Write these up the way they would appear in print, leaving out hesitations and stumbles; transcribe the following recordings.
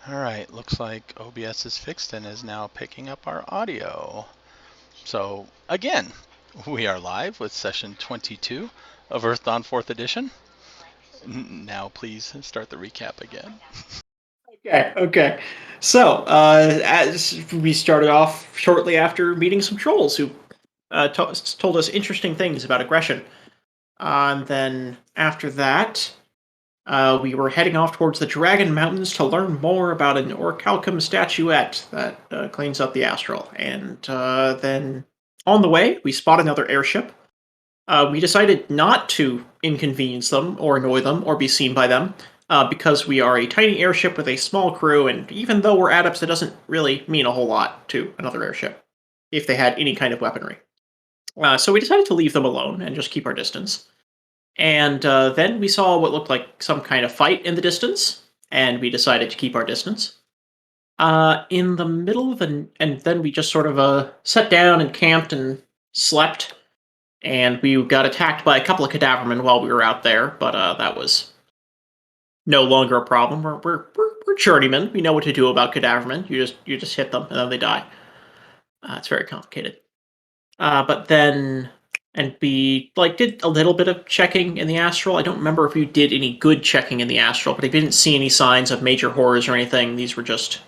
Alright, looks like OBS is fixed and is now picking up our audio. So, again, we are live with session 22 of Earthdawn 4th edition. Now please start the recap again. Okay. So, as we started off shortly after meeting some trolls who told us interesting things about aggression. And then after that, we were heading off towards the Dragon Mountains to learn more about an orichalcum statuette that cleans up the astral. And then on the way, we spot another airship. We decided not to inconvenience them or annoy them or be seen by them because we are a tiny airship with a small crew, and even though we're adepts, it doesn't really mean a whole lot to another airship if they had any kind of weaponry. So we decided to leave them alone and just keep our distance. And then we saw what looked like some kind of fight in the distance, and we decided to keep our distance. In the middle of and then we just sort of sat down and camped and slept, and we got attacked by a couple of cadavermen while we were out there, but that was no longer a problem. We're journeymen. We know what to do about cadavermen. You just hit them and then they die. It's very complicated. But then and we did a little bit of checking in the astral. I don't remember if we did any good checking in the astral, but I didn't see any signs of major horrors or anything. These were just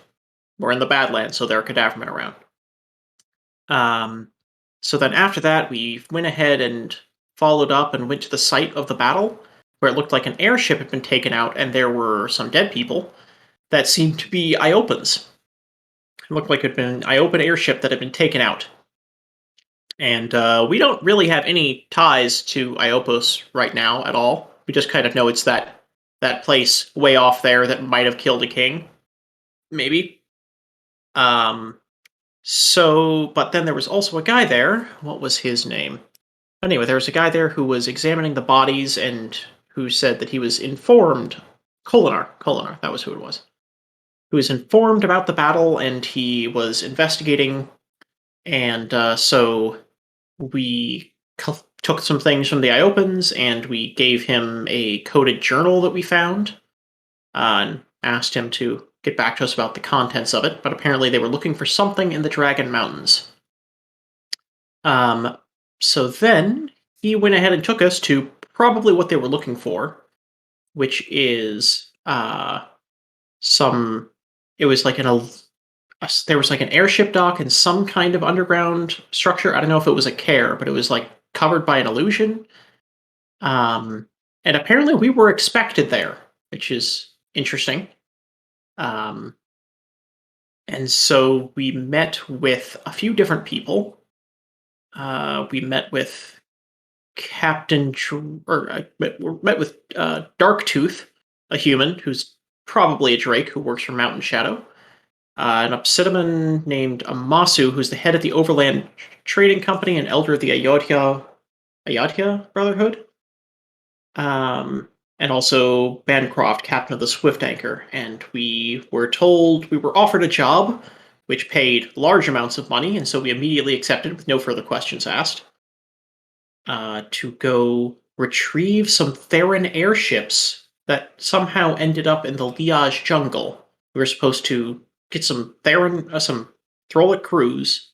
we're in the Badlands, so there are cadavermen around. So then after that, we went ahead and followed up and went to the site of the battle, where it looked like an airship had been taken out and there were some dead people that seemed to be Iopans. It looked like it had been an Iopan airship that had been taken out. And we don't really have any ties to Iopos right now at all. We just kind of know it's that place way off there that might have killed a king. Maybe. But then there was also a guy there. What was his name? Anyway, there was a guy there who was examining the bodies and who said that he was informed. Kolinar, that was who it was. Who was informed about the battle and he was investigating. And so we took some things from the Iopans and we gave him a coded journal that we found and asked him to get back to us about the contents of it. But apparently they were looking for something in the Dragon Mountains. So then he went ahead and took us to probably what they were looking for, which is some. It was like there was like an airship dock and some kind of underground structure. I don't know if it was a care, but it was like covered by an illusion. And apparently we were expected there, which is interesting. And so we met with a few different people. We met with met with Darktooth, a human who's probably a Drake who works for Mountain Shadow. An Obsidian named Amasu, who's the head of the Overland Trading Company and elder of the Ayodhya Brotherhood. And also Bancroft, captain of the Swift Anchor. And we were offered a job which paid large amounts of money, and so we immediately accepted with no further questions asked. To go retrieve some Theran airships that somehow ended up in the Liaj Jungle. We were supposed to get some Throlic crews,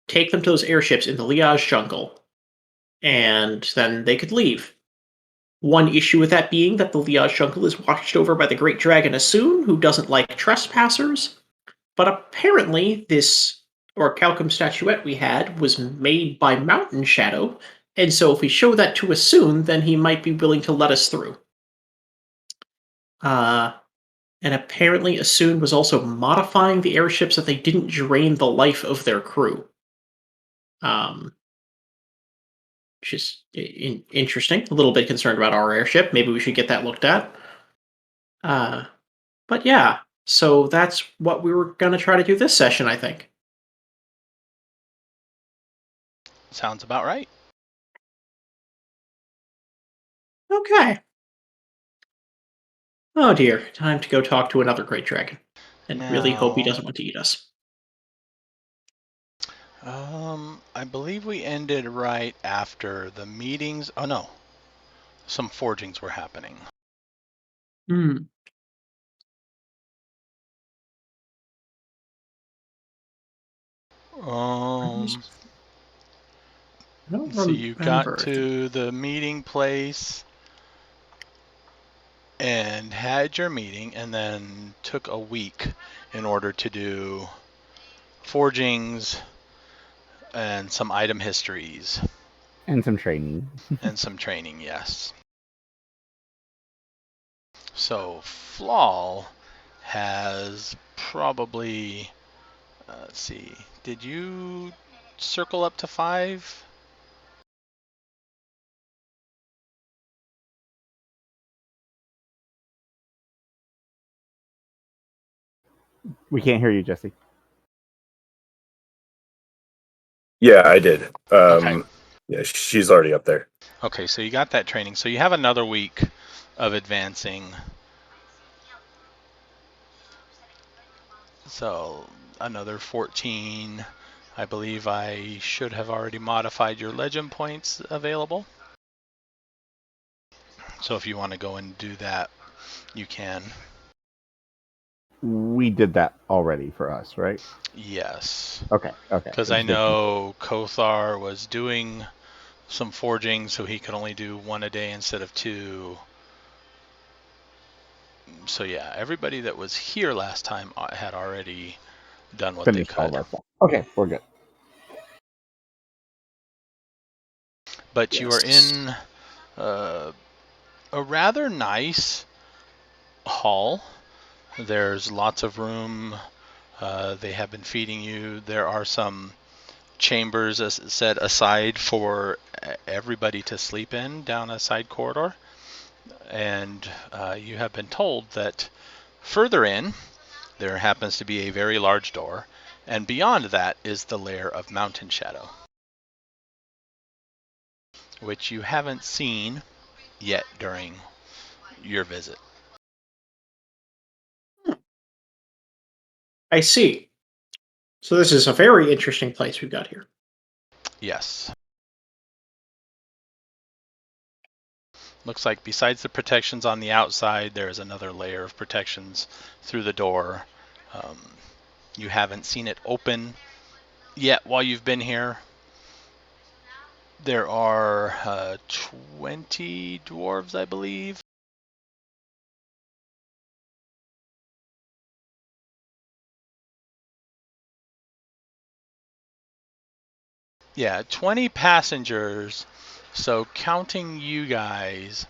take them to those airships in the Liaj Jungle, and then they could leave. One issue with that being that the Liaj Jungle is watched over by the great dragon Usun, who doesn't like trespassers. But apparently, this orichalcum statuette we had was made by Mountain Shadow, and so if we show that to Usun, then he might be willing to let us through. And apparently Usun was also modifying the airships so they didn't drain the life of their crew. Which is interesting. A little bit concerned about our airship. Maybe we should get that looked at. But yeah, so that's what we were going to try to do this session, I think. Sounds about right. Okay. Oh dear, time to go talk to another great dragon. And really hope he Now, doesn't want to eat us. I believe we ended right after the meetings. Oh no, some forgings were happening. I don't So you got remember. to the meeting place and had your meeting, and then took a week in order to do forgings and some item histories And some training. and some training. Yes. So Flaw has probably, let's see, did you circle up to 5? We can't hear you, Jesse. Yeah, I did. Okay. Yeah, she's already up there. Okay, so you got that training. So you have another week of advancing. So another 14. I believe I should have already modified your legend points available. So if you want to go and do that, you can. We did that already for us, right? Yes. Okay. Because I know Kothar was doing some forging, so he could only do 1 a day instead of 2. So yeah, everybody that was here last time had already done what Finished they could. all of our stuff. Okay, we're good. But Yes. you are in a rather nice hall. There's lots of room. They have been feeding you. There are some chambers set aside for everybody to sleep in down a side corridor. And you have been told that further in, there happens to be a very large door, and beyond that is the lair of Mountain Shadow, which you haven't seen yet during your visit. I see. So this is a very interesting place we've got here. Yes. Looks like besides the protections on the outside, there is another layer of protections through the door. You haven't seen it open yet while you've been here. There are 20 dwarves, I believe. Yeah, 20 passengers. So counting you guys,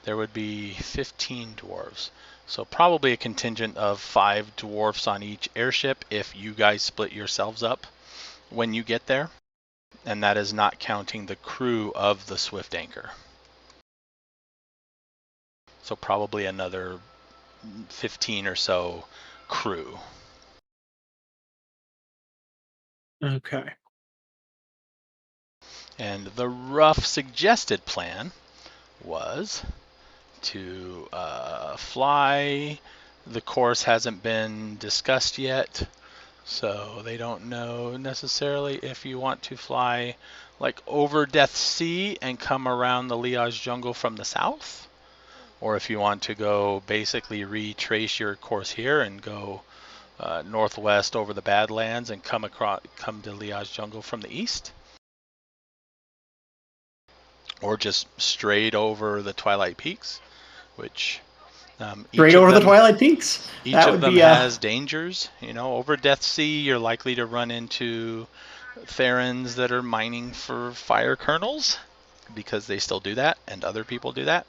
there would be 15 dwarves. So probably a contingent of 5 dwarfs on each airship if you guys split yourselves up when you get there. And that is not counting the crew of the Swift Anchor. So probably another 15 or so crew. Okay. And the rough suggested plan was to fly. The course hasn't been discussed yet, so they don't know necessarily if you want to fly like over Death Sea and come around the Liaj Jungle from the south, or if you want to go basically retrace your course here and go northwest over the Badlands and come to Liaj Jungle from the east, or just straight over the Twilight Peaks, which Straight over the Twilight Peaks. Each of them has dangers. You know, over Death Sea, you're likely to run into Therans that are mining for fire kernels, because they still do that, and other people do that.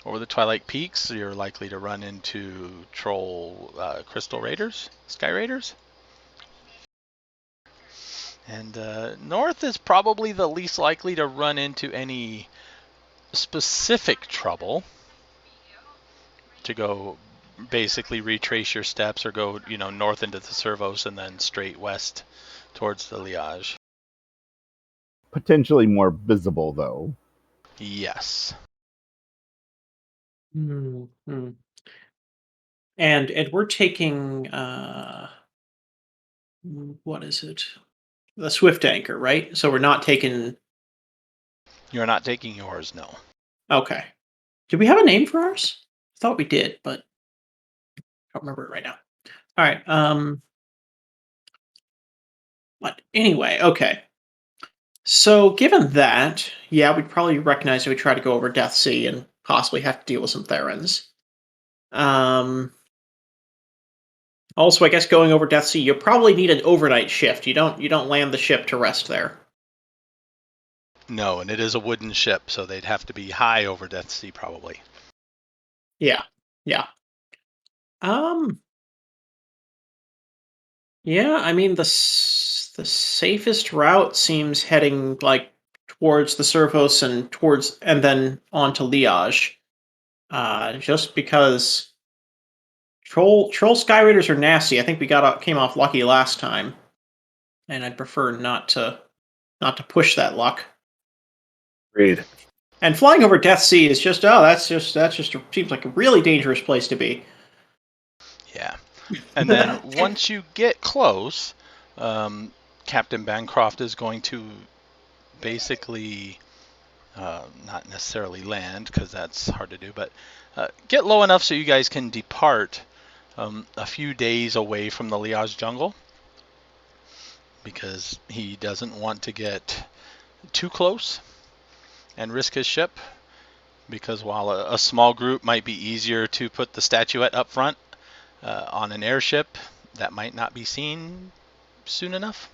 Over the Twilight Peaks, you're likely to run into troll crystal raiders, sky raiders. And north is probably the least likely to run into any specific trouble, to go basically retrace your steps or go, north into the Servos and then straight west towards the Liaj. Potentially more visible, though. Yes. Mm-hmm. And we're taking what is it? The Swift Anchor, right? So we're not taking. You're not taking yours, no. Okay. Did we have a name for ours? I thought we did, but I don't remember it right now. All right. What? Anyway, okay. So, given that, yeah, we'd probably recognize that we try to go over Death Sea and possibly have to deal with some Therans. Um, Also, I guess going over Death Sea, you probably need an overnight shift. You don't land the ship to rest there. No, and it is a wooden ship, so they'd have to be high over Death Sea probably. Yeah, yeah. Um, yeah. I mean, the safest route seems heading like towards the Servos and then on to Liaj. Just because troll sky raiders are nasty. I think we came off lucky last time, and I'd prefer not to push that luck. Agreed. And flying over Death Sea is just seems like a really dangerous place to be. Yeah. And then once you get close, Captain Bancroft is going to basically not necessarily land, because that's hard to do, but get low enough so you guys can depart a few days away from the Liaj Jungle, because he doesn't want to get too close and risk his ship, because while a small group might be easier to put the statuette up front, on an airship that might not be seen soon enough.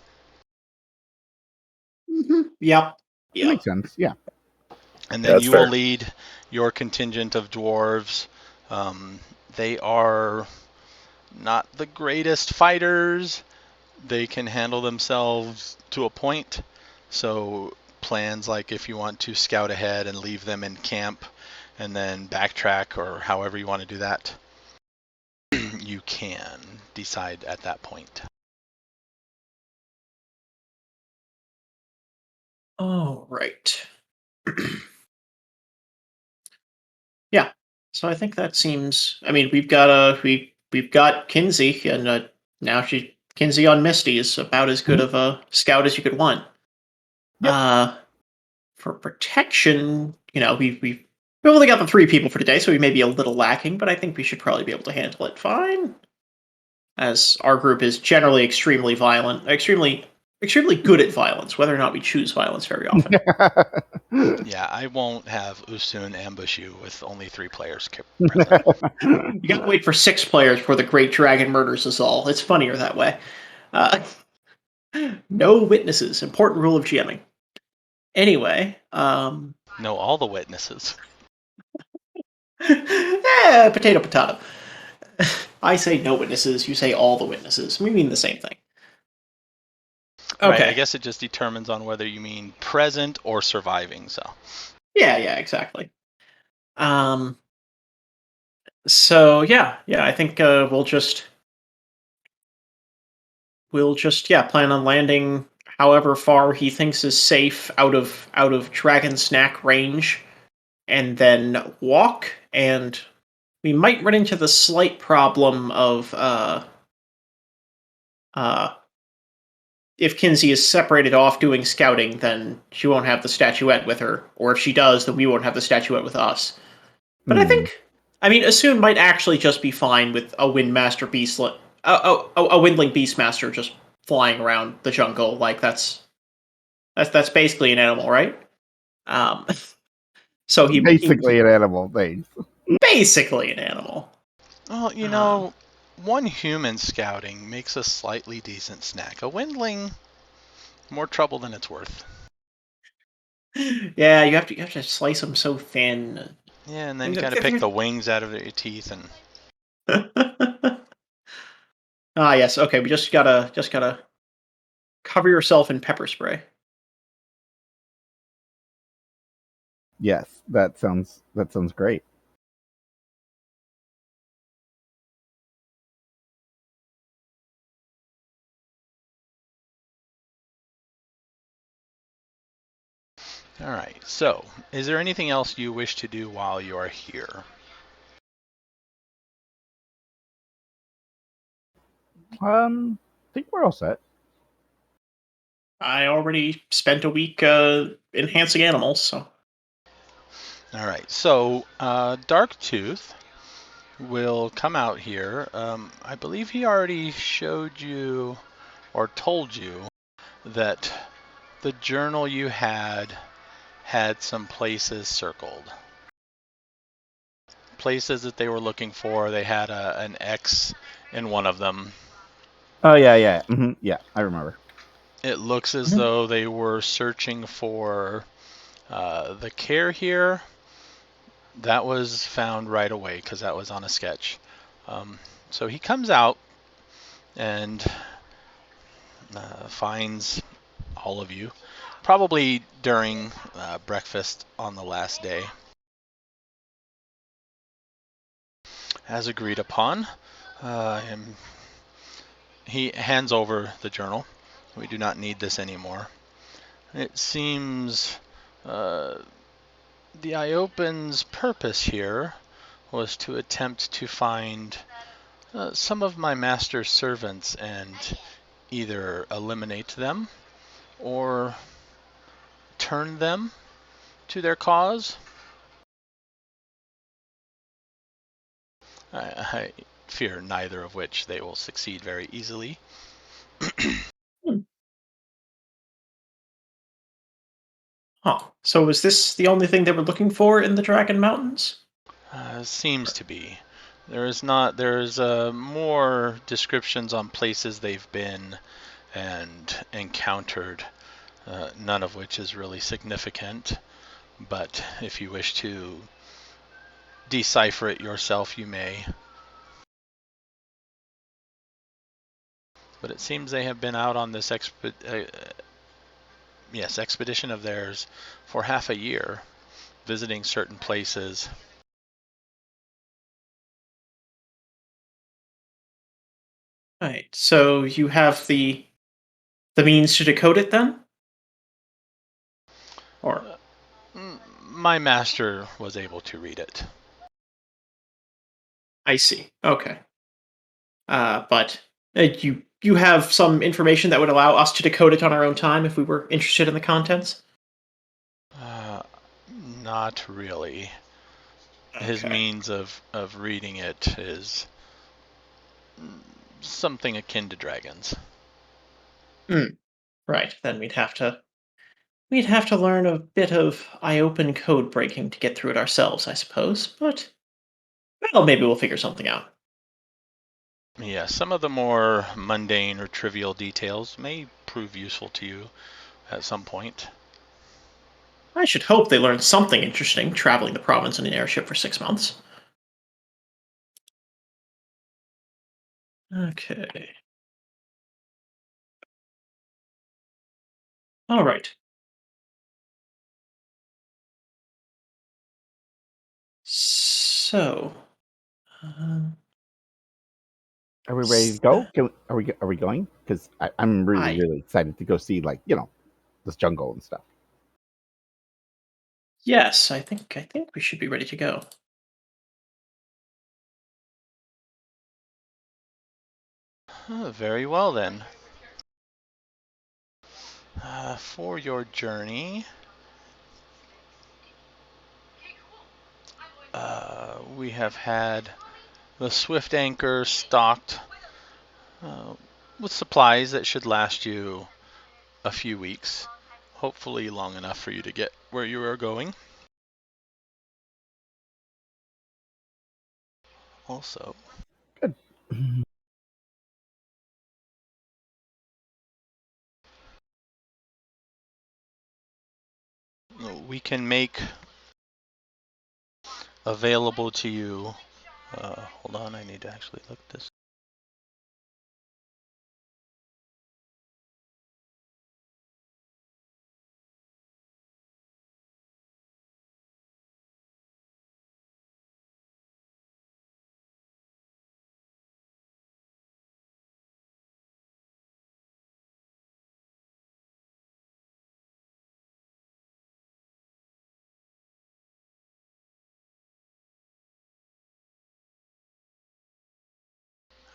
Yep. That makes sense. Yeah. And Yeah, then that's you will fair. lead your contingent of dwarves. They are not the greatest fighters. They can handle themselves to a point. So plans like if you want to scout ahead and leave them in camp and then backtrack, or however you want to do that, you can decide at that point. Oh, right. Yeah. So I think that seems. I mean, we've got Kinsey, and now Kinsey on Misty is about as good of a scout as you could want. Yep. For protection, we've only got the 3 people for today, so we may be a little lacking, but I think we should probably be able to handle it fine. As our group is generally extremely violent, extremely good at violence, whether or not we choose violence very often. Yeah, I won't have Usun ambush you with only 3 players present. You gotta wait for 6 players before the Great Dragon murders us all. It's funnier that way. Uh, no witnesses. Important rule of GMing. Anyway, Know all the witnesses. potato, potato. I say no witnesses. You say all the witnesses. We mean the same thing. Right, Okay. I guess it just determines on whether you mean present or surviving. So Yeah, exactly. So yeah, I think we'll just plan on landing however far he thinks is safe out of dragon snack range, and then walk. And we might run into the slight problem of uh if Kinsey is separated off doing scouting, then she won't have the statuette with her, or if she does, then we won't have the statuette with us. But I mean, Usun might actually just be fine with a Windmaster a Windling Beastmaster just flying around the jungle. Like that's basically an animal, right? Um, so he Basically an animal. Thanks. basically an animal. well, one human scouting makes a slightly decent snack. A windling, more trouble than it's worth. Yeah, you have to slice them so thin. Yeah, and then you gotta pick the wings out of your teeth and. Yes. Okay, we just gotta cover yourself in pepper spray. Yes, that sounds great. All right. So, is there anything else you wish to do while you are here? I think we're all set. I already spent a week enhancing animals, so. All right. So, Darktooth will come out here. I believe he already showed you or told you that the journal you had some places circled. Places that they were looking for. They had an X in one of them. Oh yeah. Yeah, I remember. It looks as though they were searching for the care here. That was found right away because that was on a sketch. So he comes out and finds all of you, probably during breakfast on the last day. As agreed upon, he hands over the journal. We do not need this anymore. It seems the Iopan's purpose here was to attempt to find some of my master's servants and either eliminate them or turn them to their cause. I fear neither of which they will succeed very easily. Huh. So was this the only thing they were looking for in the Dragon Mountains? Seems to be. There's more descriptions on places they've been and encountered, none of which is really significant. But if you wish to decipher it yourself, you may. But it seems they have been out on this expedition of theirs for half a year, visiting certain places. Right. So you have the means to decode it then? Or My master was able to read it. I see. Okay. But you have some information that would allow us to decode it on our own time if we were interested in the contents? Not really. His Okay. means of reading it is something akin to dragons. Right. Then we'd have to learn a bit of Iopan code breaking to get through it ourselves, I suppose. But well, maybe we'll figure something out. Yeah, some of the more mundane or trivial details may prove useful to you at some point. I should hope they learn something interesting traveling the province in an airship for 6 months. Okay. All right. So, um, Are we ready to go? Are we going? Because I'm I really excited to go see this jungle and stuff. yes, I think we should be ready to go. Very well then. For your journey, we have had the Swift Anchor stocked with supplies that should last you a few weeks, hopefully long enough for you to get where you are going. Also, Good. we can make available to you. Hold on, I need to actually look this.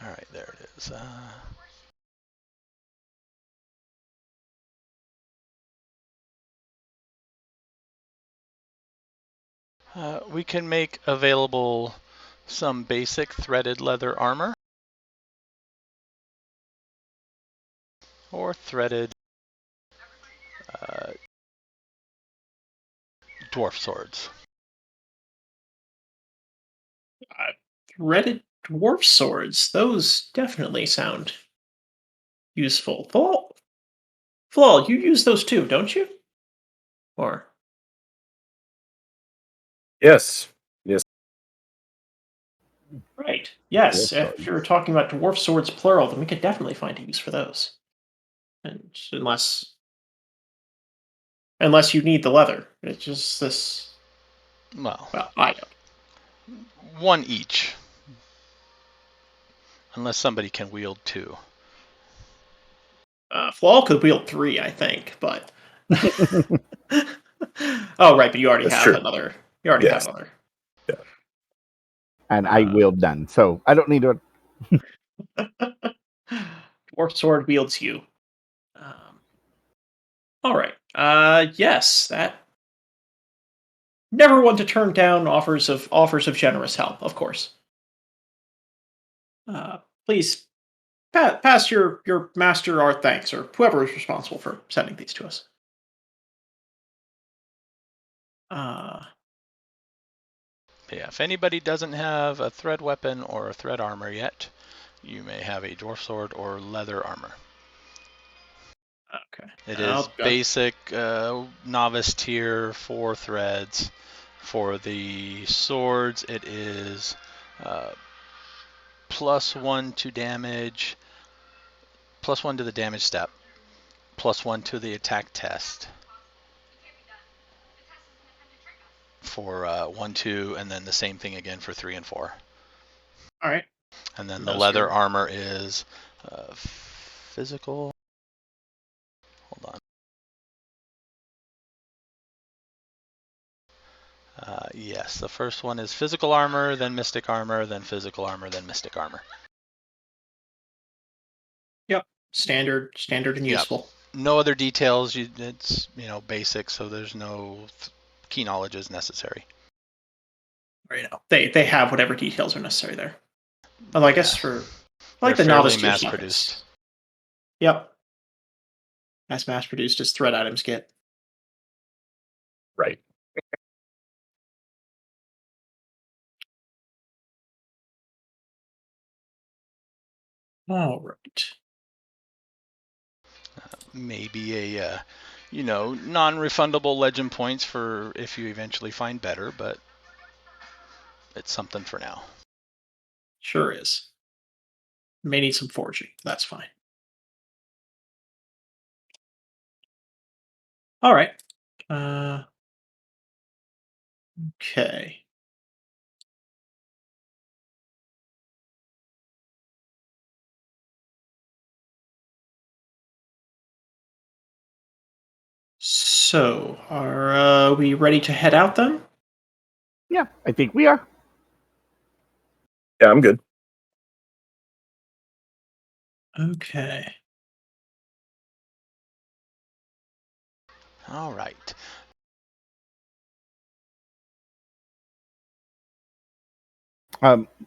All right, there it is. We can make available some basic threaded leather armor or threaded dwarf swords. Threaded dwarf swords. Those definitely sound useful. Flal, you use those too, don't you? Or Yes. Yes. right? Yes. Dwarf If you're talking about dwarf swords plural, then we could definitely find a use for those. And unless you need the leather, it's just this. Well, Well, I don't. one each. Unless somebody can wield two. Flal could wield 3, I think, but. Oh, right, but you already That's have true. another. You already have Yes. another. And I wield none, so I don't need to. Dwarf sword wields you. All right. Yes, that. Never one to turn down offers of generous help, of course. Please pass your master our thanks, or whoever is responsible for sending these to us. Yeah, if anybody doesn't have a thread weapon or a thread armor yet, you may have a dwarf sword or leather armor. Okay. It is basic novice tier 4 threads. For the swords, it is +1 to damage, +1 to the damage step, +1 to the attack test. For 1, 2, and then the same thing again for 3 and 4. All right. And then And the those leather are- armor is physical. Hold on. Yes, the first one is physical armor, then mystic armor, then physical armor, then mystic armor. Yep. Standard and Yep. useful. No other details. It's basic, so there's no key knowledge is necessary. Right now, they have whatever details are necessary there. Well, I guess for like They're the novice fairly tier mass stuff, produced. Yep. As mass produced as thread items get. Right. All right. Maybe a non-refundable legend points for if you eventually find better, but it's something for now. Sure is. May need some forging. That's fine. All right. Okay. So, are we ready to head out then? Yeah, I think we are. Yeah, I'm good. Okay. All right.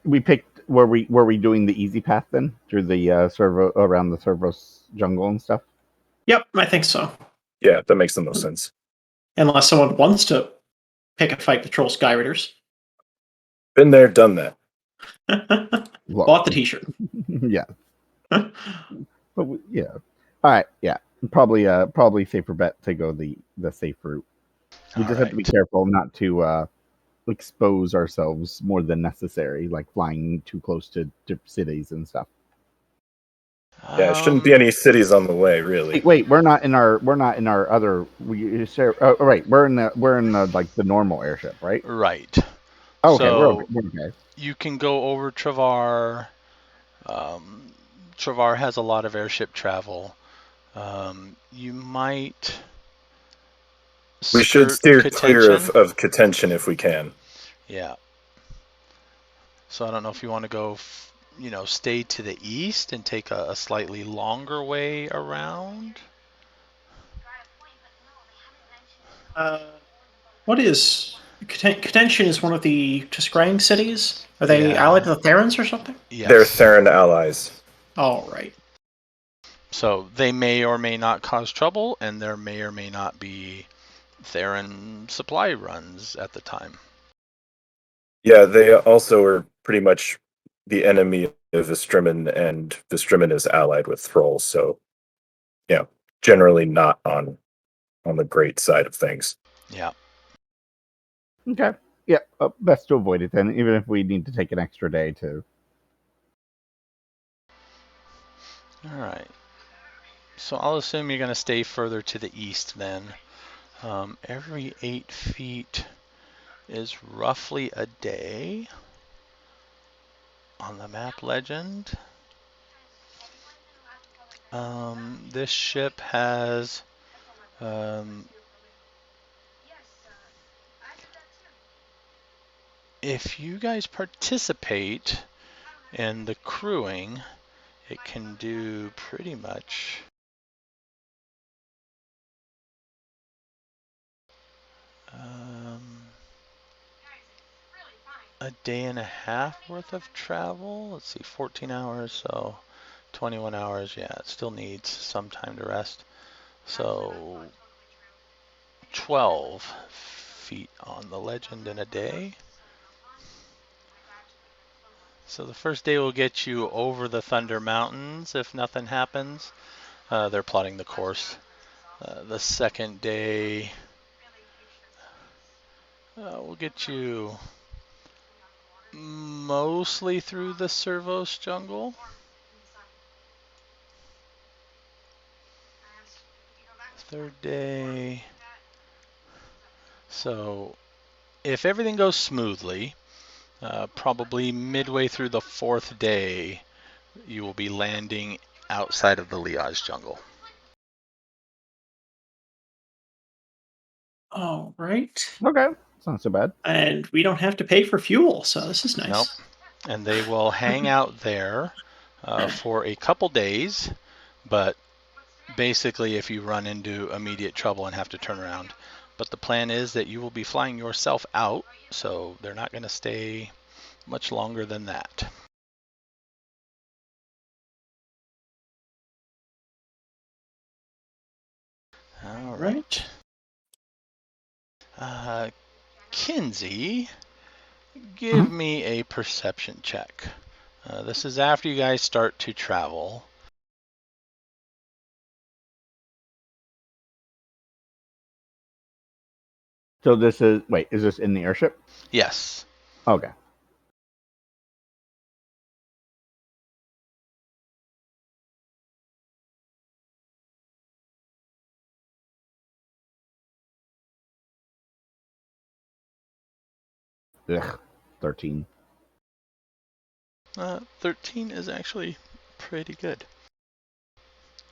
We picked. Were we doing the easy path then through the servo around the Cerberus jungle and stuff? Yep, I think so. Yeah, that makes the most sense. Unless someone wants to pick a fight with Troll Skyriders. Been there, done that. Bought the T-shirt. Yeah. But yeah. All right. Yeah. Probably safer bet to go the safe route. We just have to be careful not to expose ourselves more than necessary, like flying too close to cities and stuff. Yeah, shouldn't be any cities on the way, really. Wait, we're not in our other. Right, we're in the like the normal airship, right? Right. Oh, okay, So we're okay. you can go over Travar. Travar has a lot of airship travel. You might. We should steer clear Contention. of contention if we can. Yeah. So I don't know if you want to go, stay to the east and take a slightly longer way around. What is Contention? Is one of the Tuskrang cities? Are they allied to the Therans or something? Yes. They're Theran allies. All right. So they may or may not cause trouble, and there may or may not be Theron supply runs at the time. Yeah, they also are pretty much the enemy of Vistrimin, and Vistrimin is allied with Thralls, so yeah, generally not on the great side of things. Yeah. Okay. Yeah, best to avoid it then, even if we need to take an extra day to. All right. So I'll assume you're going to stay further to the east then. Every 8 feet is roughly a day on the map legend. This ship has if you guys participate in the crewing, it can do pretty much a day and a half worth of travel. Let's see, 14 hours, so 21 hours. Yeah, it still needs some time to rest. So 12 feet on the legend in a day. So the first day will get you over the Thunder Mountains if nothing happens. They're plotting the course. The second day will get you mostly through the Servos jungle. Third day. So if everything goes smoothly, probably midway through the fourth day, you will be landing outside of the Liaj Jungle. All right. Okay, it's not so bad. And we don't have to pay for fuel, so this is nice. Nope. And they will hang out there for a couple days, but basically if you run into immediate trouble and have to turn around. But the plan is that you will be flying yourself out, so they're not going to stay much longer than that. All right. Kinsey, give me a perception check. This is after you guys start to travel. So this is is this in the airship? Yes. Okay. Ugh, 13. 13 is actually pretty good.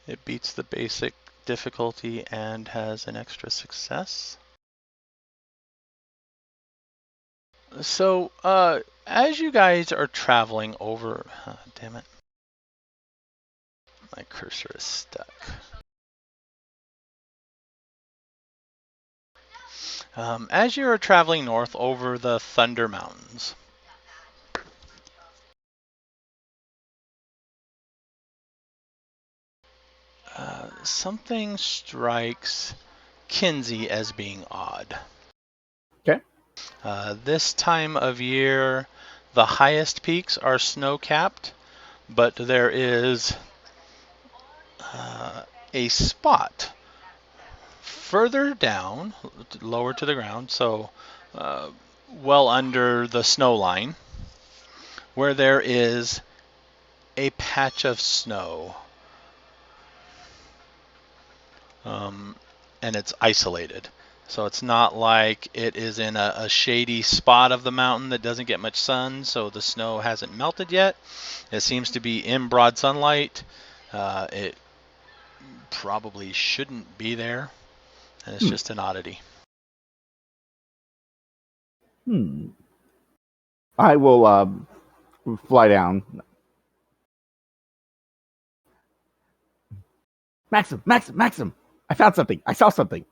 It beats the basic difficulty and has an extra success. So, as you guys are traveling over, damn it, my cursor is stuck. As you are traveling north over the Thunder Mountains, something strikes Kinsey as being odd. Okay. This time of year, the highest peaks are snow-capped, but there is a spot further down, lower to the ground, so well under the snow line, where there is a patch of snow. And it's isolated. So it's not like it is in a shady spot of the mountain that doesn't get much sun, so the snow hasn't melted yet. It seems to be in broad sunlight. It probably shouldn't be there, and it's just an oddity. I will fly down. Maxim! I found something. I saw something.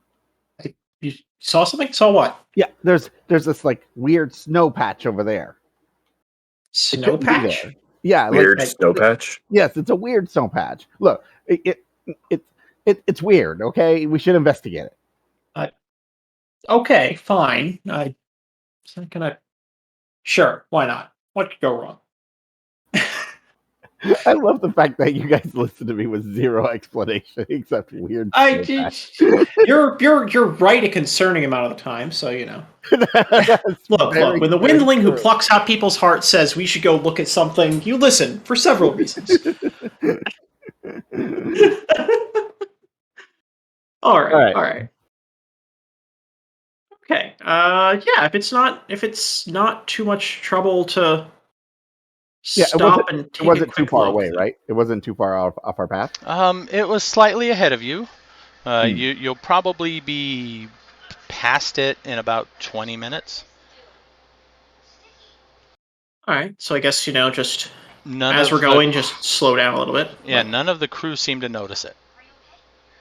You saw something? Saw what? Yeah, there's this like weird snow patch over there. Snow patch? Yeah, weird snow patch. Yes, it's a weird snow patch. Look, it's weird. Okay, we should investigate it. Okay, fine. Can I? Sure, why not? What could go wrong? I love the fact that you guys listen to me with zero explanation except weird I feedback. you're right a concerning amount of the time, so you know. That's Look, very, when the very windling who true. plucks out people's hearts says we should go look at something, you listen for several reasons. All All right, right. all right. Okay. Yeah, if it's not too much trouble to Yeah, stop and it take a wasn't too quick far look. away, right? It wasn't too far off our path. It was slightly ahead of you. Hmm. You'll probably be past it in about 20 minutes. All right. So I guess just None as of we're the going, just slow down a little bit. yeah, none of the crew seem to notice it.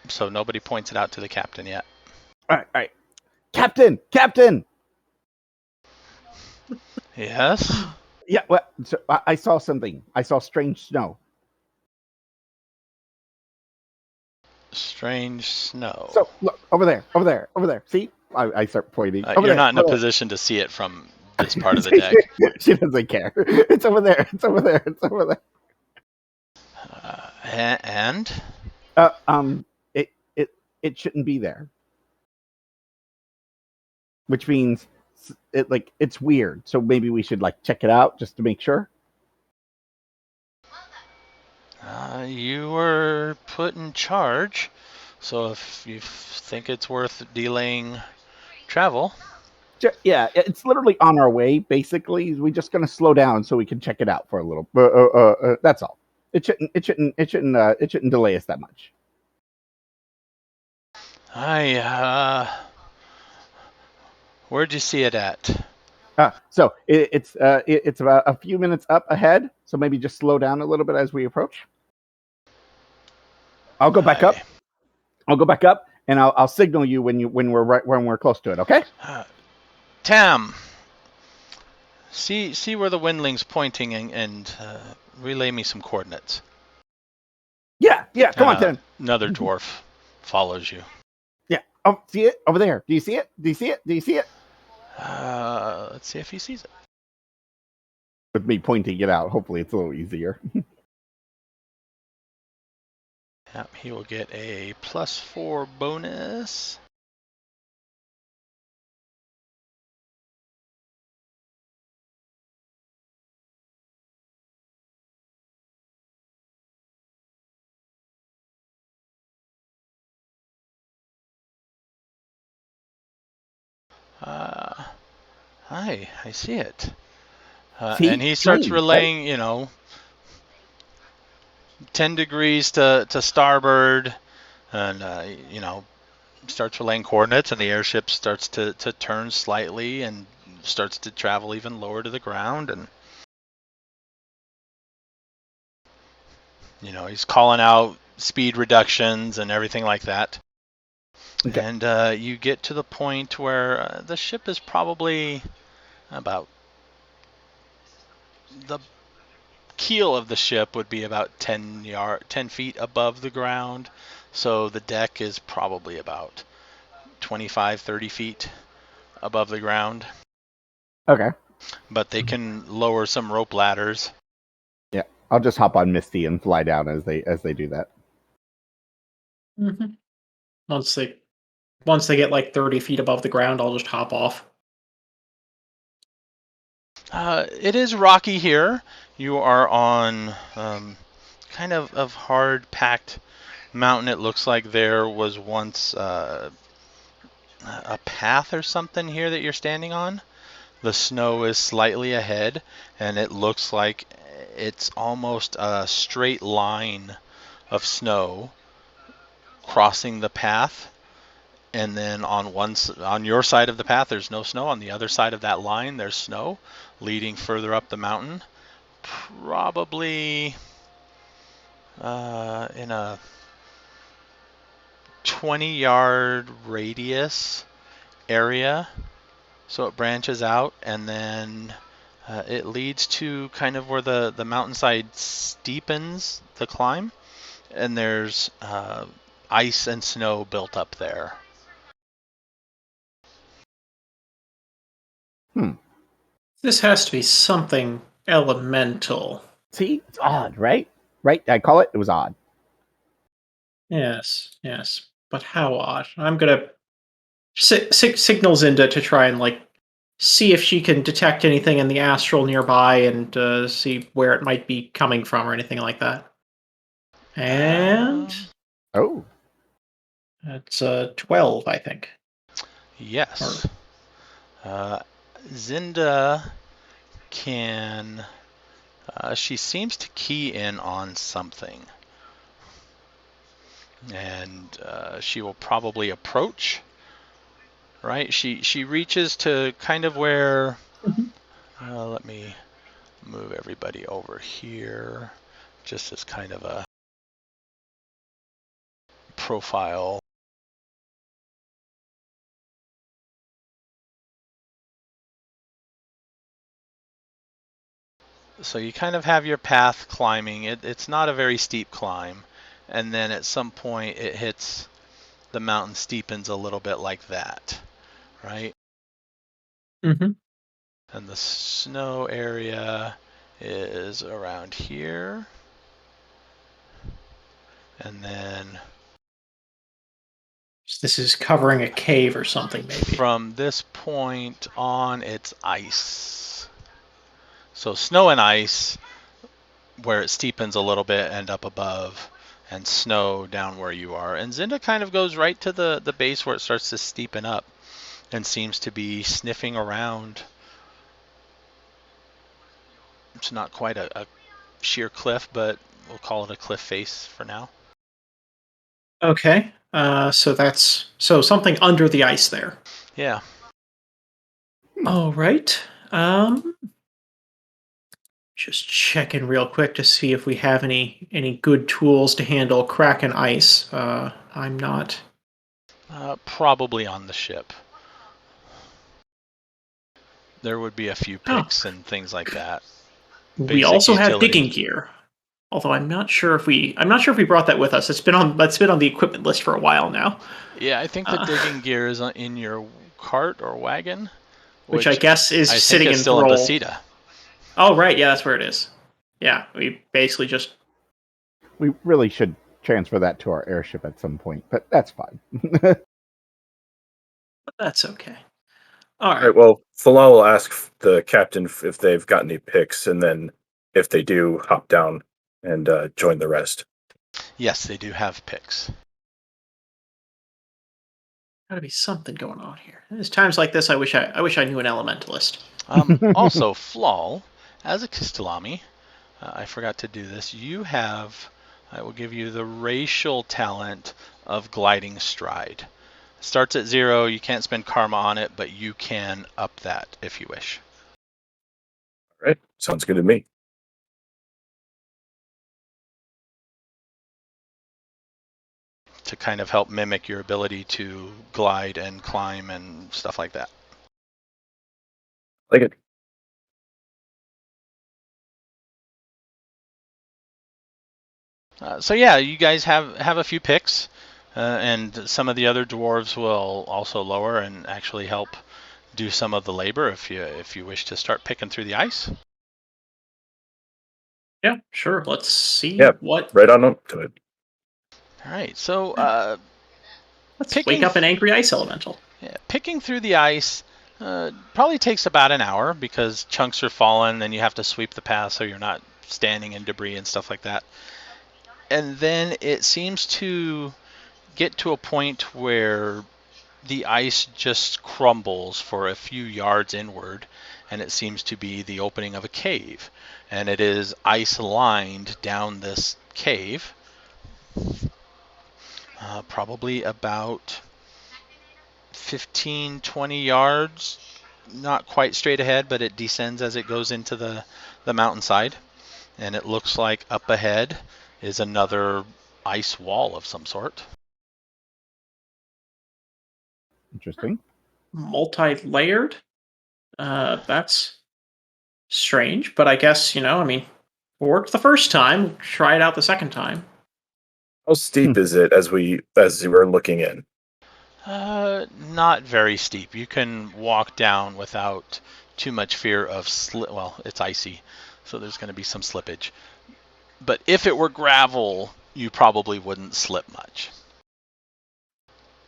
So nobody points it out to the captain yet. All right. Captain! Yes? Yeah, well, so I saw something. I saw strange snow. Strange snow. So look over there. See, I start pointing. Over You're there, not in a over there. position to see it from this part of the deck. She doesn't care. It's over there. And It it shouldn't be there. Which means it's weird. So maybe we should check it out just to make sure. you were put in charge, so if you think it's worth delaying travel. Yeah, it's literally on our way. Basically, we're just gonna slow down so we can check it out for a little. That's all. It shouldn't delay us that much. Where'd you see it at? So it's about a few minutes up ahead. So maybe just slow down a little bit as we approach. I'll go back up. And I'll signal you when we're close to it. Okay. Tam, see where the windling's pointing and relay me some coordinates. Yeah. Come on, Tam. Another dwarf follows you. Yeah. Oh, see it over there. Do you see it? Let's see if he sees it. With me pointing it out, hopefully it's a little easier. Yep, he will get a +4 bonus. Hi, I see it. And he starts Strange, relaying, 10 degrees to starboard, and starts relaying coordinates, and the airship starts to turn slightly and starts to travel even lower to the ground, and he's calling out speed reductions and everything like that. Okay. And you get to the point where the ship is probably about the keel of the ship would be about 10 feet above the ground, so the deck is probably about 25-30 feet above the ground. Okay. But they can lower some rope ladders. Yeah, I'll just hop on Misty and fly down as they do that. Mm-hmm. Once they get 30 feet above the ground, I'll just hop off. It is rocky here. You are on kind of hard-packed mountain. It looks like there was once a path or something here that you're standing on. The snow is slightly ahead, and it looks like it's almost a straight line of snow crossing the path. And then on your side of the path, there's no snow. On the other side of that line, there's snow leading further up the mountain. Probably in a 20-yard radius area. So it branches out, and then it leads to kind of where the mountainside steepens the climb, and there's ice and snow built up there. This has to be something elemental. See, it's odd, right? Right? I call it. It was odd. Yes, yes. But how odd. I'm gonna signal Zinda to try and see if she can detect anything in the astral nearby and see where it might be coming from or anything like that. And Oh, it's 12, I think. Yes. Zinda can. She seems to key in on something. And she will probably approach. Right? She reaches to kind of where. Let me move everybody over here. Just as kind of a profile. So you kind of have your path climbing. It's not a very steep climb. And then at some point it hits the mountain, steepens a little bit like that. Right? Mm-hmm. And the snow area is around here. And then This is covering a cave or something, maybe. from this point on, it's ice. So snow and ice, where it steepens a little bit, and up above, and snow down where you are. And Zinda kind of goes right to the base where it starts to steepen up and seems to be sniffing around. It's not quite a sheer cliff, but we'll call it a cliff face for now. Okay. So something under the ice there. Yeah. All right. Just checking real quick to see if we have any good tools to handle Kraken ice. I'm not. Probably on the ship. There would be a few picks and things like that. We Basic also have utilities. digging gear. Although I'm not sure if we brought that with us. That's been on the equipment list for a while now. Yeah, I think the digging gear is in your cart or wagon, Which I guess is I sitting think is in still in Thrall. Basida. Oh right, yeah, that's where it is. Yeah, we basically just. we really should transfer that to our airship at some point, but that's fine. That's okay. All All right. right. Well, Falal will ask the captain if they've got any picks, and then if they do, hop down and join the rest. Yes, they do have picks. Gotta be something going on here. There's times like this I wish I knew an elementalist. Also, Flal, as a Kistalami, I forgot to do this. You have, I will give you the racial talent of gliding stride. Starts at 0. You can't spend karma on it, but you can up that if you wish. All right. Sounds good to me. To kind of help mimic your ability to glide and climb and stuff like that. Like it. So yeah, you guys have a few picks, and some of the other dwarves will also lower and actually help do some of the labor if you wish to start picking through the ice. Yeah, sure. Let's see what. Right on up to it. All right, so Let's wake up an angry ice elemental. Yeah, picking through the ice probably takes about an hour because chunks are falling and you have to sweep the path so you're not standing in debris and stuff like that. And then it seems to get to a point where the ice just crumbles for a few yards inward, and it seems to be the opening of a cave. And it is ice lined down this cave, probably about 15, 20 yards, not quite straight ahead, but it descends as it goes into the mountainside. And it looks like up ahead is another ice wall of some sort. Interesting. Multi-layered. That's strange, but I guess worked the first time. Try it out the second time. How steep is it as you were looking in? Not very steep. You can walk down without too much fear of well, it's icy, so there's going to be some slippage. But if it were gravel, you probably wouldn't slip much.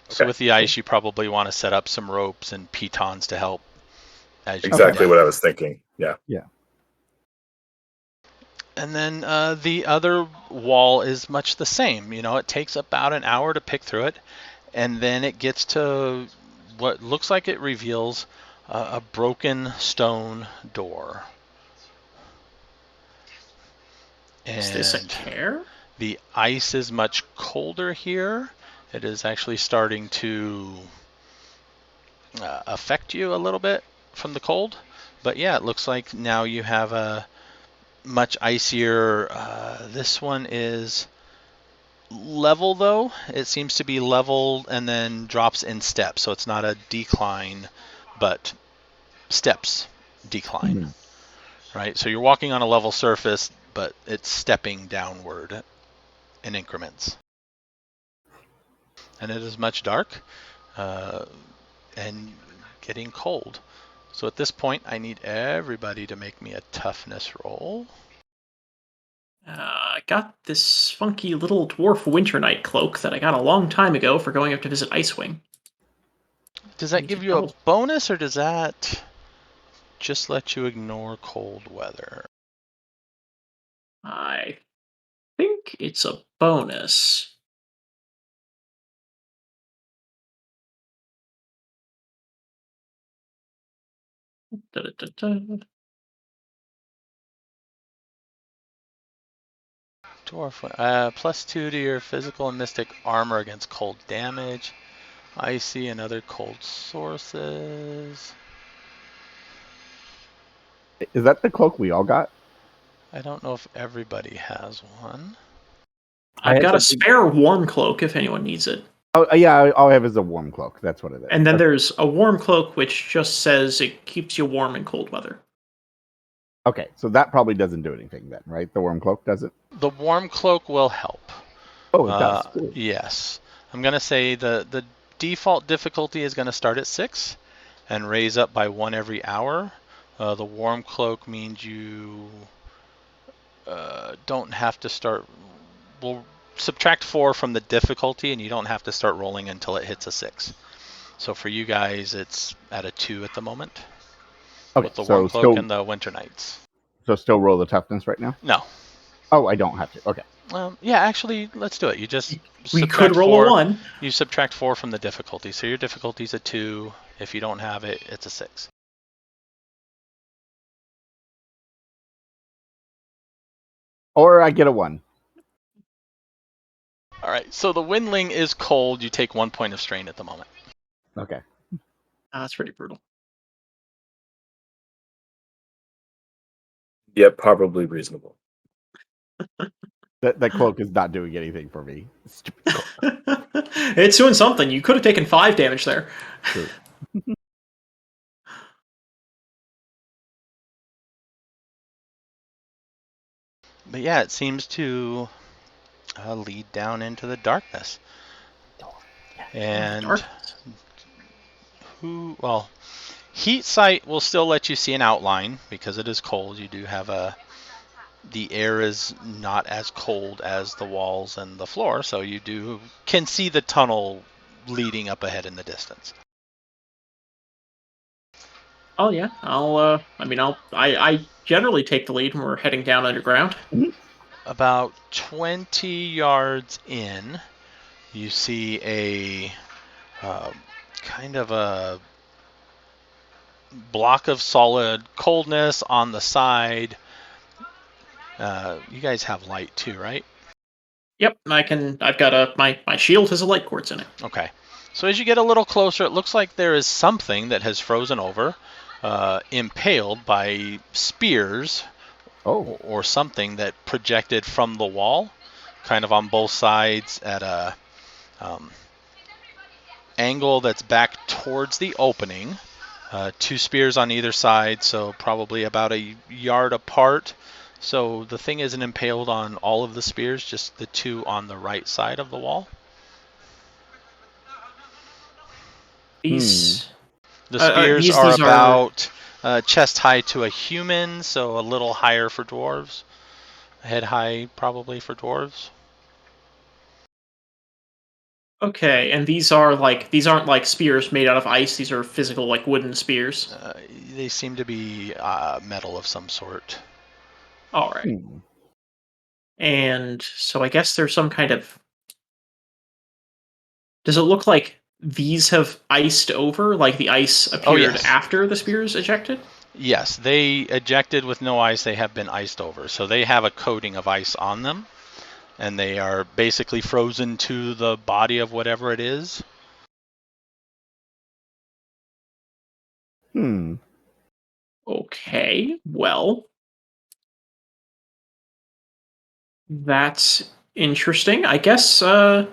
So with the ice, you probably want to set up some ropes and pitons to help as you Exactly what I was thinking. Yeah. Yeah. And then the other wall is much the same. You know, it takes about an hour to pick through it, and then it gets to what looks like it reveals a broken stone door. And Is this a care? the ice is much colder here. It is actually starting to affect you a little bit from the cold. But yeah, it looks like now you have a much icier. This one is level though. It seems to be level and then drops in steps. So it's not a decline, but steps decline. Right? So you're walking on a level surface, but it's stepping downward in increments. And it is much dark and getting cold. So at this point, I need everybody to make me a toughness roll. I got this funky little dwarf winter night cloak that I got a long time ago for going up to visit Icewing. Does that give you a bonus, or does that just let you ignore cold weather? I think it's a bonus. Dwarf, +2 to your physical and mystic armor against cold damage, icy and other cold sources. Is that the cloak we all got? I don't know if everybody has one. I've got a spare warm cloak if anyone needs it. Oh, yeah, all I have is a warm cloak. That's what it is. And then there's a warm cloak which just says it keeps you warm in cold weather. Okay, so that probably doesn't do anything then, right? The warm cloak does it? The warm cloak will help. Oh, it does. Cool. Yes. I'm going to say the default difficulty is going to start at 6 and raise up by 1 every hour. The warm cloak means you don't have to start. We'll subtract 4 from the difficulty, and you don't have to start rolling until it hits a 6. So for you guys, it's at a 2 at the moment. Okay, with the warm cloak and the winter nights. So still roll the toughness right now? No. Oh, I don't have to. Okay. Yeah, actually, let's do it. You just we could roll 4, a 1. You subtract 4 from the difficulty. So your difficulty's a 2. If you don't have it, it's a 6. Or I get a 1. All right. So the windling is cold. You take 1 point of strain at the moment. Okay. That's pretty brutal. Yep, probably reasonable. That cloak is not doing anything for me. Stupid cloak. It's doing something. You could have taken 5 damage there. True. But yeah, it seems to lead down into the darkness. And heat sight will still let you see an outline because it is cold. You do have the air is not as cold as the walls and the floor, so you can see the tunnel leading up ahead in the distance. Oh yeah, I generally take the lead when we're heading down underground. About 20 yards in, you see a kind of a block of solid coldness on the side. You guys have light too, right? Yep, I've got my shield has a light quartz in it. Okay. So as you get a little closer, it looks like there is something that has frozen over, impaled by spears or something that projected from the wall, kind of on both sides at a angle that's back towards the opening. 2 spears on either side, so probably about a yard apart. So the thing isn't impaled on all of the spears, just the 2 on the right side of the wall. The spears are about chest high to a human, so a little higher for dwarves. Head high probably for dwarves. Okay, and these aren't like spears made out of ice. These are physical, like wooden spears. They seem to be metal of some sort. All right. Hmm. And so I guess there's some kind of. Does it look like these have iced over? Like the ice appeared yes. after the spears ejected? Yes, they ejected with no ice. They have been iced over. So they have a coating of ice on them. And they are basically frozen to the body of whatever it is. Okay, well. That's interesting. I guess, go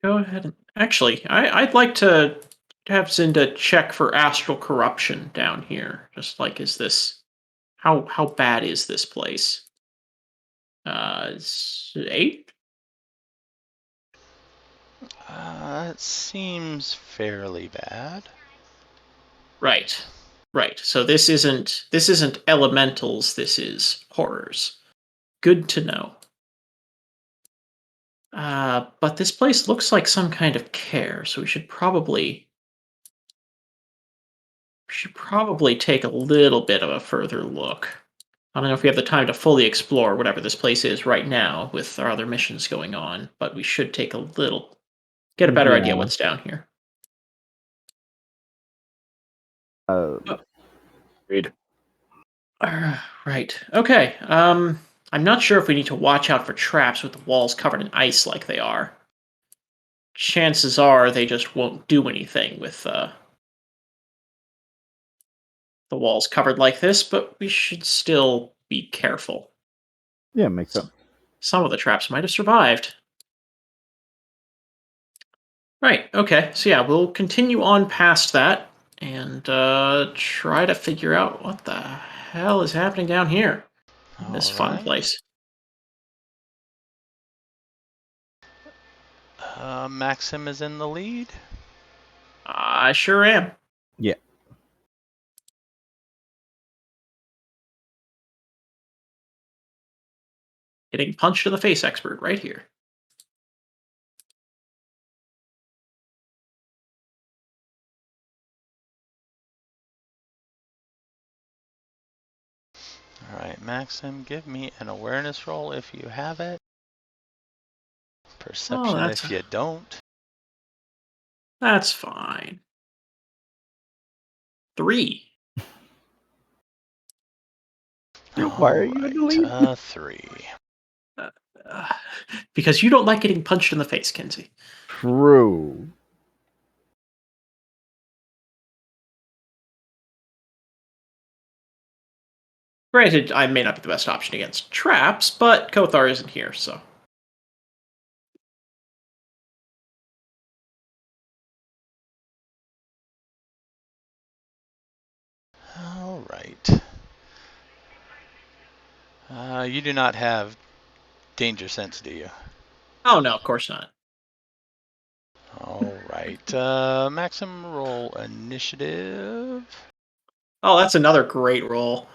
ahead and. Actually, I'd like to have Zinda check for astral corruption down here. Just like, is this. How bad is this place? 8? It seems fairly bad. Right. Right. So this isn't elementals, this is horrors. Good to know. But this place looks like some kind of care, so we should probably take a little bit of a further look. I don't know if we have the time to fully explore whatever this place is right now with our other missions going on, but we should get a better idea what's down here. Read. Right. Okay. I'm not sure if we need to watch out for traps with the walls covered in ice like they are. Chances are they just won't do anything with the walls covered like this, but we should still be careful. Yeah, makes sense. Some of the traps might have survived. Right, okay. So yeah, we'll continue on past that and try to figure out what the hell is happening down here in this fun place. Maxim is in the lead. I sure am. Yeah. Getting punched in the face expert right here. Alright, Maxim, give me an awareness roll if you have it. Perception if you don't. That's fine. 3. Why are you in the lead? 3. Because you don't like getting punched in the face, Kinsey. True. Granted, I may not be the best option against traps, but Kothar isn't here, so. Alright. You do not have danger sense, do you? Oh, no, of course not. Alright. Maxim, roll initiative. Oh, that's another great roll.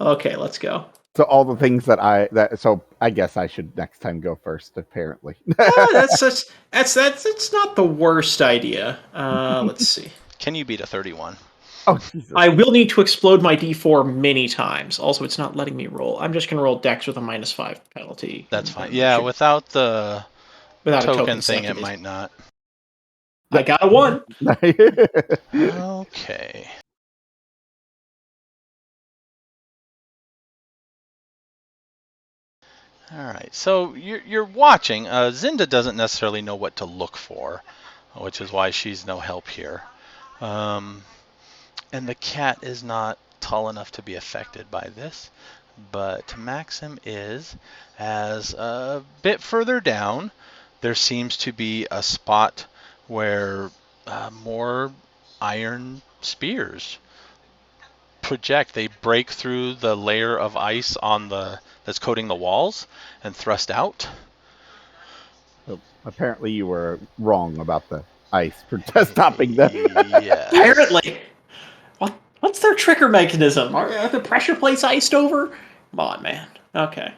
Okay, let's go. So all the things so I guess I should next time go first, apparently. That's not the worst idea. Let's see. Can you beat a 31? Oh, Jesus. I will need to explode my D4 many times. Also, it's not letting me roll. I'm just going to roll Dex with a -5 penalty. That's fine. Yeah, without the without token thing, it might not. I got a 1. Okay. Alright, so you're watching. Zinda doesn't necessarily know what to look for, which is why she's no help here. And the cat is not tall enough to be affected by this, but Maxim is. As a bit further down, there seems to be a spot where more iron spears project. They break through the layer of ice that's coating the walls and thrust out. So apparently you were wrong about the ice for stopping them. Yes. Apparently. What's their trigger mechanism? Are the pressure plates iced over? Come on, man. Okay.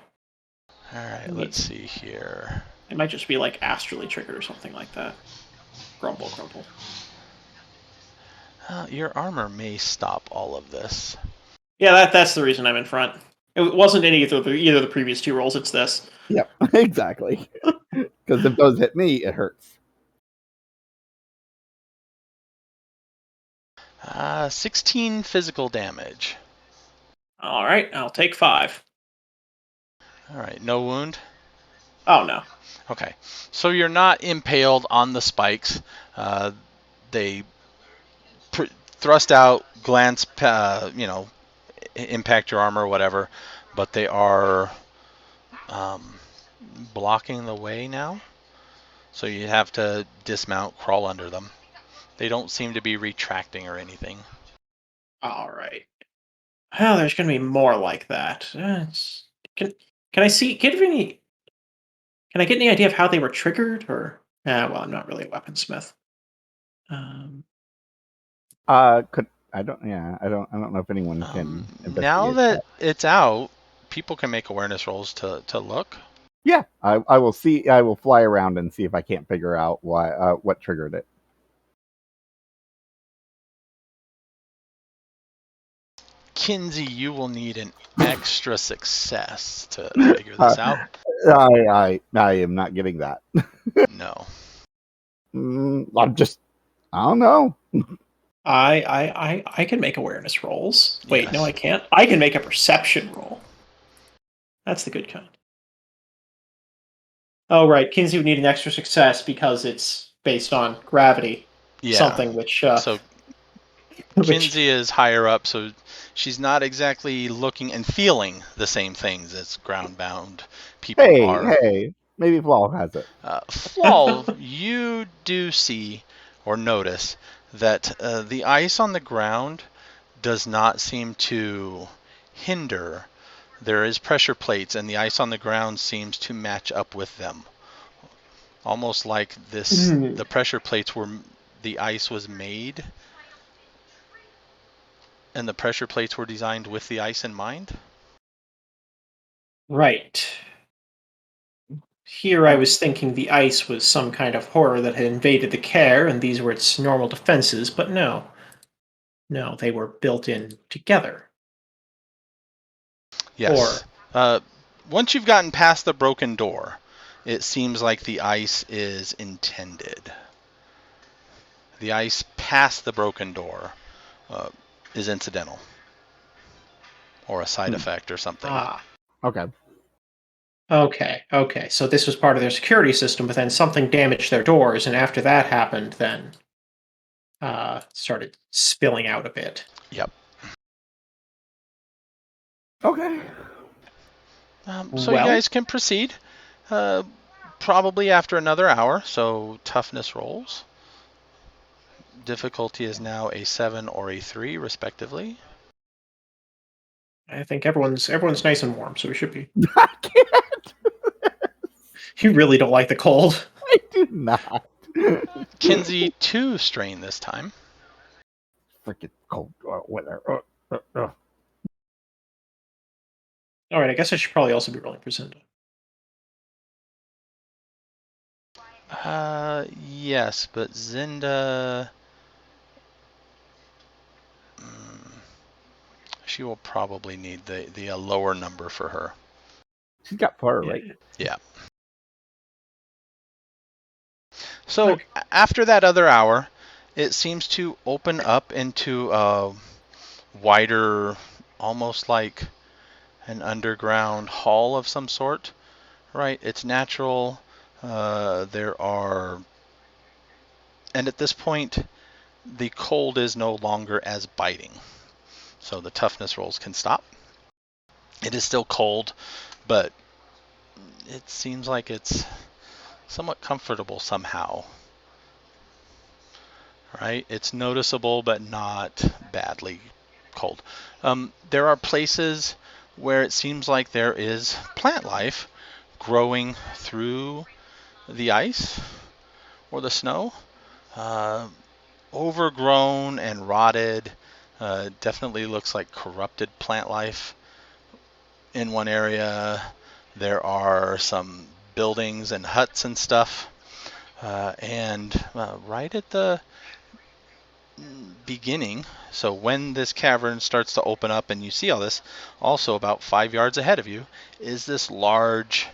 All right, let's see here. It might just be like astrally triggered or something like that. Grumble, grumble. Your armor may stop all of this. Yeah, that's the reason I'm in front. It wasn't in either of the previous two rolls. It's this. Yep, exactly. Because if those hit me, it hurts. 16 physical damage. All right, I'll take 5. All right, no wound? Oh, no. Okay, so you're not impaled on the spikes. They thrust out, glance, impact your armor or whatever, but they are blocking the way now. So you have to dismount, crawl under them. They don't seem to be retracting or anything. All right. Oh, there's going to be more like that. Can I see? Can I get any idea of how they were triggered? Or well, I'm not really a weaponsmith. I don't know if anyone can investigate now that it's out, people can make awareness rolls to look. Yeah, I will see. I will fly around and see if I can't figure out what triggered it. Kinsey, you will need an extra success to figure this out. I am not getting that. No. I don't know. I can make awareness rolls. Wait, Yes. no, I can't. I can make a perception roll. That's the good kind. Oh, right. Kinsey would need an extra success because it's based on gravity. Yeah. Something which... so Kinsey is higher up, so she's not exactly looking and feeling the same things as ground-bound people are. Hey, maybe Flaw has it. Flaw, you do see or notice that the ice on the ground does not seem to hinder. There is pressure plates, and the ice on the ground seems to match up with them. Almost like the pressure plates were, the ice was made, and the pressure plates were designed with the ice in mind? Right. Here I was thinking the ice was some kind of horror that had invaded the care, and these were its normal defenses, but no. No, they were built in together. Yes. Once you've gotten past the broken door, it seems like the ice is intended. The ice past the broken door is incidental, or a side effect or something. Okay. Okay. So this was part of their security system, but then something damaged their doors, and after that happened, then started spilling out a bit. Yep. Okay. So you guys can proceed. Probably after another hour, so toughness rolls. Difficulty is now a 7 or a 3, respectively. I think everyone's nice and warm, so we should be. I can't. You really don't like the cold. I do not. Kinsey 2 strain this time. Freaking cold weather. All right, I guess I should probably also be rolling for Zinda. Yes, but Zinda... she will probably need the lower number for her. She's got fur, right? Yeah. So after that other hour, it seems to open up into a wider, almost like an underground hall of some sort, right? It's natural. There are, and at this point, the cold is no longer as biting. So the toughness rolls can stop. It is still cold, but it seems like it's somewhat comfortable somehow. Right? It's noticeable, but not badly cold. There are places where it seems like there is plant life growing through the ice or the snow. overgrown and rotted. Definitely looks like corrupted plant life in one area. There are some buildings and huts and stuff. And right at the beginning, so when this cavern starts to open up and you see all this, also about 5 yards ahead of you is this large,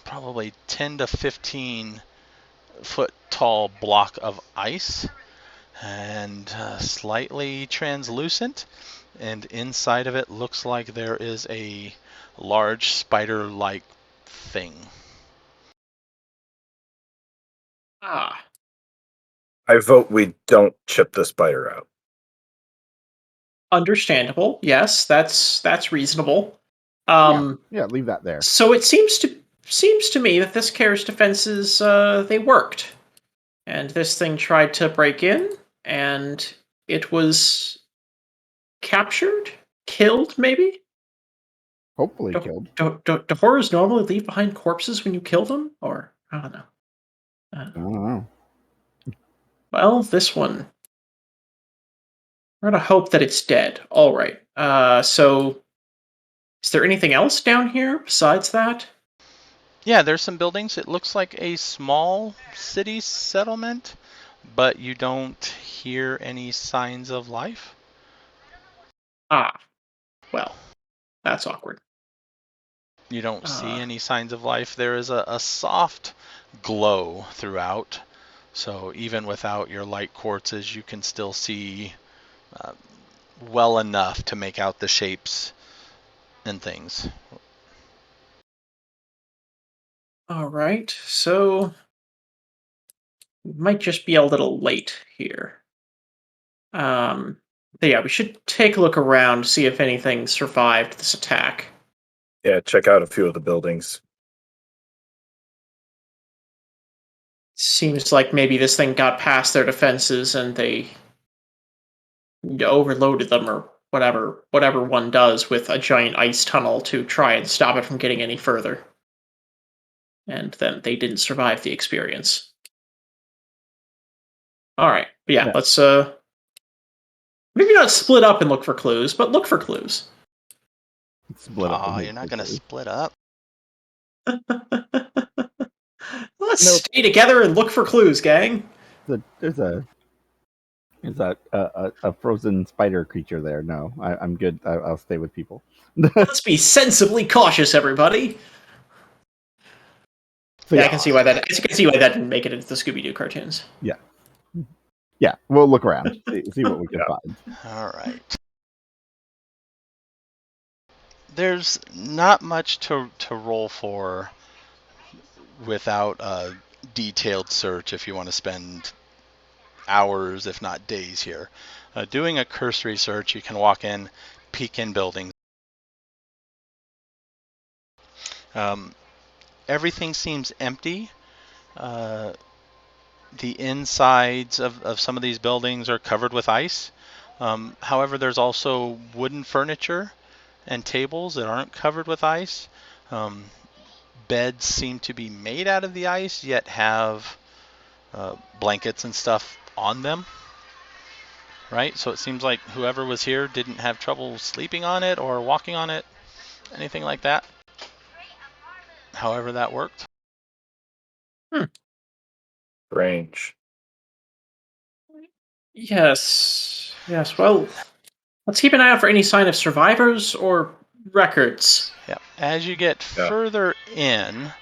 probably 10 to 15 foot tall block of ice, and slightly translucent, and inside of it looks like there is a large spider-like thing. Ah, I vote we don't chip the spider out. understandable. Yes, that's reasonable. Yeah, leave that there. So it seems to me that this Care's defenses they worked, and this thing tried to break in, and it was captured, killed, maybe. Hopefully Do, killed. do horrors normally leave behind corpses when you kill them, or I don't know. I don't know. Well, this one. We're gonna hope that it's dead. All right. So is there anything else down here besides that? Yeah, there's some buildings. It looks like a small city settlement, but you don't hear any signs of life. Ah, well, that's awkward. You don't see any signs of life. There is a soft glow throughout, so even without your light quartzes, you can still see well enough to make out the shapes and things. All right. So we might just be a little late here. But yeah, we should take a look around, see if anything survived this attack. Yeah, check out a few of the buildings. Seems like maybe this thing got past their defenses and they overloaded them or whatever one does with a giant ice tunnel to try and stop it from getting any further. And then they didn't survive the experience. All right. But yeah, let's maybe not split up and look for clues, but look for clues. Split up. Aw, you're not going to split up? Let's stay together and look for clues, gang. There's a frozen spider creature there. No, I'm good. I'll stay with people. Let's be sensibly cautious, everybody. So, yeah, I can see why that. I can see why that didn't make it into the Scooby-Doo cartoons. Yeah, we'll look around, see what we can find. All right. There's not much to roll for without a detailed search if you want to spend hours, if not days here. Doing a cursory search, you can walk in, peek in buildings. Everything seems empty. The insides of some of these buildings are covered with ice. However, there's also wooden furniture and tables that aren't covered with ice. Beds seem to be made out of the ice, yet have blankets and stuff on them. Right? So it seems like whoever was here didn't have trouble sleeping on it or walking on it, anything like that. However that worked. Strange. Yes. Well, let's keep an eye out for any sign of survivors or records. Yeah. As you get further in,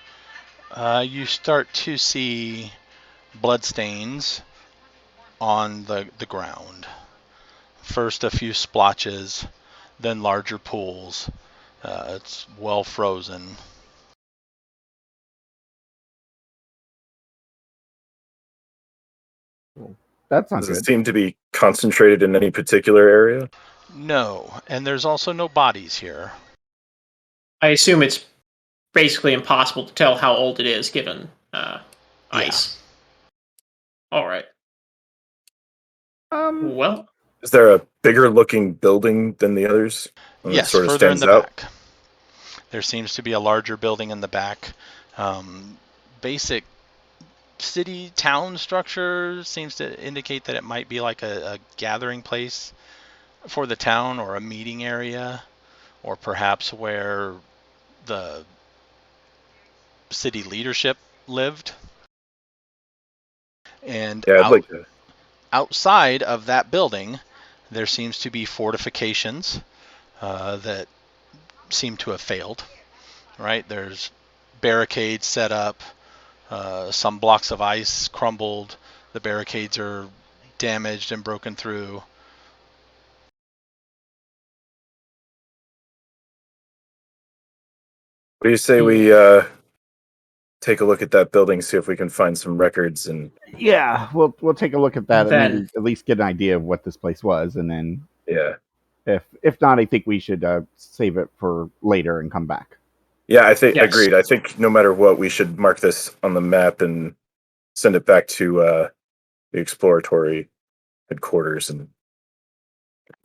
you start to see bloodstains on the ground. First a few splotches, then larger pools. It's well frozen. That's not Does good. it seem to be concentrated in any particular area? No, and there's also no bodies here. I assume it's basically impossible to tell how old it is given ice. All right. Well, is there a bigger looking building than the others? Yes, sort of further in stands the out? back. There seems to be a larger building in the back. Basic city town structure seems to indicate that it might be like a gathering place for the town, or a meeting area, or perhaps where the city leadership lived. And Yeah, I'd like to. outside of that building, there seems to be fortifications that seem to have failed. Right? There's barricades set up. Some blocks of ice crumbled. The barricades are damaged and broken through. What do you say we take a look at that building, see if we can find some records, and Yeah, we'll take a look at that and Then- maybe at least get an idea of what this place was, and then yeah, if not, I think we should save it for later and come back. yeah, I think Yes. agreed. I think no matter what, we should mark this on the map and send it back to the exploratory headquarters and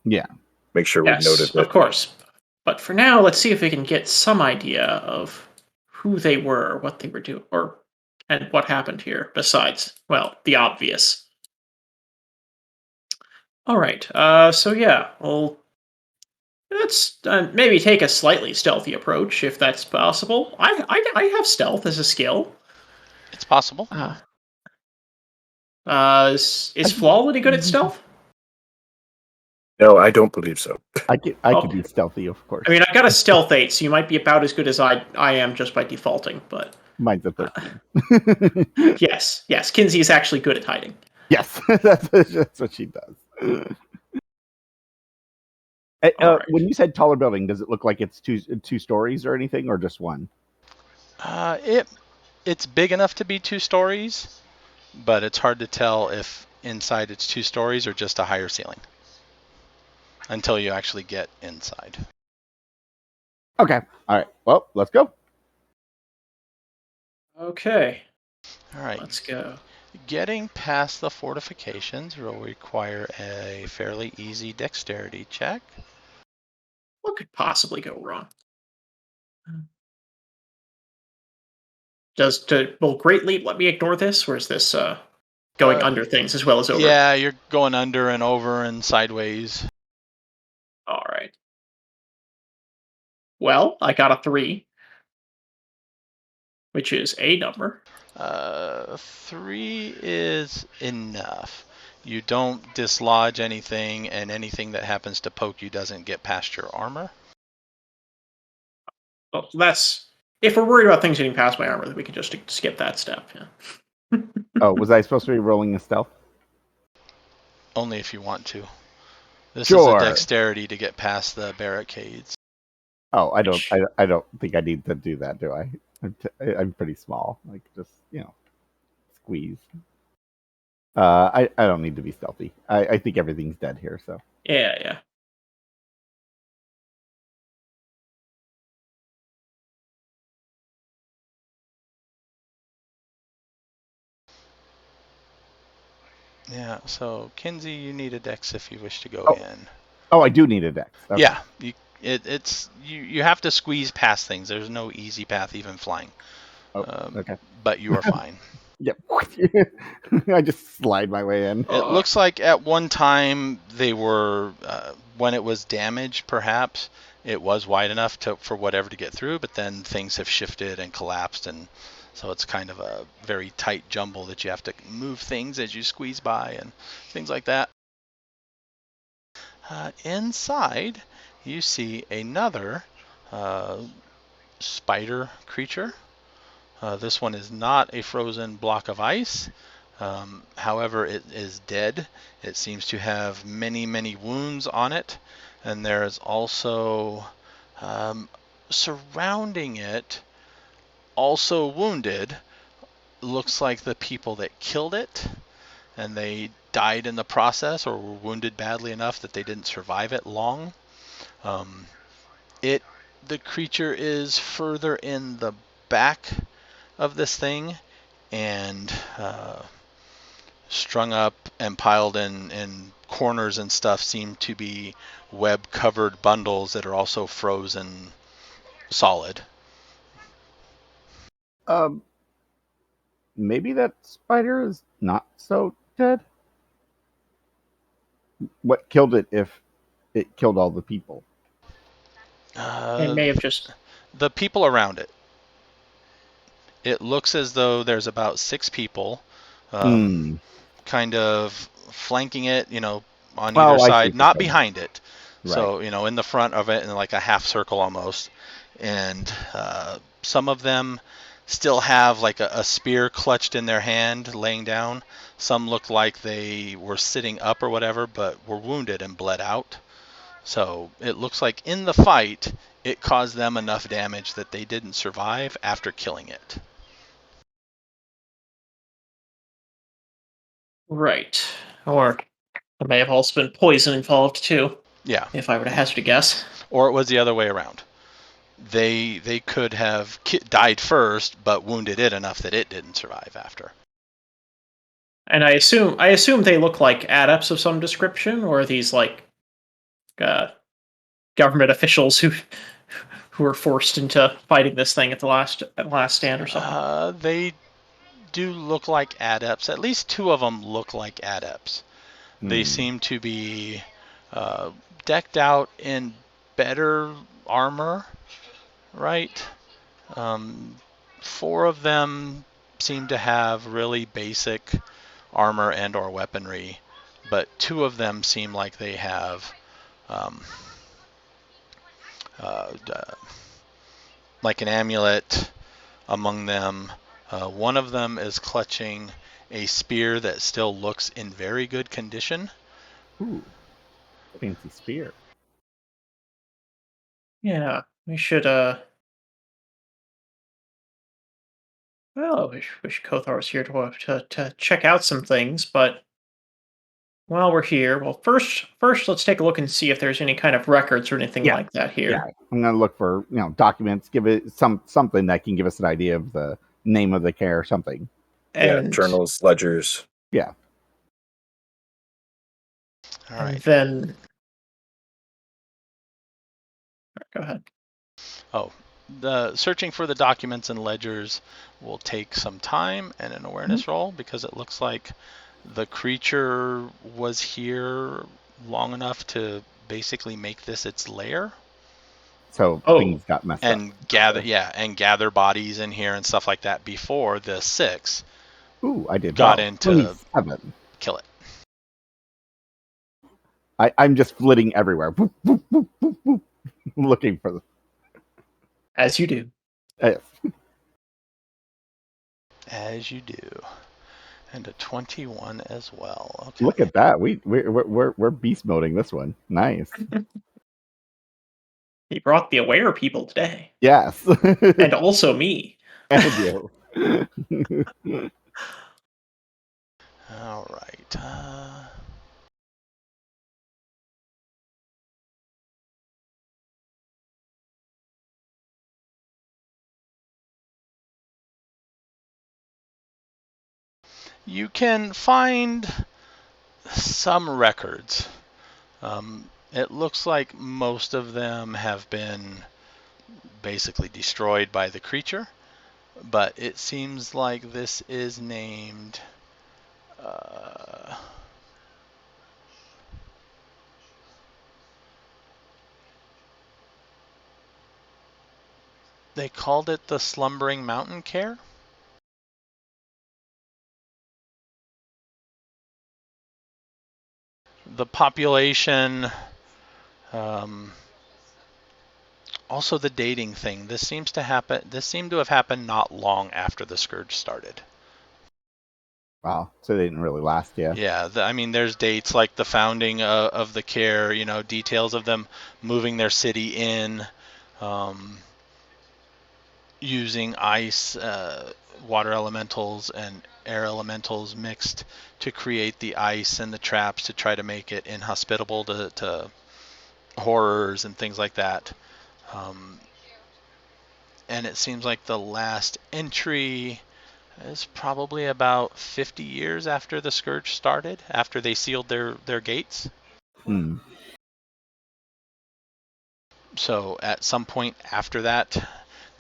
Yeah. make sure we Yes, noted of it. course. But for now, let's see if we can get some idea of who they were, what they were doing, and what happened here. Besides, well, the obvious. All right. So yeah, let's maybe take a slightly stealthy approach if that's possible. I have stealth as a skill. It's possible. Is Flaw really good at stealth? No, I don't believe so. I could be stealthy, of course. I mean, I got a stealth 8, so you might be about as good as I am just by defaulting. But Mine's a 13. yes, Kinsey is actually good at hiding. Yes, that's what she does. Alright. When you said taller building, does it look like it's two stories or anything, or just one? It's big enough to be 2 stories, but it's hard to tell if inside it's 2 stories or just a higher ceiling until you actually get inside. Okay. All right. Well, let's go. Okay, All right. let's go. Getting past the fortifications will require a fairly easy dexterity check. What could possibly go wrong? Will Great Leap let me ignore this, or is this going under things as well as over? Yeah, you're going under and over and sideways. All right. Well, I got a 3, which is a number. 3 is enough. You don't dislodge anything, and anything that happens to poke you doesn't get past your armor. Well, that's if we're worried about things getting past my armor, then we can just skip that step. Yeah. Oh, was I supposed to be rolling a stealth? Only if you want to. This Sure. is a dexterity to get past the barricades. Oh, I don't think I need to do that, do I? I'm pretty small. Like, just, squeeze. I don't need to be stealthy. I think everything's dead here, so. Yeah. Yeah, so Kinsey, you need a dex if you wish to go Oh. in. Oh, I do need a dex. Okay. Yeah, you have to squeeze past things. There's no easy path, even flying. Oh, okay. But you are fine. Yep. I just slide my way in. It looks like at one time they were, when it was damaged, perhaps it was wide enough for whatever to get through, but then things have shifted and collapsed, and so it's kind of a very tight jumble that you have to move things as you squeeze by and things like that. Inside, you see another spider creature. This one is not a frozen block of ice. However, it is dead. It seems to have many, many wounds on it. And there's also, surrounding it, also wounded, looks like the people that killed it. And they died in the process or were wounded badly enough that they didn't survive it long. The creature is further in the back of this thing and strung up and piled in corners and stuff seem to be web covered bundles that are also frozen solid. maybe that spider is not so dead. What killed it if it killed all the people? It may have just... The people around it. It looks as though there's about 6 people kind of flanking it, on either side, not behind it. Right. So, in the front of it in like a half circle almost. And some of them still have like a spear clutched in their hand laying down. Some look like they were sitting up or whatever, but were wounded and bled out. So it looks like in the fight, it caused them enough damage that they didn't survive after killing it. Right. Or there may have also been poison involved, too. Yeah. If I were to hazard a guess. Or it was the other way around. They could have died first, but wounded it enough that it didn't survive after. And I assume they look like adepts of some description, or are these like government officials who were forced into fighting this thing at the last stand or something? They do look like adepts. At least 2 of them look like adepts. They seem to be decked out in better armor, right? 4 of them seem to have really basic armor and or weaponry, but 2 of them seem like they have like an amulet among them. One of them is clutching a spear that still looks in very good condition. Ooh, fancy spear. Yeah, we should well, I wish Kothar was here to check out some things, but while we're here, well, first let's take a look and see if there's any kind of records or anything like that here. Yeah, I'm gonna look for documents. Give it something that can give us an idea of the name of the care or something. And journals, ledgers. Yeah. All right. And then go ahead. Oh, the searching for the documents and ledgers will take some time and an awareness roll, because it looks like the creature was here long enough to basically make this its lair. So things got messed up. And gather bodies in here and stuff like that before the 6 got into 7. Kill it. I'm just flitting everywhere. Boop, boop, boop, boop, boop, looking for them. As you do. As you do. And a 21 as well. Okay. Look at that. We're beast moding this one. Nice. He brought the aware people today. Yes. And also me. And you. All right. You can find some records. It looks like most of them have been basically destroyed by the creature, but it seems like this is named they called it the Slumbering Mountain Care. The population, also the dating thing. This seemed to have happened not long after the scourge started. Wow, so they didn't really last, yeah. Yeah, there's dates like the founding of the care, details of them moving their city in, using ice, water elementals and air elementals mixed to create the ice and the traps to try to make it inhospitable to horrors and things like that. And it seems like the last entry is probably about 50 years after the scourge started, after they sealed their gates. So at some point after that,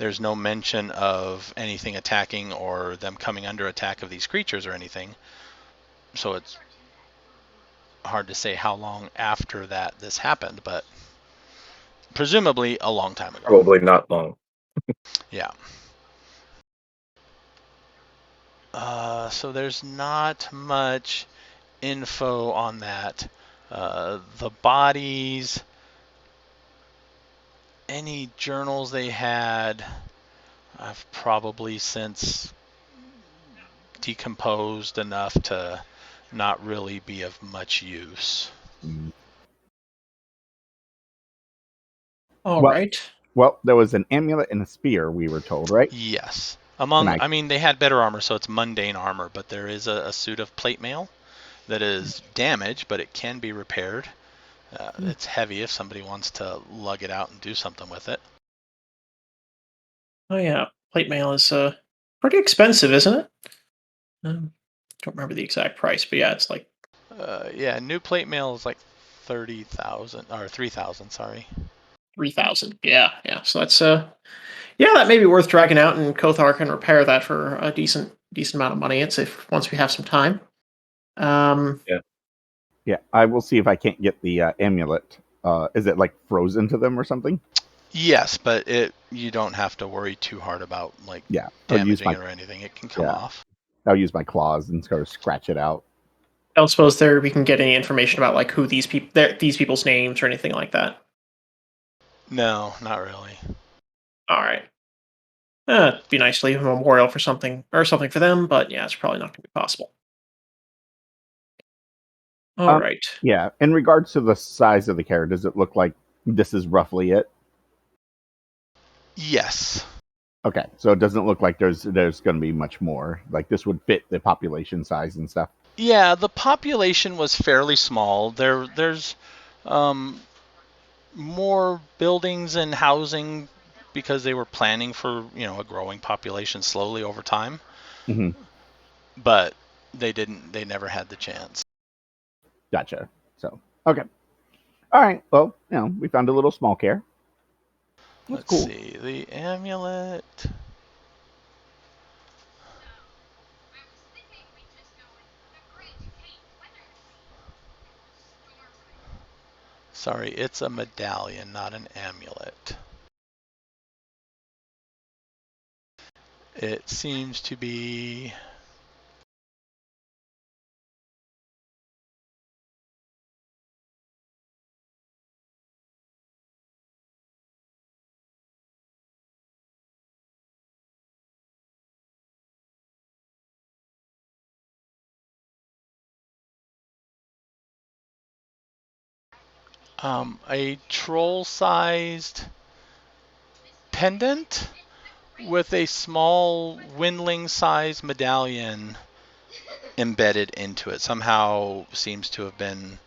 there's no mention of anything attacking or them coming under attack of these creatures or anything. So it's hard to say how long after that this happened, but presumably a long time ago. Probably not long. Yeah. So there's not much info on that. The bodies, any journals they had, I've probably since decomposed enough to not really be of much use. All Well- right. Well, there was an amulet and a spear, we were told, right? Yes. Nice. I mean, they had better armor, so it's mundane armor, but there is a suit of plate mail that is damaged, but it can be repaired. It's heavy if somebody wants to lug it out and do something with it. Oh yeah, plate mail is pretty expensive, isn't it? Don't remember the exact price, but yeah, it's like Yeah, new plate mail is like 30,000 or 3,000. Sorry. 3,000. Yeah. So that's yeah, that may be worth dragging out, and Kothar can repair that for a decent amount of money. It's if once we have some time. Yeah, I will see if I can't get the amulet. Is it like frozen to them or something? Yes, but you don't have to worry too hard about like Yeah, I'll use damaging my it or anything. It can come Yeah. off. I'll use my claws and sort of scratch it out. I don't suppose we can get any information about like who these people's names or anything like that. No, not really. All right. It'd be nice to leave a memorial for something for them, but yeah, it's probably not going to be possible. All right. Yeah, in regards to the size of the carrot, does it look like this is roughly it? Yes. Okay, so it doesn't look like there's going to be much more. Like this would fit the population size and stuff. Yeah, the population was fairly small. There's more buildings and housing because they were planning for, a growing population slowly over time. Mm-hmm. But they never had the chance. Gotcha. So, okay. All right. Well, we found a little small care. That's Let's cool. see. The amulet. Sorry, it's a medallion, not an amulet. It seems to be... a troll-sized pendant with a small windling-sized medallion embedded into it. Somehow seems to have been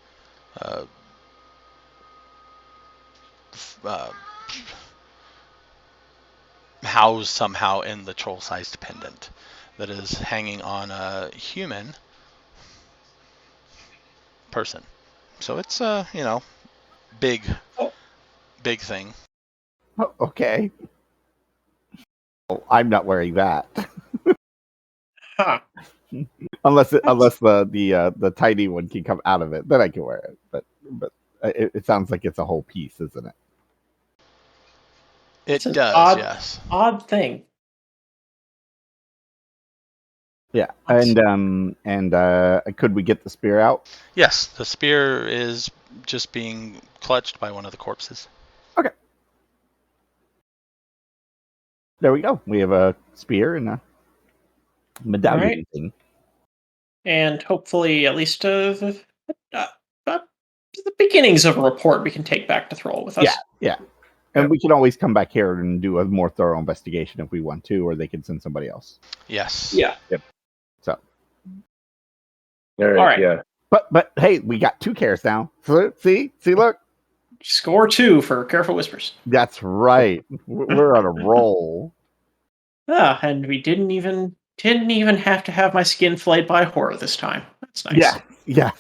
housed somehow in the troll-sized pendant that is hanging on a human person. So it's big thing. Oh, okay. Oh, I'm not wearing that. Huh. unless the tiny one can come out of it, then I can wear it. But it sounds like it's a whole piece, isn't it? It It's an does, yes. Odd thing. Yeah. And could we get the spear out? Yes, the spear is just being clutched by one of the corpses. Okay. There we go. We have a spear and a medallion Right. thing. And hopefully at least the beginnings of a report we can take back to Thrall with us. Yeah. And we can always come back here and do a more thorough investigation if we want to, or they can send somebody else. Yes. Yeah. So. All right. Yeah. But hey, we got 2 cares now. See, look. Score 2 for Careful Whispers. That's right. We're on a roll. And we didn't even have to have my skin flayed by a horror this time. That's nice. Yeah.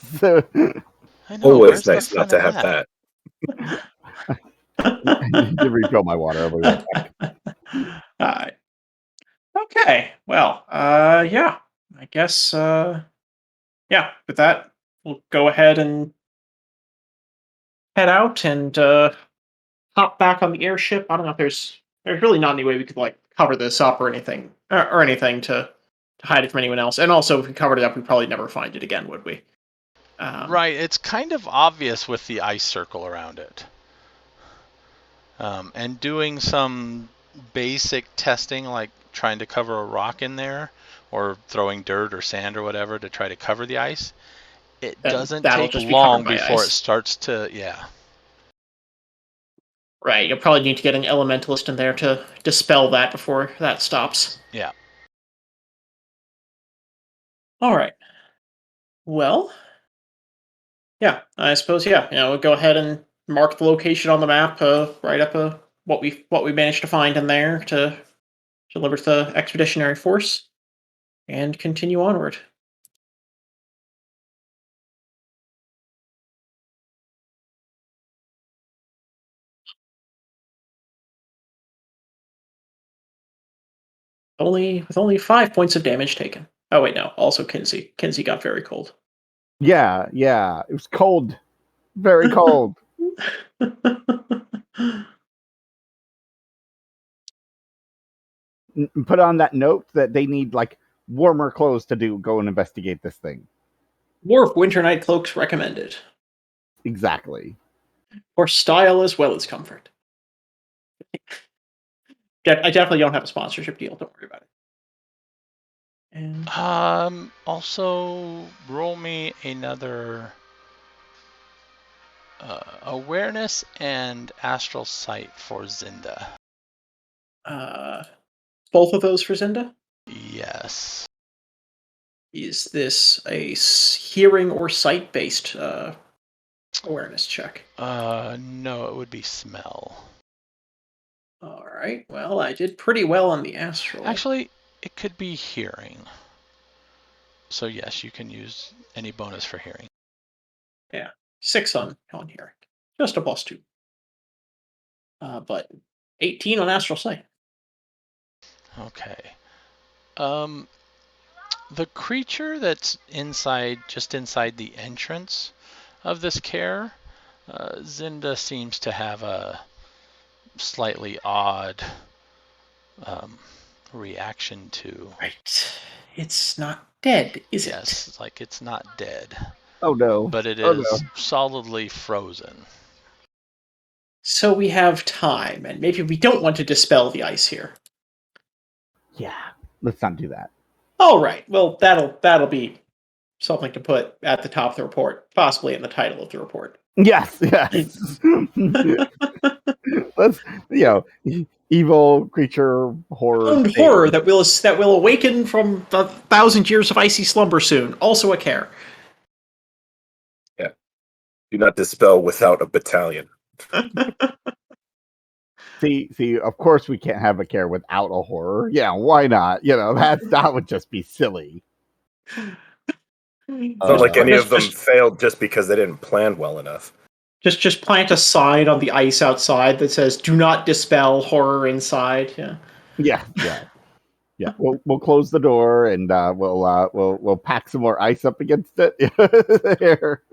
I know, Always where's the nice not fun to of have that. To refill my water. I'll be right back. Okay. Well, yeah. I guess, yeah. With that, we'll go ahead and head out and hop back on the airship. I don't know if there's really not any way we could like cover this up or anything to hide it from anyone else. And also, if we covered it up, we'd probably never find it again, would we? Right, it's kind of obvious with the ice circle around it. And doing some basic testing, like trying to cover a rock in there, or throwing dirt or sand or whatever to try to cover the ice, it doesn't that'll take just be long covered by before ice. it starts to, yeah. Right, you'll probably need to get an elementalist in there to dispel that before that stops. Yeah. All right. Well, yeah, I suppose yeah. We'll go ahead and mark the location on the map, write up what we managed to find in there to deliver to the expeditionary force, and continue onward. With only 5 points of damage taken. Oh wait, no. Also Kinsey. Kinsey got very cold. Yeah. It was cold. Very cold. Put on that note that they need like warmer clothes to go and investigate this thing. Dwarf winter night cloaks recommended. Exactly. For style as well as comfort. I definitely don't have a sponsorship deal. Don't worry about it. And Also, roll me another awareness and astral sight for Zinda. Both of those for Zinda? Yes. Is this a hearing or sight based awareness check? No, it would be smell. All right. Well, I did pretty well on the astral. Actually, it could be hearing. So yes, you can use any bonus for hearing. Yeah, 6 on hearing, just a +2. But 18 on astral sight. Okay. The creature that's just inside the entrance of this care, Zinda seems to have a slightly odd reaction to. Right. It's not dead, is it? Yes, like it's not dead. Oh no. But it is solidly frozen. So we have time, and maybe we don't want to dispel the ice here. Yeah. Let's not do that. All right. Well, that'll be something to put at the top of the report, possibly in the title of the report. Yes. Let's evil creature horror. Horror that will awaken from 1,000 years of icy slumber soon. Also a care. Yeah. Do not dispel without a battalion. See, of course we can't have a care without a horror. Yeah, why not? That would just be silly. Not like any of them failed just because they didn't plan well enough. Just plant a sign on the ice outside that says "Do not dispel horror inside." Yeah. We'll close the door and we'll pack some more ice up against it. There.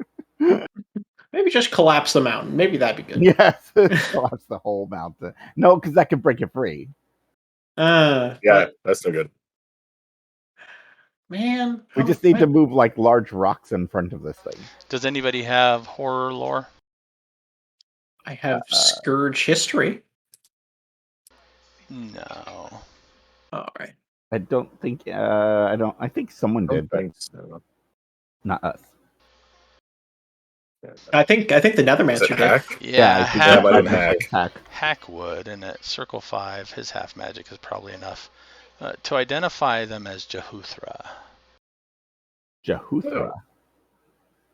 Maybe just collapse the mountain. Maybe that'd be good. Yes, collapse the whole mountain. No, because that could break it free. Yeah, that's no good. Man, we just need to move like large rocks in front of this thing. Does anybody have horror lore? I have Scourge history. No. All right. I don't think. I think someone did, but so. Not us. I think the Nethermancer did. Hack? Yeah, Hack. Hack would, and at Circle 5, his half magic is probably enough to identify them as Jehuthra. Jehuthra.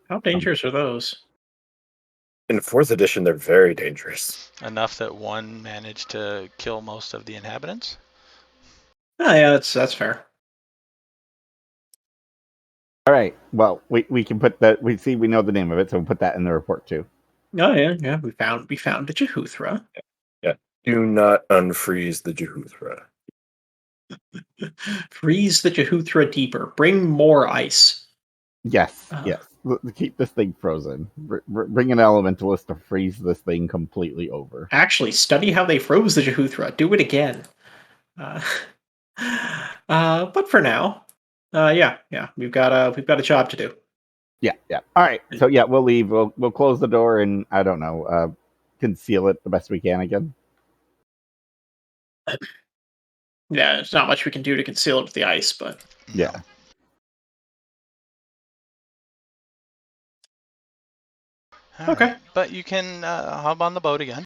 How dangerous are those? In 4th edition, they're very dangerous. Enough that one managed to kill most of the inhabitants? Oh yeah, that's fair. All right. Well, we can put that. We know the name of it, so we'll put that in the report too. Oh yeah. We found the Jehuthra. Yeah. Do not unfreeze the Jehuthra. Freeze the Jehuthra deeper. Bring more ice. Yes, yes. Keep this thing frozen. Bring an elementalist to freeze this thing completely over. Actually, study how they froze the Jehuthra. Do it again. But for now, yeah, we've got a job to do. Yeah. All right. So yeah, we'll leave. We'll close the door and I don't know, conceal it the best we can again. Yeah, there's not much we can do to conceal it with the ice, but Yeah. Okay. Right. But you can hop on the boat again.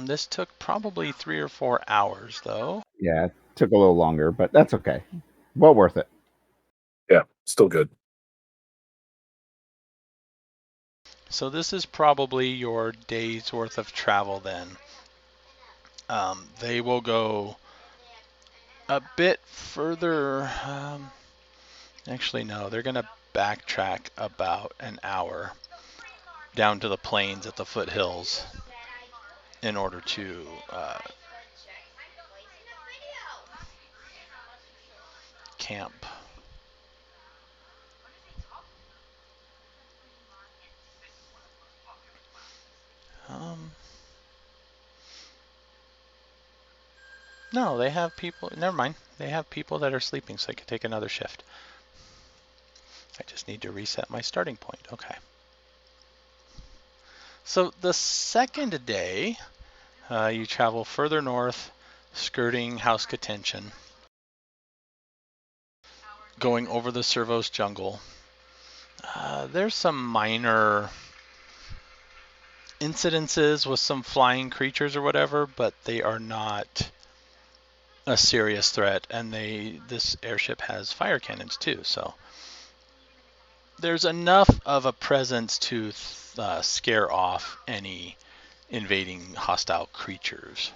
This took probably 3 or 4 hours, though. Yeah, it took a little longer, but that's okay. Well worth it. Yeah, still good. So this is probably your day's worth of travel then. They will go a bit further. Actually, no, they're going to backtrack about an hour down to the plains at the foothills in order to camp. No, they have people. Never mind. They have people that are sleeping, so I can take another shift. I just need to reset my starting point. Okay. So the second day, you travel further north, skirting House Contention, going over the Servos jungle. There's some minor incidences with some flying creatures or whatever, but they are not a serious threat, and this airship has fire cannons too, so there's enough of a presence to scare off any invading hostile creatures.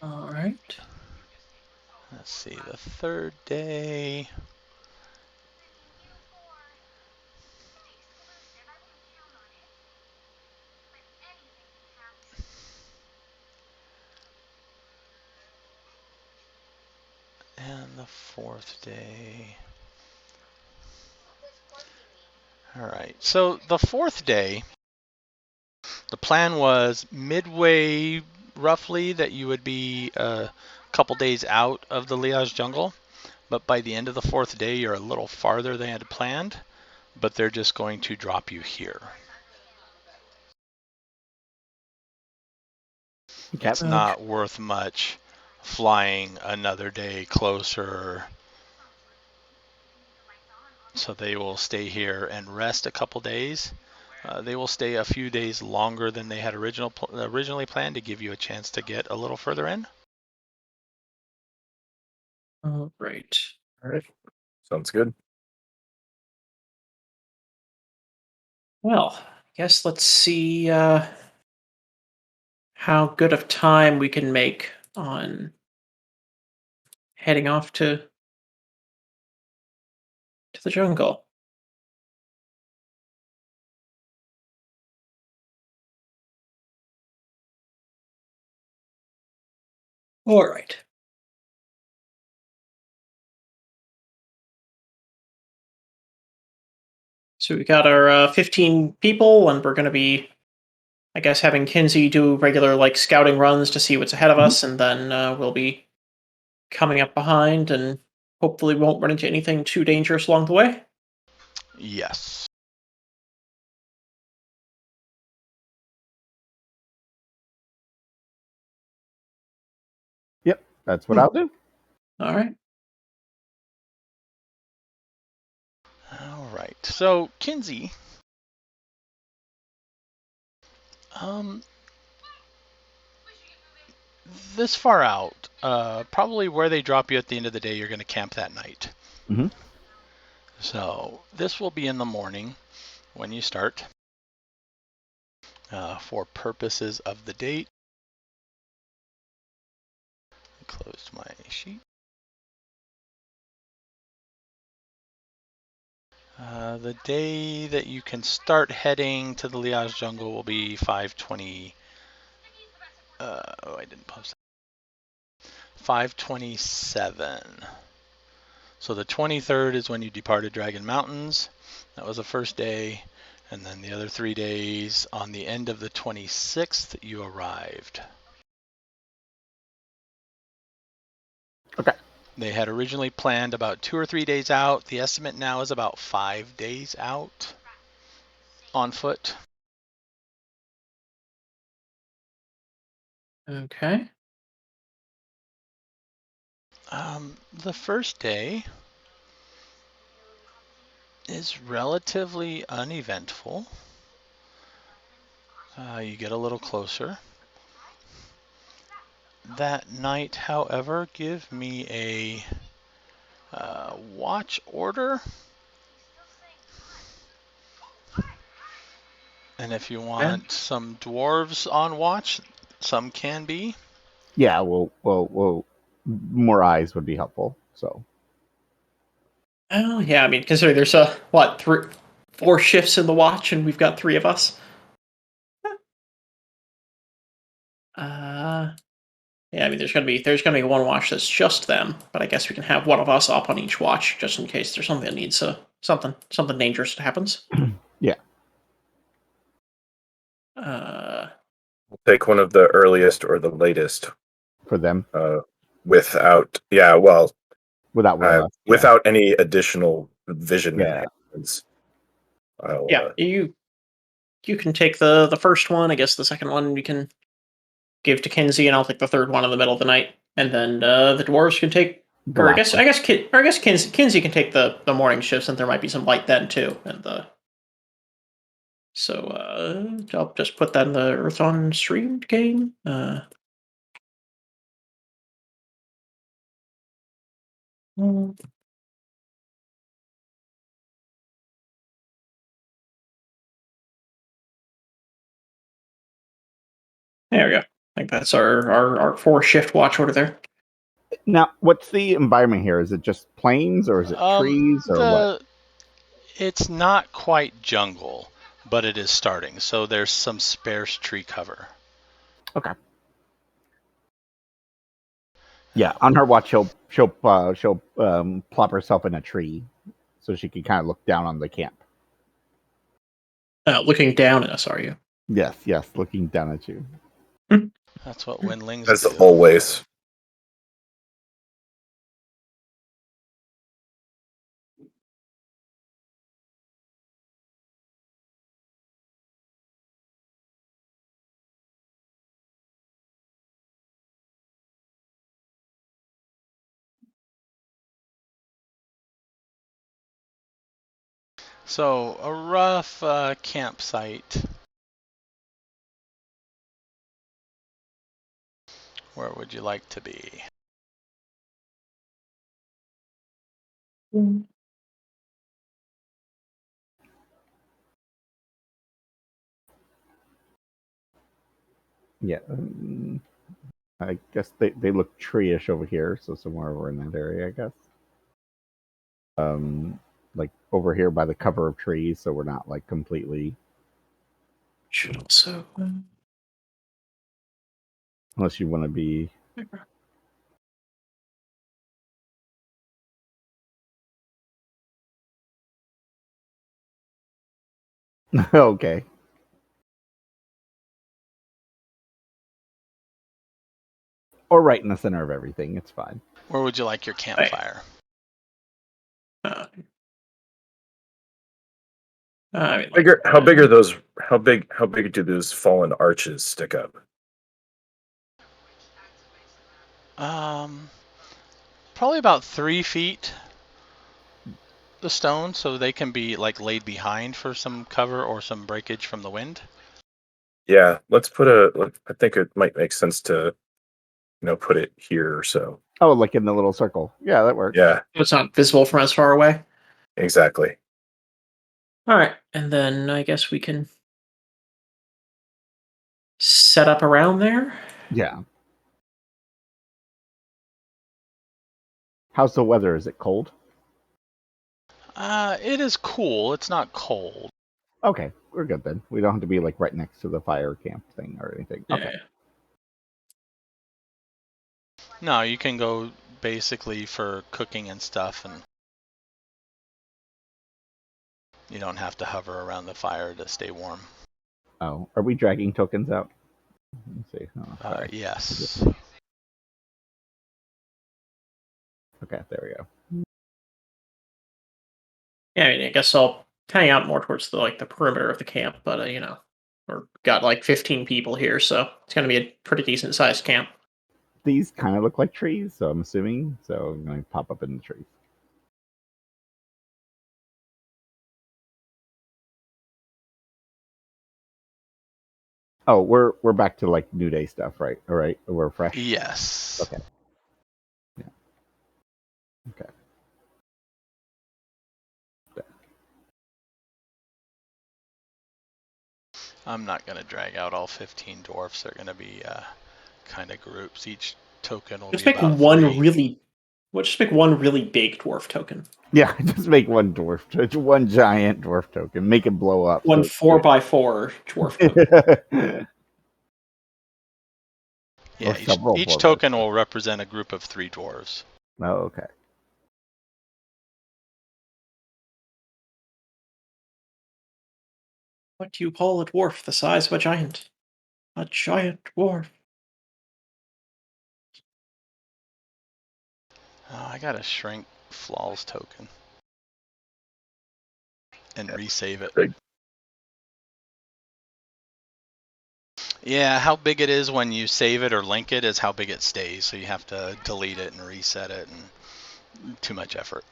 all right. Let's see, the third day. And the fourth day. All right, so the fourth day, the plan was midway roughly that you would be a couple days out of the Liaj Jungle, but by the end of the fourth day, you're a little farther than had planned, but they're just going to drop you here. Okay. It's not worth much flying another day closer. So they will stay here and rest a couple days. They will stay a few days longer than they had originally planned to give you a chance to get a little further in. All right. All right. Sounds good. Well, I guess let's see how good of time we can make on heading off to the jungle. All right. So we got our 15 people, and we're going to be, I guess, having Kinsey do regular scouting runs to see what's ahead of us, and then we'll be coming up behind, and hopefully won't run into anything too dangerous along the way. Yes. Yep, that's what I'll do. All right. All right. So Kinsey, this far out, probably where they drop you at the end of the day, you're going to camp that night. Mm-hmm. So this will be in the morning when you start. For purposes of the date, I closed my sheet. The day that you can start heading to the Liaj Jungle will be 5:20. I didn't post that. 5:27. So the 23rd is when you departed Dragon Mountains. That was the first day. And then the other 3 days, on the end of the 26th, you arrived. Okay. They had originally planned about 2 or 3 days out. The estimate now is about 5 days out on foot. Okay. The first day is relatively uneventful. You get a little closer. That night, however, give me a watch order. And if you want some dwarves on watch, some can be. Yeah, we'll more eyes would be helpful. So. Oh yeah, I mean, considering there's what 4 shifts in the watch, and we've got 3 of us. Yeah, I mean, there's gonna be one watch that's just them, but I guess we can have one of us up on each watch just in case there's something that needs something dangerous that happens. Yeah. We'll take one of the earliest or the latest For them. Without without any additional vision Yeah. enhancements. You can take the first one. I guess the second one you can give to Kinsey, and I'll take the third one in the middle of the night, and then the dwarves can take. The Or I last guess Kinsey can take the morning shifts, and there might be some light then too. And I'll just put that in the Earthdawn stream game. There we go. I think that's our 4 shift watch order there. Now, what's the environment here? Is it just plains or is it trees or what? It's not quite jungle, but it is starting. So there's some sparse tree cover. Okay. Yeah, on her watch, she'll plop herself in a tree, so she can kind of look down on the camp. Looking down at us, are you? Yes, looking down at you. That's what windlings As do. always. So a rough campsite. Where would you like to be? Yeah, I guess they look tree-ish over here, so somewhere over in that area, I guess. Like over here by the cover of trees, so we're not like completely. Should also. Unless you want to be. Okay. Or right in the center of everything, it's fine. Where would you like your campfire? How big are those? How big do those fallen arches stick up? Probably about 3 feet. The stone, so they can be like laid behind for some cover or some breakage from the wind. Yeah, let's put I think it might make sense to, put it here or so. Oh, like in the little circle. Yeah, that works. Yeah, It's not visible from as far away. exactly. All right, and then I guess we can set up around there. Yeah. How's the weather? Is it cold? It is cool. It's not cold. Okay, we're good then. We don't have to be like right next to the fire camp thing or anything. Yeah. Okay. No, you can go basically for cooking and stuff, and you don't have to hover around the fire to stay warm. Oh, are we dragging tokens out? Let's see. Oh, sorry. Yes. Okay, there we go. Yeah, I guess I'll hang out more towards the perimeter of the camp, but we're got like 15 people here, so it's gonna be a pretty decent sized camp. These kind of look like trees, so I'm assuming. So I'm going to pop up in the trees. Oh, we're back to like New Day stuff, right? All right, we're fresh. Yes. Okay. Yeah. Okay. I'm not going to drag out all 15 dwarfs. They're going to be kind of groups. Each token will Just be make about one 3. really, just make one really big dwarf token. Yeah, just make one dwarf, one giant dwarf token. Make it blow up. One 4x4 dwarf token. Yeah, each token will represent a group of 3 dwarves. Oh, okay. What do you call a dwarf the size of a giant? A giant dwarf. Oh, I got to shrink Flaw's token and resave it. Big. Yeah, how big it is when you save it or link it is how big it stays. So you have to delete it and reset it, and too much effort.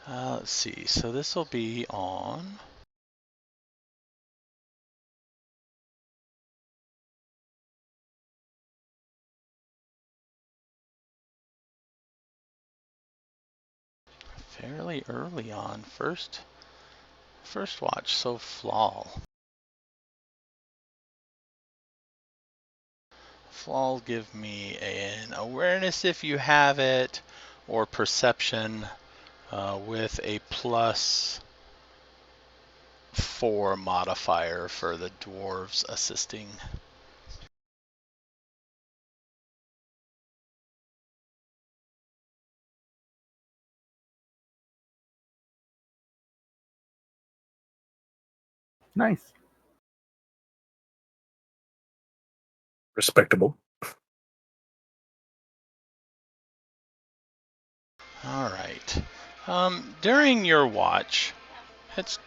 Let's see. So this will be on. Fairly early on. First watch. So Flaw. Flaw give me an awareness if you have it, or perception with a +4 modifier for the dwarves assisting. Nice. Respectable. All right. During your watch, it's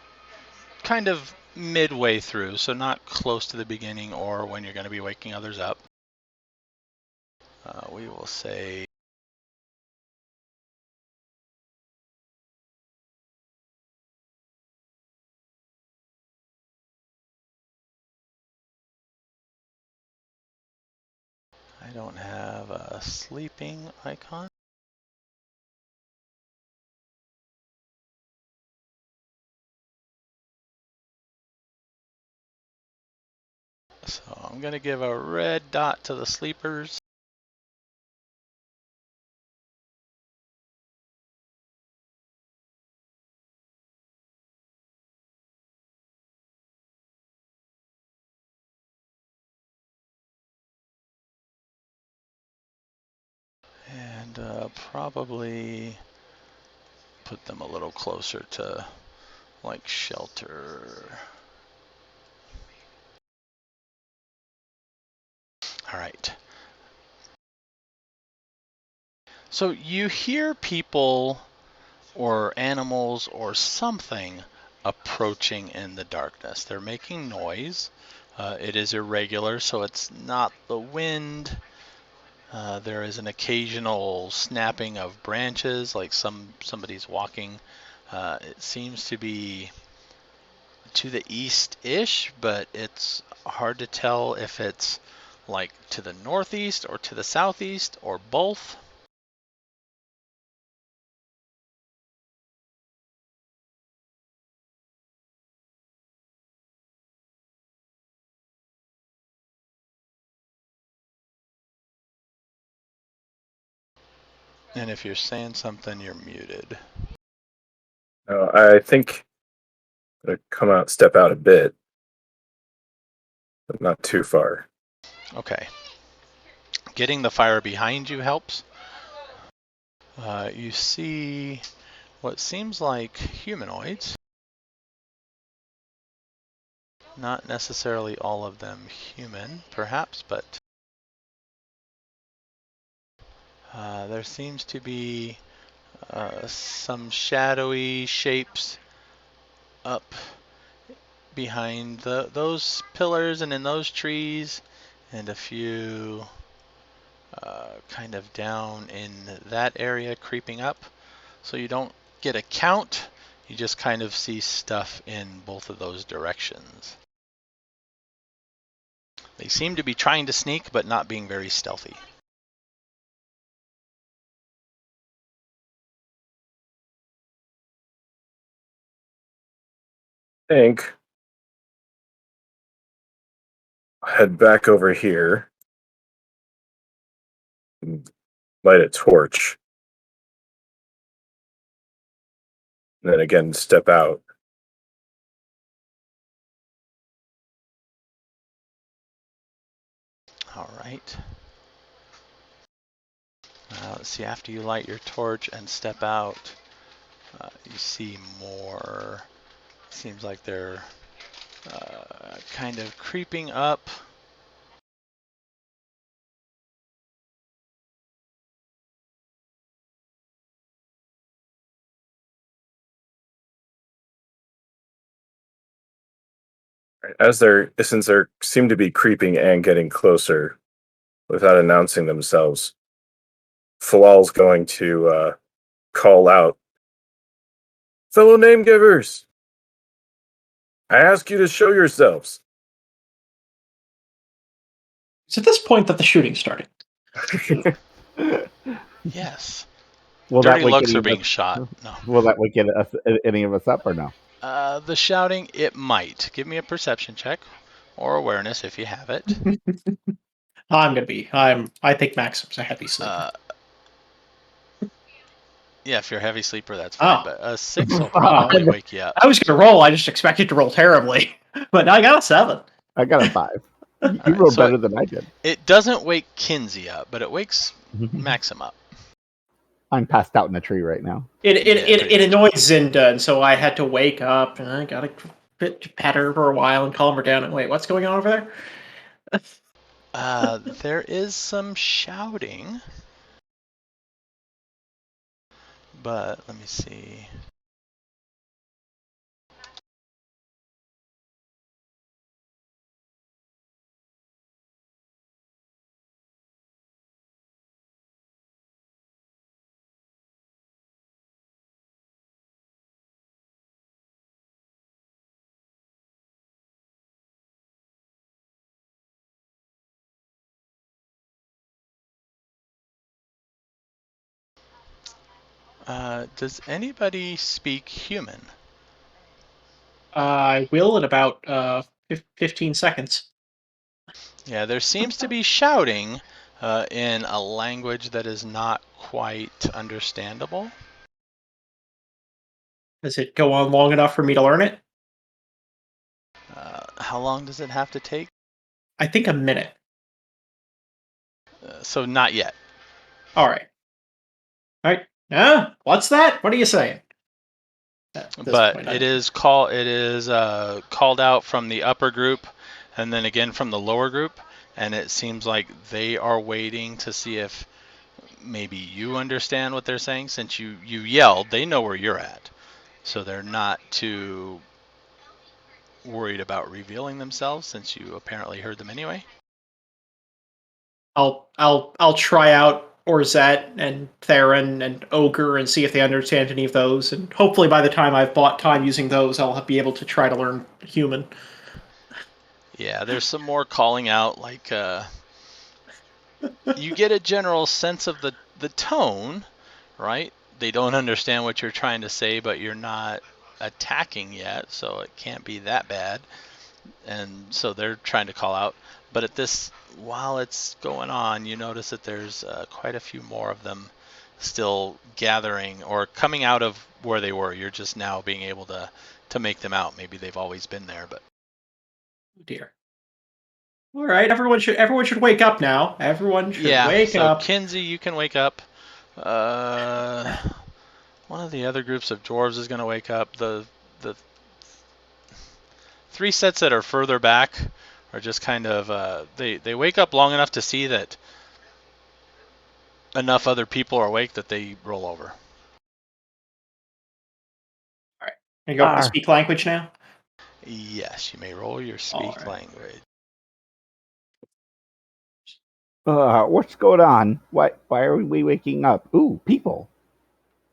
kind of midway through, so not close to the beginning or when you're going to be waking others up. We will say I don't have a sleeping icon. So I'm going to give a red dot to the sleepers. And probably put them a little closer to like shelter. All right. So you hear people or animals or something approaching in the darkness. They're making noise. It is irregular, so it's not the wind. There is an occasional snapping of branches, like somebody's walking. It seems to be to the east-ish, but it's hard to tell if it's like to the northeast or to the southeast or both. And if you're saying something, you're muted. I think I'm gonna step out a bit, but not too far. Okay. Getting the fire behind you helps. You see what seems like humanoids. Not necessarily all of them human, perhaps, but there seems to be some shadowy shapes up behind those pillars and in those trees, and a few kind of down in that area creeping up. So you don't get a count, you just kind of see stuff in both of those directions. They seem to be trying to sneak, but not being very stealthy. I think I'll head back over here and light a torch. And then again, step out. All right. Let's see, after you light your torch and step out, you see more. Seems like they're kind of creeping up. Since they seem to be creeping and getting closer without announcing themselves, Falal's going to call out, "Fellow name givers, I ask you to show yourselves." It's at this point that the shooting started. Yes. Will Dirty that wake looks any are of being us? shot. No. Will that wake any of us up or no? The shouting, it might. Give me a perception check or awareness if you have it. I think Maxim's a heavy sleeper. Yeah, if you're a heavy sleeper, that's fine. Oh. But a 6 will probably wake you up. I was gonna roll. I just expected to roll terribly, but I got a 7. I got a 5. You Right, rolled so better than I did. It doesn't wake Kinsey up, but it wakes Maxim up. I'm passed out in a tree right now. It annoyed Zinda, and so I had to wake up and I gotta pet her for a while and calm her down. And wait, what's going on over there? There is some shouting, but let me see. Does anybody speak human? I will in about 15 seconds. Yeah, there seems to be shouting in a language that is not quite understandable. Does it go on long enough for me to learn it? How long does it have to take? I think a minute. So not yet. All right. What's that? What are you saying? But it is called out from the upper group, and then again from the lower group, and it seems like they are waiting to see if maybe you understand what they're saying. Since you yelled, they know where you're at, so they're not too worried about revealing themselves since you apparently heard them anyway. I'll try out Orzet and Theron and Ogre and see if they understand any of those, and hopefully by the time I've bought time using those, I'll be able to try to learn human. Yeah, there's some more calling out, like you get a general sense of the tone, right? They don't understand what you're trying to say, but you're not attacking yet, so it can't be that bad. And so they're trying to call out. But while it's going on, you notice that there's quite a few more of them still gathering or coming out of where they were. You're just now being able to make them out. Maybe they've always been there, but Oh dear. All right, everyone should wake up now. Everyone should wake so up. Kinsey, you can wake up. One of the other groups of dwarves is going to wake up. The 3 sets that are further back are just kind of they wake up long enough to see that enough other people are awake that they roll over. All right, can you go up to speak language now? Yes, you may roll your speak language. What's going on? Why are we waking up? Ooh, people.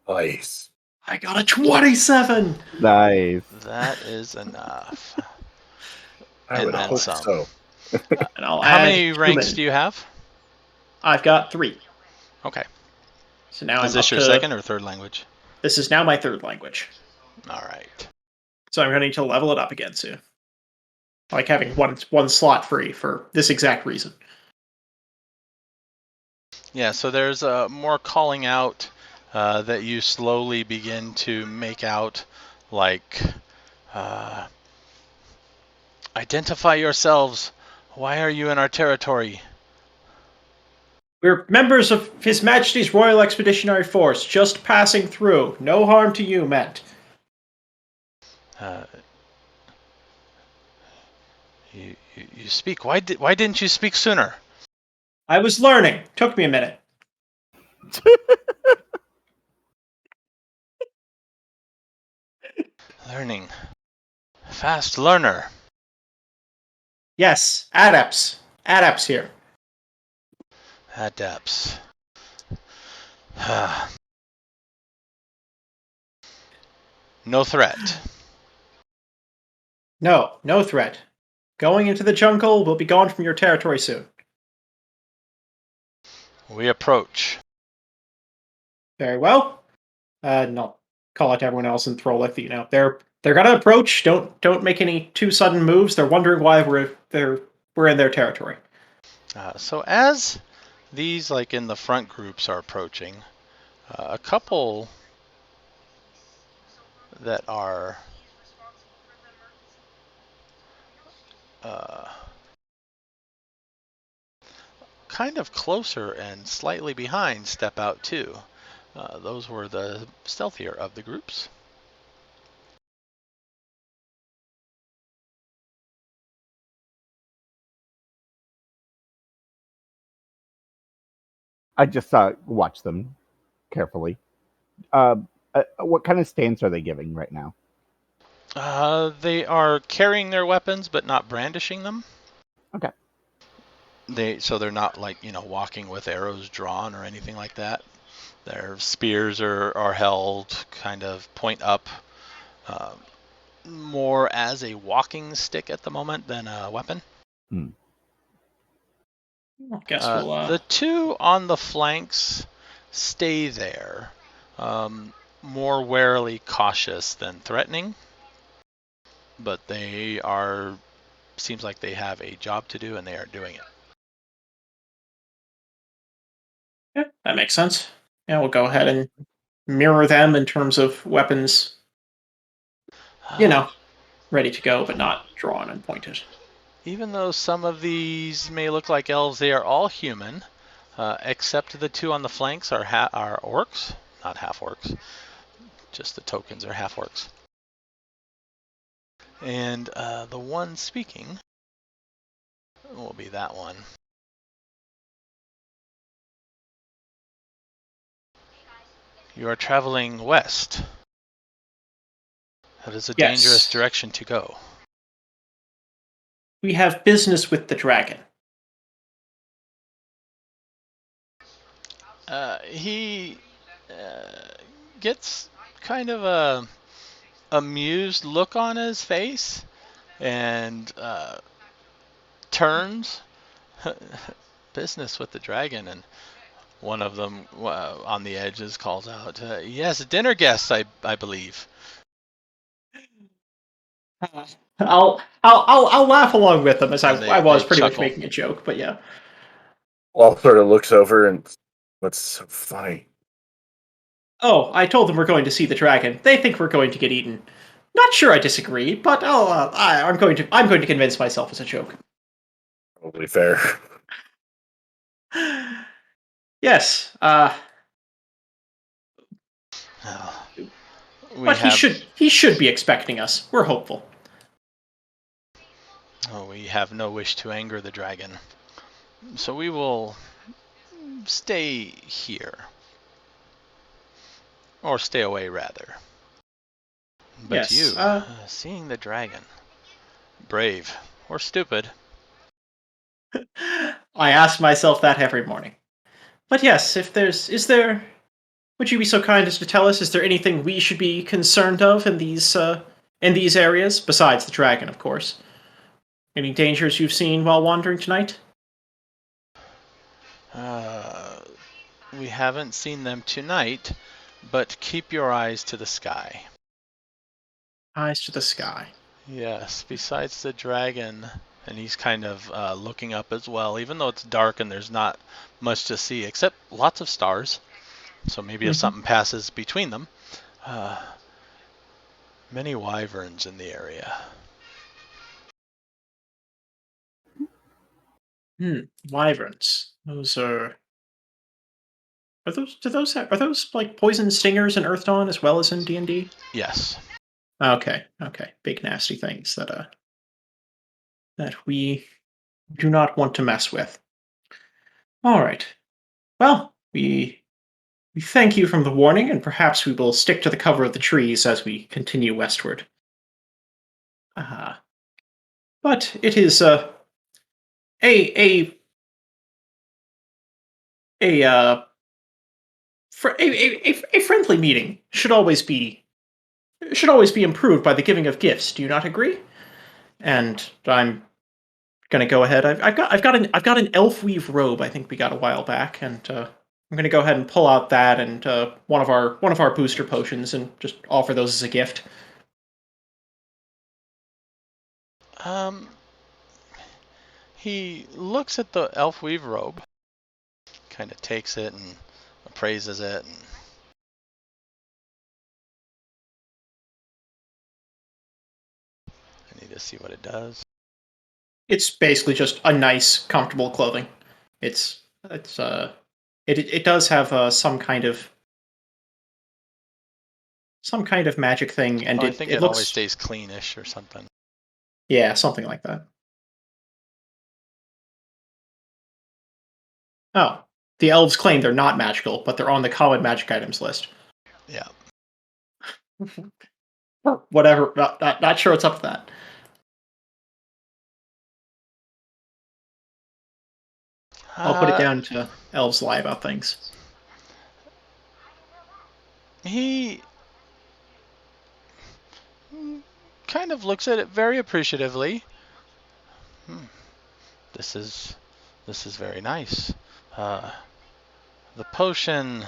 Nice. I got a 27. Nice. That is enough. I would hope some. so. And I'll How add many ranks human. do you have? I've got 3. Okay. So now Is this your second or third language? This is now my third language. All right. So I'm going to need to level it up again soon. Like having one slot free for this exact reason. Yeah, so there's more calling out that you slowly begin to make out, like, identify yourselves. Why are you in our territory? We're members of His Majesty's Royal Expeditionary Force, just passing through. No harm to you meant. You speak. Why didn't you speak sooner? I was learning. Took me a minute. Learning. Fast learner. Yes, adepts. Adepts here. Adepts. No threat. No threat. Going into the jungle, we'll be gone from your territory soon. We approach. Very well. And I'll call out to everyone else and throw like they're gonna approach. Don't make any too sudden moves. They're wondering why we're in their territory. So as these, like in the front groups, are approaching, a couple that are kind of closer and slightly behind step out too. Those were the stealthier of the groups. I just watch them carefully. What kind of stance are they giving right now? They are carrying their weapons but not brandishing them. Okay. They're not like, walking with arrows drawn or anything like that. Their spears are held kind of point up, more as a walking stick at the moment than a weapon. I guess we'll. The 2 on the flanks stay there, more warily cautious than threatening, but they are. Seems like they have a job to do and they are doing it. Yeah, that makes sense. Yeah, we'll go ahead and mirror them in terms of weapons. Ready to go, but not drawn and pointed. Even though some of these may look like elves, they are all human, except the 2 on the flanks are orcs, not half orcs. Just the tokens are half orcs. And the one speaking will be that one. You are traveling west. That is a dangerous direction to go. We have business with the dragon. He gets kind of a amused look on his face and turns. Business with the dragon, and one of them on the edges calls out, "Yes, dinner guests, I believe." I'll laugh along with them as I was pretty chuckle. much making a joke, but yeah. Wall sort of looks over and what's so funny? Oh, I told them we're going to see the dragon. They think we're going to get eaten. Not sure I disagree, but I'm going to convince myself it's a joke. Probably fair. Yes, Oh, we but have he should be expecting us. We're hopeful. we have no wish to anger the dragon, so we will stay here, or stay away rather. But Yes. you, seeing the dragon, brave or stupid? I ask myself that every morning. But yes, would you be so kind as to tell us? Is there anything we should be concerned of in these areas besides the dragon, of course? Any dangers you've seen while wandering tonight? We haven't seen them tonight, but keep your eyes to the sky. Eyes to the sky. Yes, besides the dragon, and he's kind of looking up as well, even though it's dark and there's not much to see, except lots of stars. So maybe if something passes between them. Many wyverns in the area. Wyverns. Are those like poison stingers in Earthdawn as well as in D&D? Yes. Okay. Big nasty things that we do not want to mess with. All right. Well, we thank you from the warning, and perhaps we will stick to the cover of the trees as we continue westward. But it is a a a uh, a friendly meeting should always be improved by the giving of gifts. Do you not agree? And I'm gonna go ahead. I've got an elf weave robe. I think we got a while back, and I'm gonna go ahead and pull out that and one of our booster potions and just offer those as a gift. He looks at the elf weave robe, kind of takes it and appraises it. I need to see what it does. It's basically just a nice, comfortable clothing. It does have some kind of magic thing, and I think it it looks always stays cleanish or something. yeah, something like that. Oh, the elves claim they're not magical, but they're on the common magic items list. Yeah. Whatever. Not sure what's up with that. I'll put it down to elves lie about things. He kind of looks at it very appreciatively. This is very nice. The potion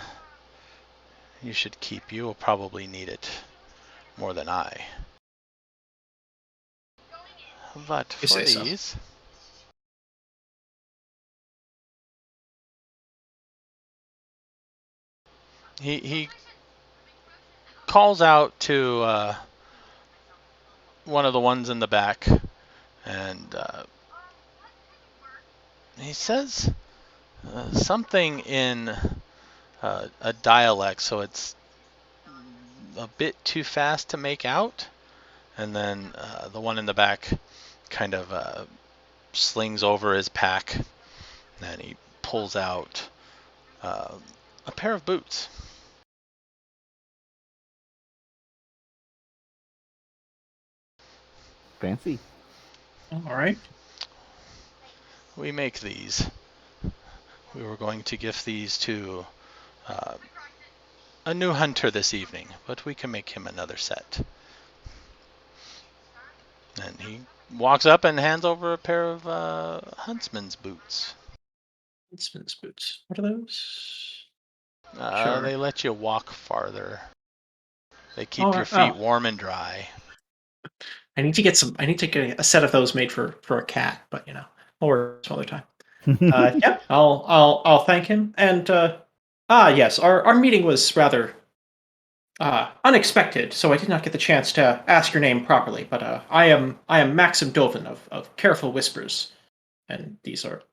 you should keep. You will probably need it more than I. But You for say so. these, he calls out to one of the ones in the back, and he says something in a dialect, so it's a bit too fast to make out. And then the one in the back kind of slings over his pack, and he pulls out a pair of boots. Fancy. All right. We make these. We were going to gift these to a new hunter this evening, but we can make him another set. And he walks up and hands over a pair of huntsman's boots. Huntsman's boots. What are those? Sure. They let you walk farther. They keep All your right. feet warm and dry. I need to get a set of those made for a cat, but or some other time. Yep. I'll thank him. And yes, our meeting was rather unexpected, so I did not get the chance to ask your name properly. But I am Maxim Dovin of Careful Whispers, and these are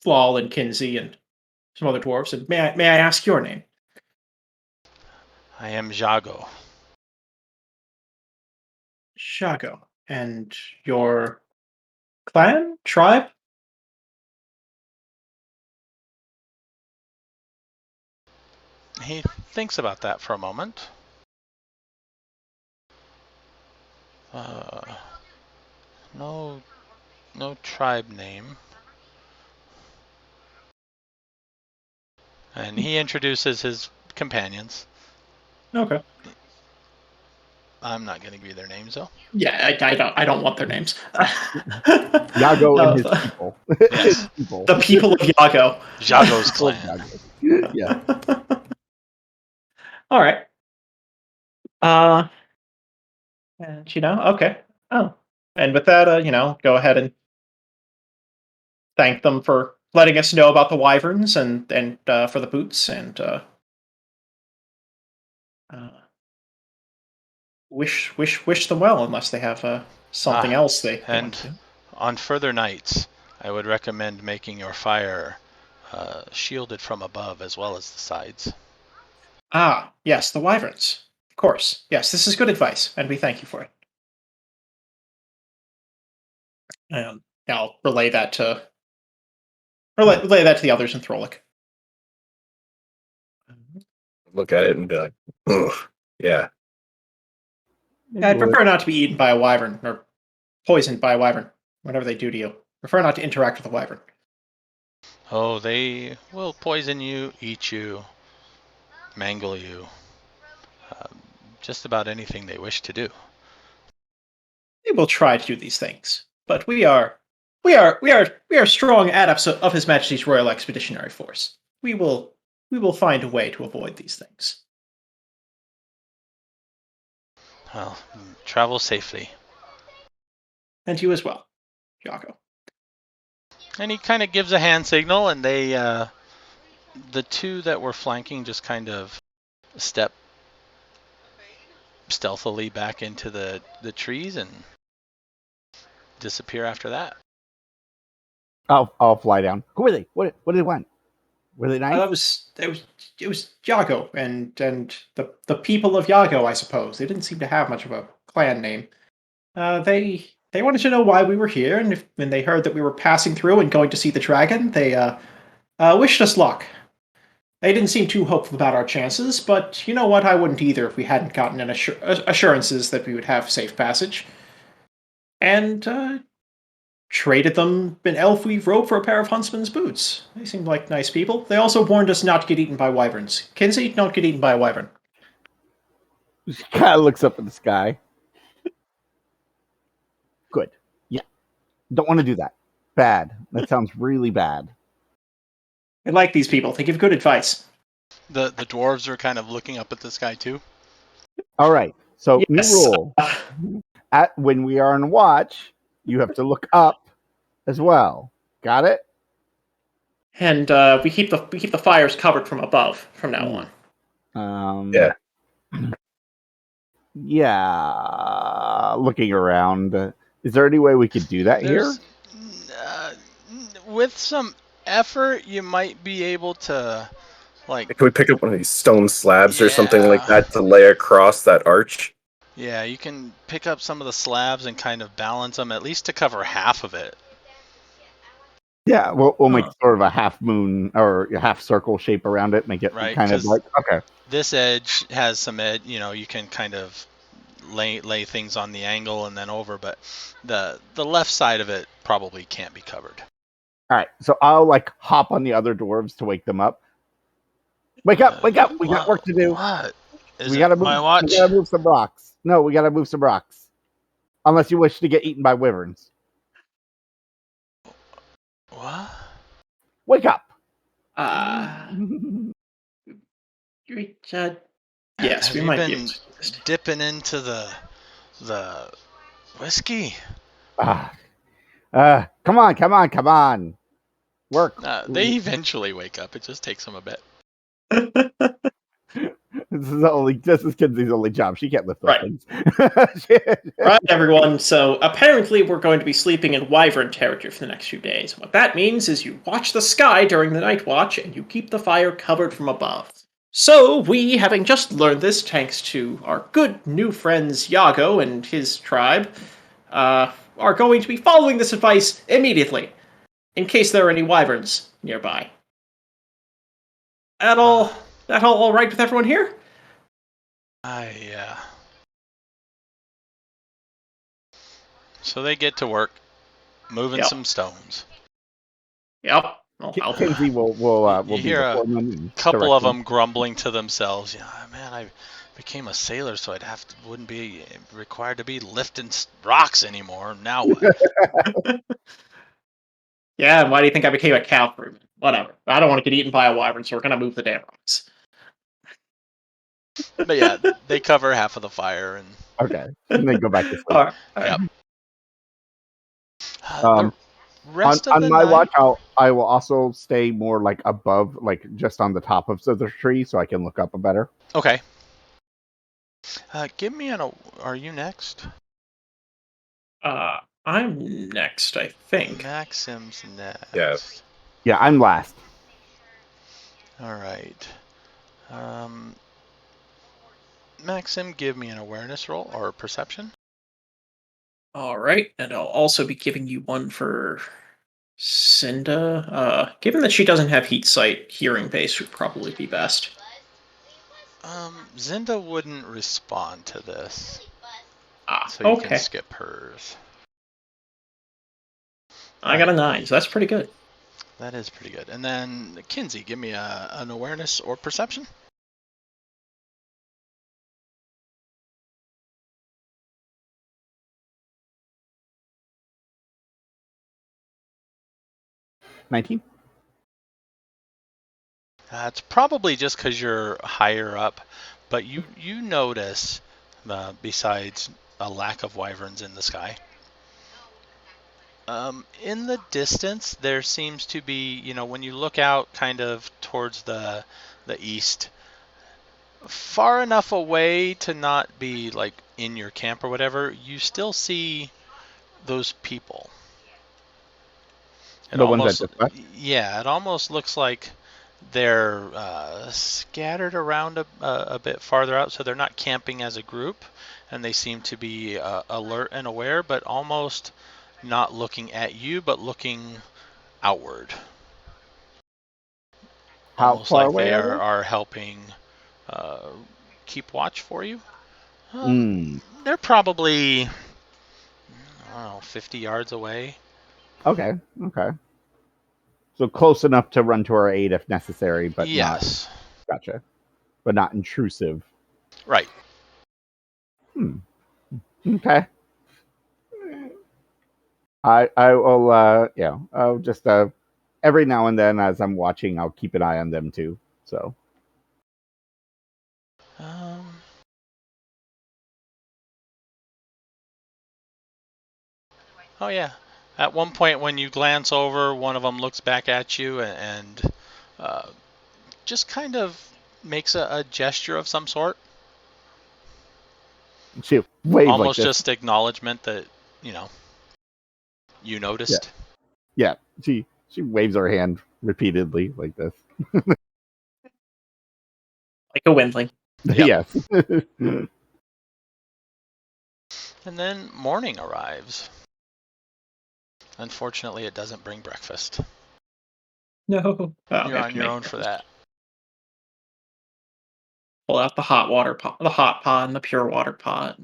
Flal and Kinsey and some other dwarves. And may I ask your name? I am Jago. Shago. And your clan? Tribe? He thinks about that for a moment. No tribe name. And he introduces his companions. Okay. I'm not going to give you their names though. Yeah, I don't want their names. Yago and his people. Yes. People. The people of Yago. Jago's clan. Yeah. All right. And okay. Oh, and with that, go ahead and thank them for letting us know about the wyverns and for the boots and wish them well unless they have something else they want And to do. on further nights, I would recommend making your fire shielded from above as well as the sides. Ah, yes, the wyverns. Of course. Yes, this is good advice, and we thank you for it. I'll relay that to the others in Throlic. Look at it and be like, ugh, yeah. I'd prefer not to be eaten by a wyvern or poisoned by a wyvern. Whatever they do to you, prefer not to interact with a wyvern. Oh, they will poison you, eat you, mangle you. Just about anything they wish to do. They will try to do these things, but we are strong adepts of His Majesty's Royal Expeditionary Force. We will find a way to avoid these things. Well, travel safely. And you as well, Jaco. And he kind of gives a hand signal, and they, the two that were flanking, just kind of step stealthily back into the trees and disappear after that. I'll fly down. Who are they? What do they want? Were they nice? It was Yago and the people of Yago, I suppose. They didn't seem to have much of a clan name. They wanted to know why we were here, and when they heard that we were passing through and going to see the dragon, they wished us luck. They didn't seem too hopeful about our chances, but you know what? I wouldn't either if we hadn't gotten assurances that we would have safe passage. And traded them an elf weave robe for a pair of huntsman's boots. They seemed like nice people. They also warned us not to get eaten by wyverns. Kinsey, don't get eaten by a wyvern. She kind of looks up at the sky. Good. Yeah. Don't want to do that. Bad. That sounds really bad. I like these people. They give good advice. The dwarves are kind of looking up at the sky too. All right. So Yes. new rule. When we are on watch, you have to look up as well. Got it? And we keep the fires covered from above from now on. Yeah. Yeah. Looking around. Is there any way we could do that here? With some effort, you might be able to, like... Can we pick up one of these stone slabs or something Yeah. like that to lay across that arch? Yeah, you can pick up some of the slabs and kind of balance them, at least to cover half of it. Yeah, we'll make sort of a half moon or a half circle shape around it, make it Right, kind of 'cause like, okay. This edge has some you can kind of lay things on the angle and then over, but the left side of it probably can't be covered. All right, so I'll like hop on the other dwarves to wake them up. Wake up! We got work to do. What? We gotta move. watch? We gotta move some rocks. No, we gotta move some rocks. Unless you wish to get eaten by wyverns. What? Wake up! Yes, Have we you might been be able to do this. dipping into the whiskey? Come on! Work. They eventually wake up. It just takes them a bit. this is Kinsey's only job. She can't lift those Right. things. Right, everyone. So apparently we're going to be sleeping in wyvern territory for the next few days. What that means is you watch the sky during the night watch and you keep the fire covered from above. So we, having just learned this thanks to our good new friends Yago and his tribe, are going to be following this advice immediately, in case there are any wyverns nearby. That all right with everyone here? Yeah. So they get to work moving Yep. some stones. Yep. I'll Kinsey will You be hear the a foreman and couple of director. them grumbling to themselves. Yeah, man, I became a sailor, so wouldn't be required to be lifting rocks anymore. Now what? Yeah, and why do you think I became a cow crewman? Whatever. I don't want to get eaten by a wyvern, so we're gonna move the damn rocks. But yeah, they cover half of the fire, and Okay, and then go back to sleep. All right. yep. Um, The rest of on the my night. watch, I will also stay more like above, like just on the top of the tree, so I can look up better. Okay. Give me Are you next? I'm next, I think. Maxim's next. Yeah. Yeah, I'm last. All right. Maxim, give me an awareness roll or a perception. All right, and I'll also be giving you one for Cinda. Given that she doesn't have heat sight, hearing base would probably be best. Zinda wouldn't respond to this, so you can Okay. skip hers. I got a 9, so that's pretty good. That is pretty good. And then Kinsey, give me an awareness or perception. $19. It's probably just because you're higher up, but you notice, besides a lack of wyverns in the sky, in the distance there seems to be, when you look out kind of towards the east, far enough away to not be like in your camp or whatever, you still see those people. The ones that just left? Yeah, it almost looks like they're scattered around a bit farther out, so they're not camping as a group, and they seem to be alert and aware, but almost not looking at you, but looking outward. How Almost far like away they are they? are helping keep watch for you. They're probably, I don't know, 50 yards away. Okay. So close enough to run to our aid if necessary, but Yes. not. Gotcha. But not intrusive. Right. Okay. I will. I'll just every now and then as I'm watching, I'll keep an eye on them too. So. Oh yeah. At one point, when you glance over, one of them looks back at you and just kind of makes a gesture of some sort. She waves almost like this. just acknowledgement that you noticed. Yeah. She waves her hand repeatedly like this. Like a windling. Yep. Yes. And then morning arrives. Unfortunately, it doesn't bring breakfast. No. You're on your own for that. Pull out the hot water pot, the hot pot, and the pure water pot.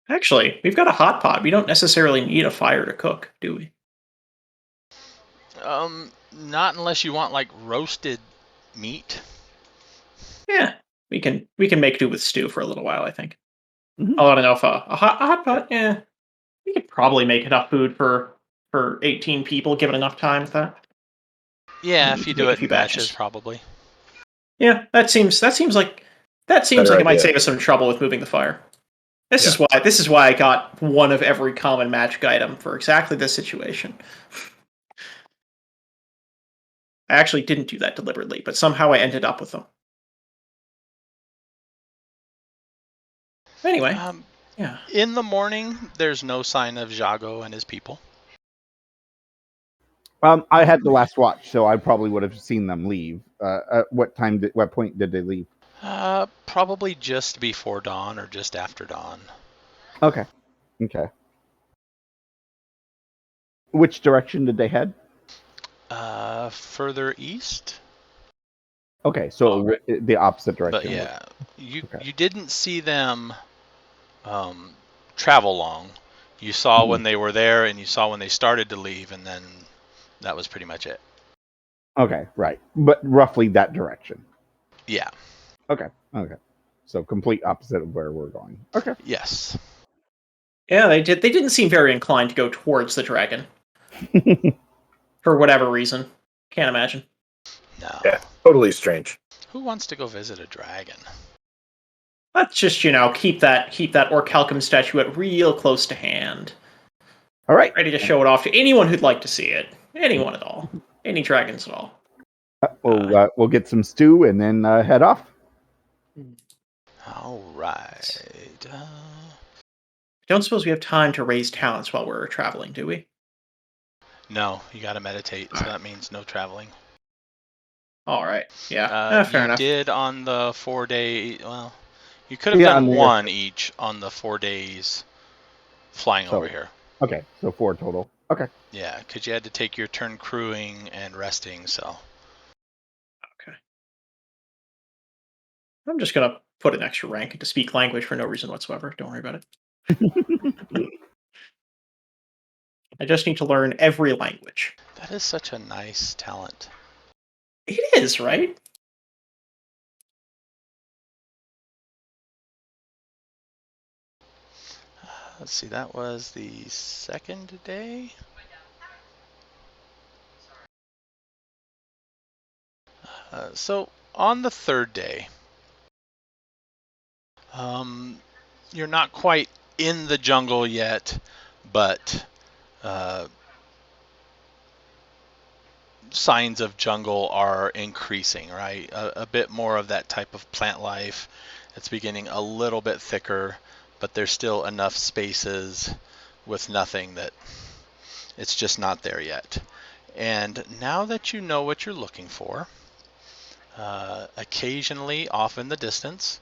Actually, we've got a hot pot. We don't necessarily need a fire to cook, do we? Not unless you want like roasted meat. Yeah, we can make do with stew for a little while, I think. Mhm. I don't know if a hot pot. Yeah, we could probably make enough food for 18 people, given enough time with that. Yeah, Maybe if you make do a it few in batches, batches. probably. Yeah, that seems like Better it might idea. save us some trouble with moving the fire. This is why I got one of every common magic item for exactly this situation. I actually didn't do that deliberately, but somehow I ended up with them. Anyway, yeah. In the morning, there's no sign of Jago and his people. I had the last watch, so I probably would have seen them leave. At what point did they leave? Probably just before dawn or just after dawn. Okay. Which direction did they head? Further east. Okay, so the opposite direction. But yeah, you didn't see them travel long. You saw when they were there, and you saw when they started to leave, and then that was pretty much it. Okay, right. But roughly that direction. Yeah. Okay. So complete opposite of where we're going. Okay. Yes. Yeah, they didn't seem very inclined to go towards the dragon. For whatever reason. Can't imagine. No. Yeah, totally strange. Who wants to go visit a dragon? Let's just, keep that Orichalcum statuette real close to hand. All right. Ready to show it off to anyone who'd like to see it. Anyone at all. Any dragons at all. We'll get some stew and then head off. All right. I don't suppose we have time to raise talents while we're traveling, do we? No, you got to meditate, so that means no traveling. All right. Yeah. Fair enough. You did on the 4 day. Well, you could have done one each on the 4 days flying over here. Okay, so 4 total. Okay. Yeah, because you had to take your turn crewing and resting, so. Okay. I'm just going to put an extra rank into speak language for no reason whatsoever. Don't worry about it. I just need to learn every language. That is such a nice talent. It is, right? Let's see, that was the 2nd day. So on the 3rd day, you're not quite in the jungle yet, but signs of jungle are increasing, right? A bit more of that type of plant life. It's beginning a little bit thicker, but there's still enough spaces with nothing that it's just not there yet. And now that you know what you're looking for, occasionally off in the distance,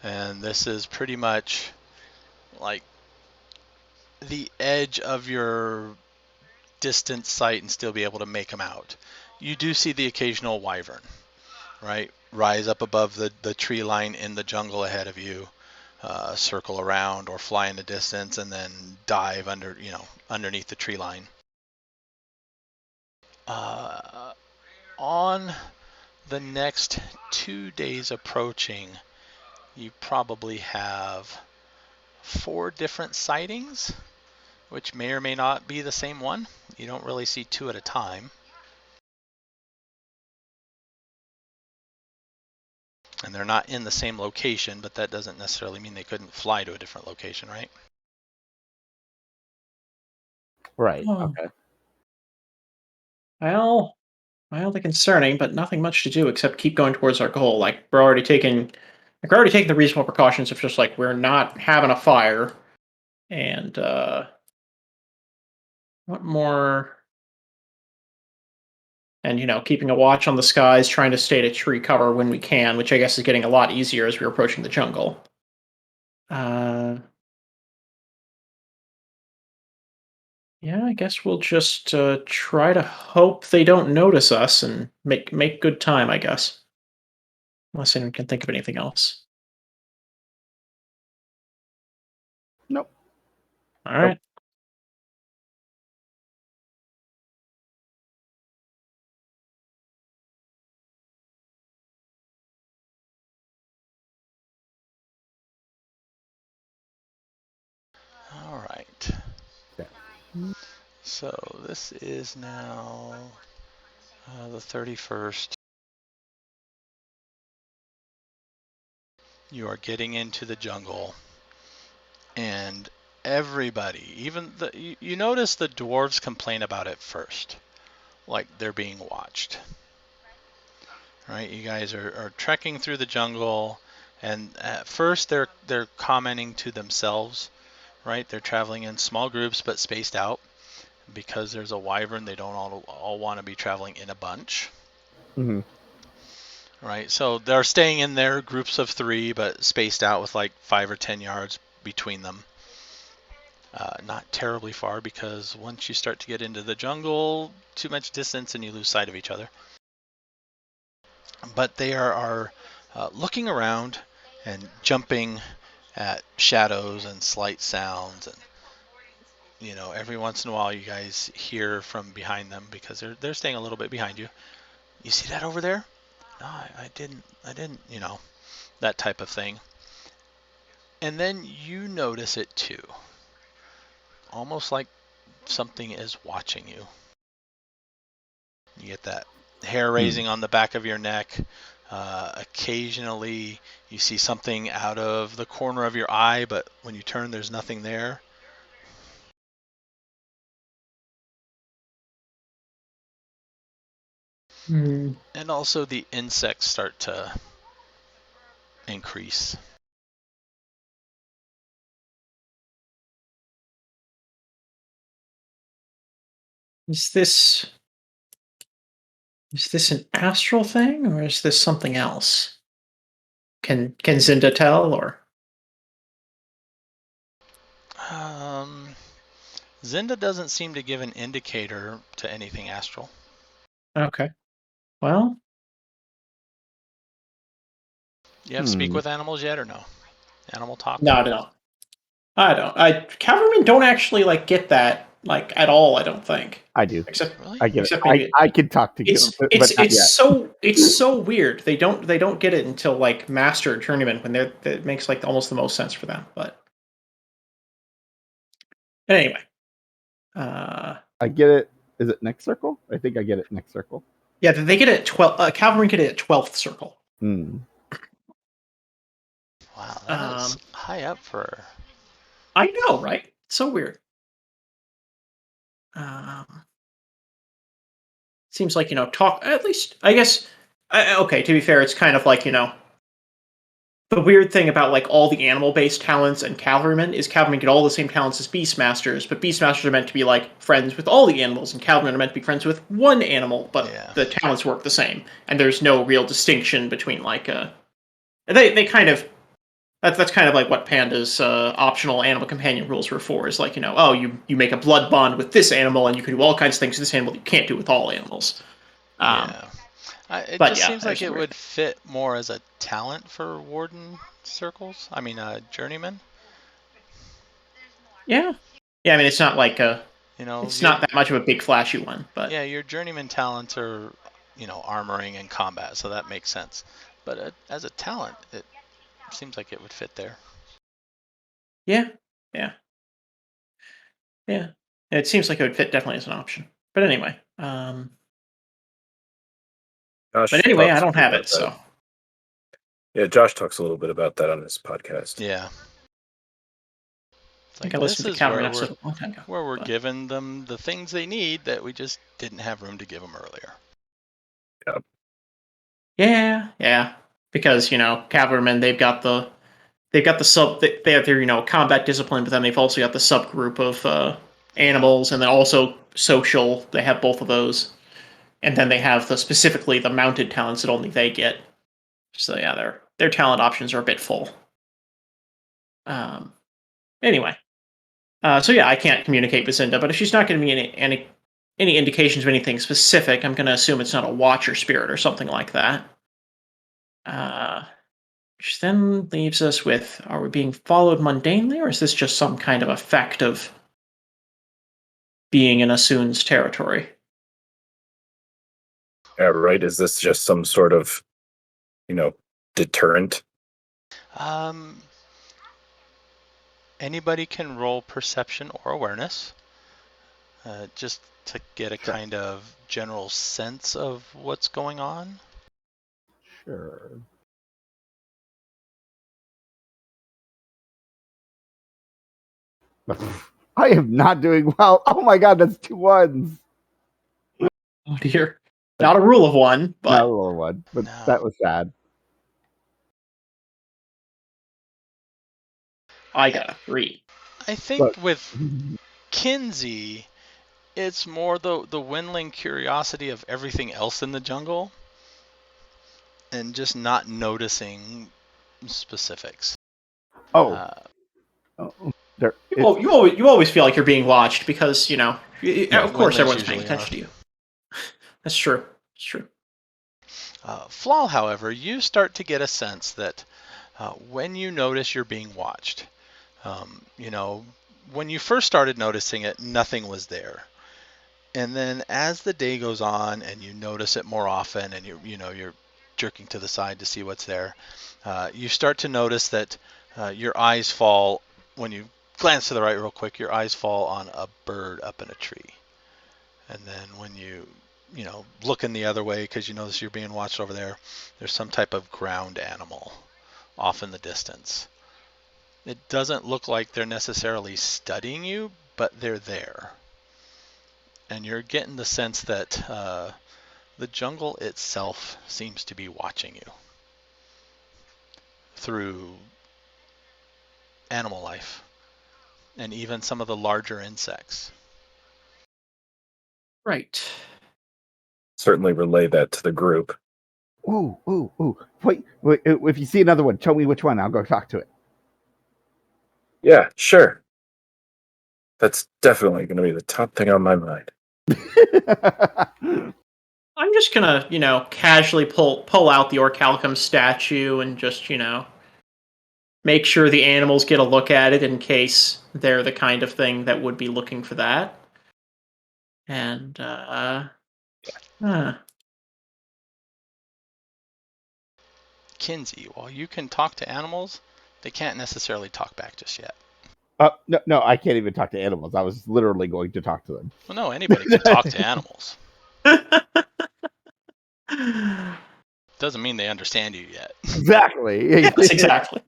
and this is pretty much like the edge of your distant sight and still be able to make them out. You do see the occasional wyvern, right? Rise up above the tree line in the jungle ahead of you, circle around or fly in the distance, and then dive underneath the tree line. On the next 2 days approaching, you probably have 4 different sightings, which may or may not be the same one. You don't really see 2 at a time. And they're not in the same location, but that doesn't necessarily mean they couldn't fly to a different location, right? Right. Okay. Well, mildly concerning, but nothing much to do except keep going towards our goal. We're already taking the reasonable precautions of just we're not having a fire, and what more? And keeping a watch on the skies, trying to stay to tree cover when we can, which I guess is getting a lot easier as we're approaching the jungle. Yeah, I guess we'll just try to hope they don't notice us and make good time, I guess. Unless anyone can think of anything else. Nope. All right. All right. So this is now the 31st. You are getting into the jungle, and everybody, even you notice the dwarves complain about it first, like they're being watched. Right, you guys are trekking through the jungle, and at first they're commenting to themselves. Right, they're traveling in small groups but spaced out because there's a wyvern. They don't all want to be traveling in a bunch. Mm-hmm. Right, so they're staying in their groups of 3 but spaced out with like 5 or 10 yards between them. Not terribly far, because once you start to get into the jungle, too much distance and you lose sight of each other. But they are looking around and jumping at shadows and slight sounds, and every once in a while you guys hear from behind them, because they're staying a little bit behind you. You see that over there? No, I didn't, that type of thing. And then you notice it too. Almost like something is watching you. You get that hair raising on the back of your neck. Occasionally you see something out of the corner of your eye, but when you turn, there's nothing there. And also the insects start to increase. Is this an astral thing, or is this something else? Can Zinda tell, or? Zinda doesn't seem to give an indicator to anything astral. Okay. Well, You have speak with animals yet, or no? Animal talk? no, I don't. Cavalrymen don't actually get that at all. I don't think. I do. Except Really? I get except it. maybe I can talk to you, but not yet. it's so weird. They don't get it until master journeyman, when it makes almost the most sense for them. But anyway, I get it. Is it next circle? I think I get it next circle. yeah, they get it at 12. Cavalrymen get it at 12th circle. Hmm. Wow, that is high up for. I know, right? So weird. Seems like talk, at least. I guess. Okay, to be fair, it's kind of the weird thing about all the animal-based talents and cavalrymen is cavalrymen get all the same talents as beastmasters, but beastmasters are meant to be friends with all the animals, and cavalrymen are meant to be friends with one animal, but the talents work the same, and there's no real distinction between they kind of. That's kind of what Panda's optional animal companion rules were for. Is you make a blood bond with this animal, and you can do all kinds of things with this animal that you can't do with all animals. It just seems like it would fit more as a talent for warden circles. I mean, journeyman. Yeah. I mean, it's not it's not that much of a big flashy one, but yeah, your journeyman talents are, armoring and combat, so that makes sense. But as a talent, it seems like it would fit there. Yeah. It seems like it would fit definitely as an option. But anyway, I don't have it, so. Yeah, Josh talks a little bit about that on his podcast. Yeah. I think I listened to the Cavalry episode a long time ago. Where we're giving them the things they need that we just didn't have room to give them earlier. Yeah. Because cavalrymen, they've got the sub. They have their combat discipline, but then they've also got the subgroup of animals, and then also social. They have both of those, and then they have specifically the mounted talents that only they get. So yeah, their talent options are a bit full. Anyway, so yeah, I can't communicate with Zinda, but if she's not going to be any indications of anything specific, I'm going to assume it's not a watcher spirit or something like that. Which then leaves us with: are we being followed mundanely, or is this just some kind of effect of being in Usun's territory? Yeah, right. Is this just some sort of, deterrent? Anybody can roll perception or awareness, just to get a kind of general sense of what's going on. Sure. I am not doing well. Oh my god, that's 2 1s. Oh dear. Not a rule of one, Not a but little one, but No. that was sad. I got a 3. I think Look. with Kinsey, it's more the windling curiosity of everything else in the jungle and just not noticing specifics. Oh, there. You always feel like you're being watched because Yeah, of course windlings everyone's paying usually attention are. to you. That's true. It's true. Flaw, however, you start to get a sense that when you notice you're being watched, when you first started noticing it, nothing was there. And then as the day goes on and you notice it more often and you're jerking to the side to see what's there, you start to notice that your eyes fall, when you glance to the right real quick, your eyes fall on a bird up in a tree. And then when you looking the other way because you notice you're being watched over there, there's some type of ground animal off in the distance. It doesn't look like they're necessarily studying you, but they're there. And you're getting the sense that the jungle itself seems to be watching you through animal life and even some of the larger insects. Right. Certainly relay that to the group. Ooh. Wait, if you see another one, tell me which one. I'll go talk to it. Yeah, sure. That's definitely going to be the top thing on my mind. I'm just gonna, casually pull out the Orichalcum statue and just, make sure the animals get a look at it in case they're the kind of thing that would be looking for that. And Kinsey, while you can talk to animals, they can't necessarily talk back just yet. No, I can't even talk to animals. I was literally going to talk to them. Well, no, anybody can talk to animals. Doesn't mean they understand you yet. Exactly. yes, exactly.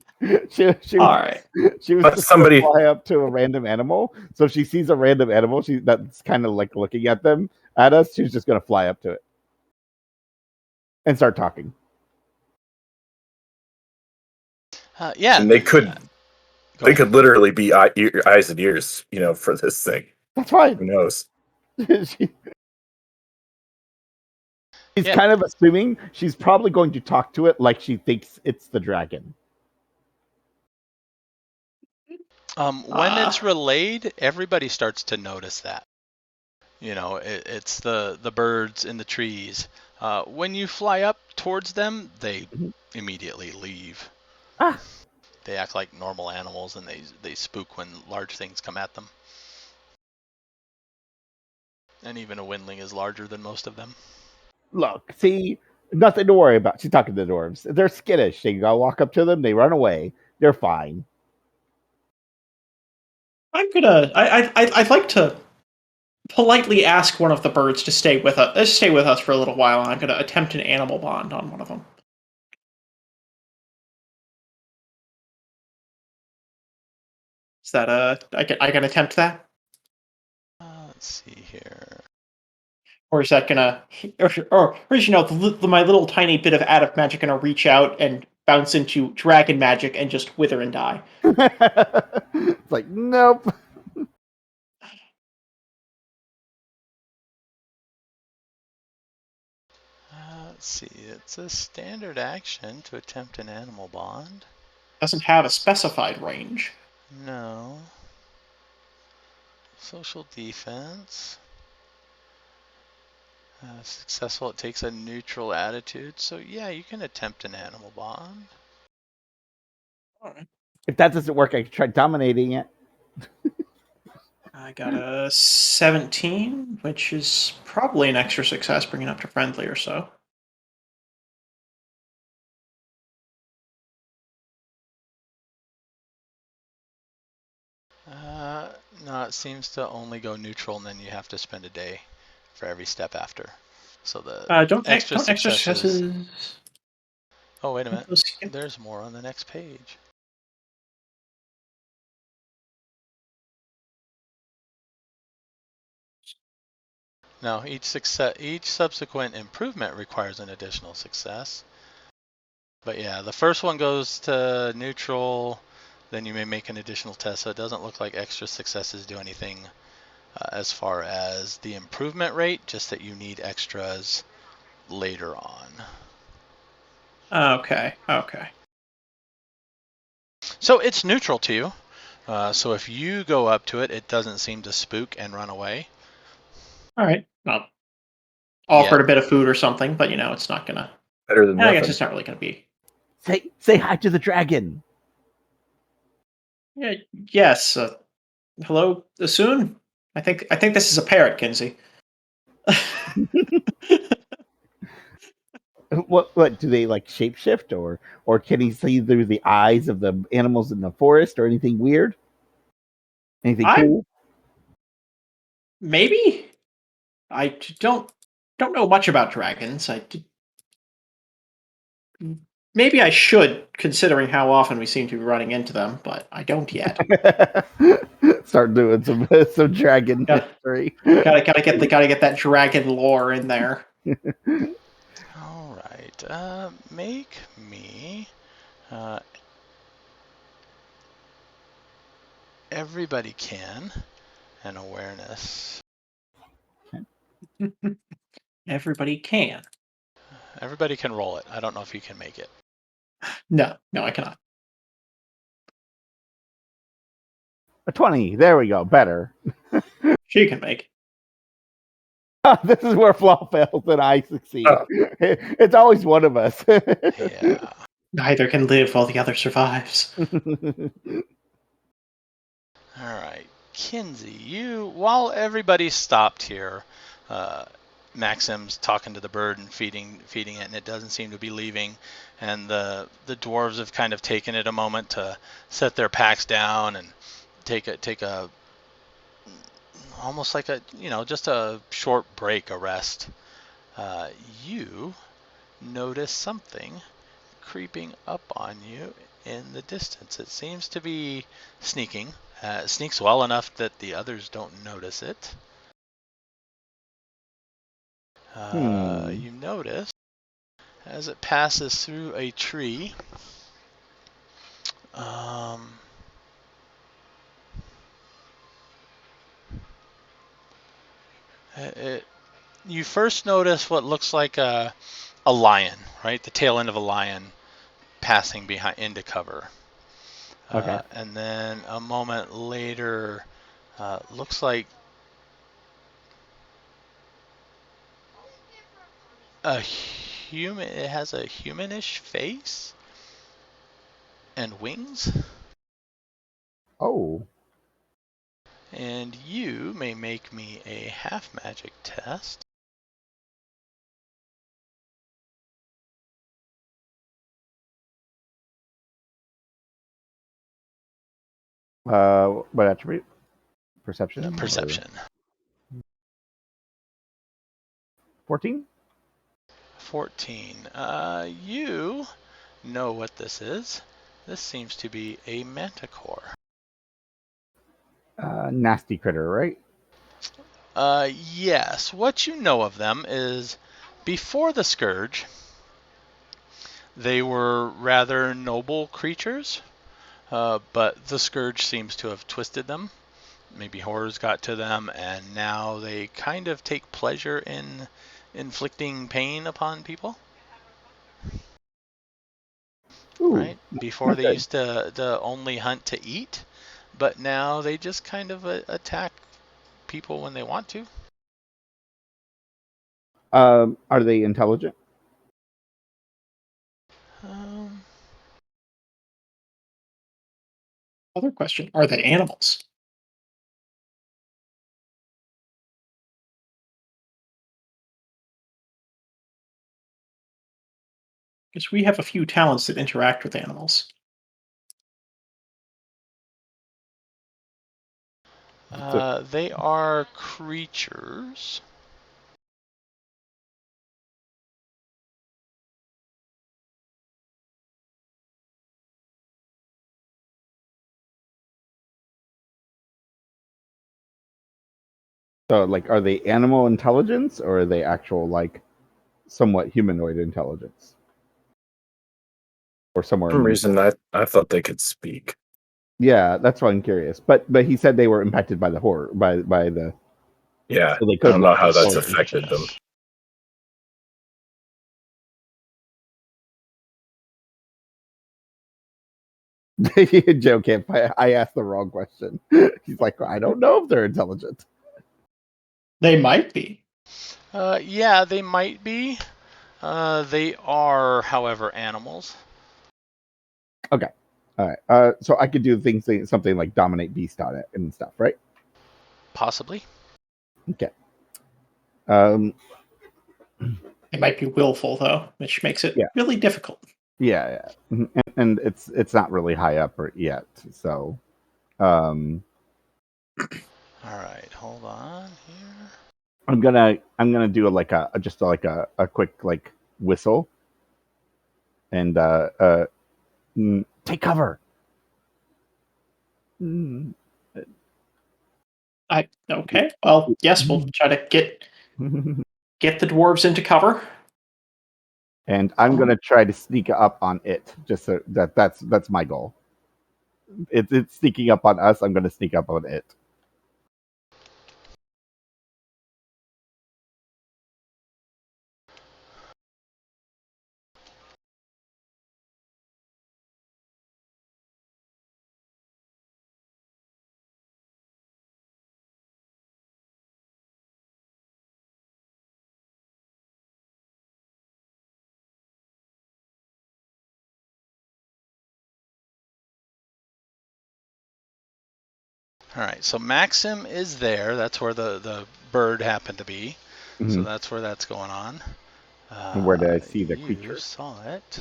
She All right. She was But just somebody- gonna fly up to a random animal. So if she sees a random animal, that's kind of like looking at us. She's just gonna fly up to it and start talking. Yeah. And they could literally be eyes and ears, for this thing. That's fine. Who knows? She's kind of assuming she's probably going to talk to it like she thinks it's the dragon. When it's relayed, everybody starts to notice that. It's the birds in the trees. When you fly up towards them, they immediately leave. They act like normal animals, and they spook when large things come at them. And even a windling is larger than most of them. Look, see, nothing to worry about. She's talking to the dwarves. They're skittish. They go walk up to them. They run away. They're fine. I'd like to politely ask one of the birds to stay with us. Stay with us for a little while, and I'm gonna attempt an animal bond on one of them. Is that I can attempt that? Let's see here. Or is that gonna, or is my little tiny bit of adept magic gonna reach out and bounce into dragon magic and just wither and die? It's like, nope. Let's see. It's a standard action to attempt an animal bond. Doesn't have a specified range. No. Social defense. Successful, it takes a neutral attitude. So yeah, you can attempt an animal bond. All right. If that doesn't work, I can try dominating it. I got a 17, which is probably an extra success, bringing up to friendly or so. No, it seems to only go neutral, and then you have to spend a day for every step after. So the Don't extra successes. Oh, wait a minute. There's more on the next page. No, each subsequent improvement requires an additional success. But yeah, the first one goes to neutral, then you may make an additional test. So it doesn't look like extra successes do anything as far as the improvement rate, just that you need extras later on. Okay. Okay. So it's neutral to you. So if you go up to it, it doesn't seem to spook and run away. All right. Well, Yet. offered a bit of food or something, but it's not gonna. Better than I nothing. guess it's not really gonna be. Say hi to the dragon. Yeah. Yes. Hello, Usun. I think this is a parrot, Kinsey. What do they like shapeshift or can he see through the eyes of the animals in the forest or anything weird? Anything I cool? maybe I don't know much about dragons. Maybe I should, considering how often we seem to be running into them, but I don't yet. Start doing some dragon Got, history. gotta get that dragon lore in there. All right. Make me. Everybody can. An awareness. Everybody can. Everybody can roll it. I don't know if you can make it. No, I cannot. A 20. There we go. Better. She can make. This is where Flaw fails and I succeed. Oh. It's always one of us. Yeah. Neither can live while the other survives. All right. Kinsey, while everybody stopped here, Maxim's talking to the bird and feeding it, and it doesn't seem to be leaving. And the dwarves have kind of taken it a moment to set their packs down and take a almost like just a short break, a rest. You notice something creeping up on you in the distance. It seems to be sneaking. It sneaks well enough that the others don't notice it. You notice as it passes through a tree. You first notice what looks like a lion, right? The tail end of a lion passing behind into cover. Okay. And then a moment later, looks like a human. It has a humanish face and wings. Oh. And you may make me a half magic test. What attribute? Perception? Perception. 14? 14. You know what this is. This seems to be a manticore. Nasty critter, right? Yes. What you know of them is before the Scourge, they were rather noble creatures, but the Scourge seems to have twisted them. Maybe horrors got to them, and now they kind of take pleasure in inflicting pain upon people. Ooh, Right? Before they okay. used to only hunt to eat, but now they just kind of attack people when they want to. Are they intelligent? Um, Other question: are they animals? Because we have a few talents that interact with animals. they are creatures. So, like, are they animal intelligence or are they actual, like, somewhat humanoid intelligence? Or somewhere For in some the reason, I thought they could speak. Yeah, that's why I'm curious. But he said they were impacted by the horror by the Yeah, so they I could don't know how recognize that's horrors. affected them. Joe can't. I asked the wrong question. He's like, I don't know if they're intelligent. They might be. Yeah, they might be. They are, however, animals. Okay. All right. So I could do something like dominate beast on it and stuff, right? Possibly. Okay. They might be willful though, which makes it Yeah. really difficult. Yeah. And it's not really high up yet. So, All right, hold on here. I'm gonna do just like a quick like whistle and take cover. Okay. Well, yes, we'll try to get the dwarves into cover. And I'm gonna try to sneak up on it. Just so that's my goal. It's sneaking up on us. I'm gonna sneak up on it. All right, so Maxim is there. That's where the bird happened to be. Mm-hmm. So that's where that's going on. And where did I see the You creature? saw it.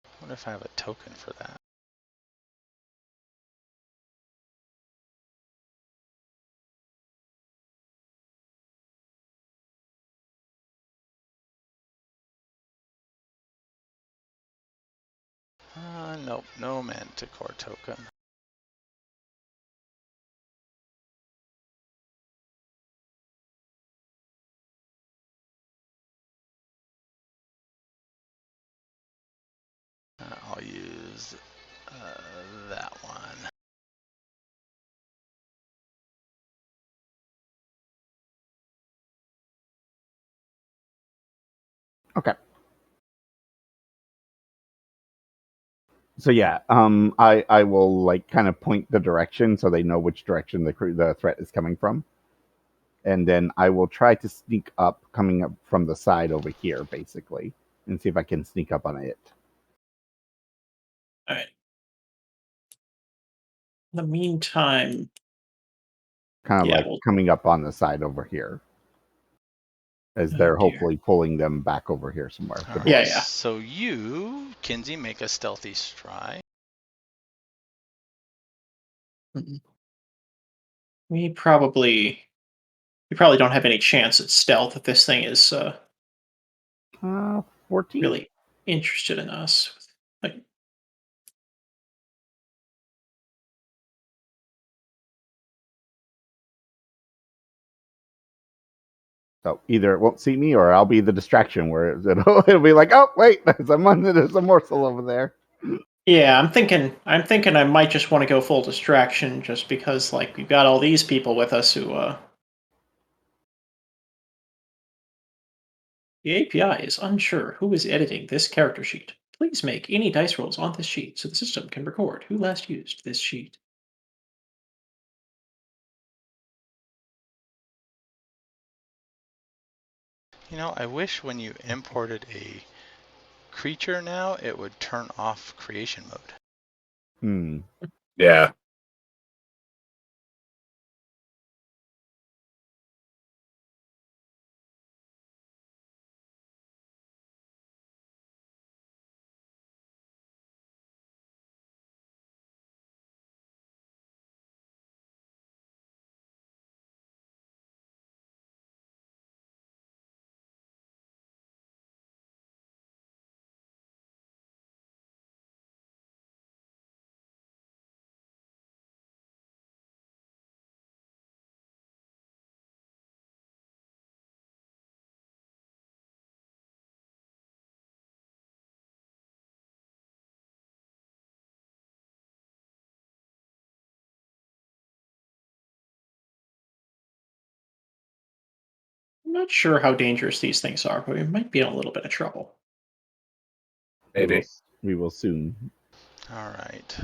I wonder if I have a token for that. Nope, no Manticore token. I'll use that one. Okay. So yeah, I will like kind of point the direction so they know which direction the threat is coming from, and then I will try to sneak up, coming up from the side over here, basically, and see if I can sneak up on it. All right. In the meantime, Kind of yeah, like coming up on the side over here, as they're dear. hopefully pulling them back over here somewhere. All right, Yeah. So you, Kinsey, make a stealthy strike. We probably don't have any chance at stealth if this thing is 14. really interested in us. Like, So either it won't see me, or I'll be the distraction where it'll be like, oh wait, there's a morsel over there. yeah, I'm thinking I might just want to go full distraction just because like we've got all these people with us who the API is unsure who is editing this character sheet. Please make any dice rolls on this sheet so the system can record who last used this sheet. You know, I wish when you imported a creature now, it would turn off creation mode. Yeah. not sure how dangerous these things are, but we might be in a little bit of trouble. Maybe. We will soon. All right.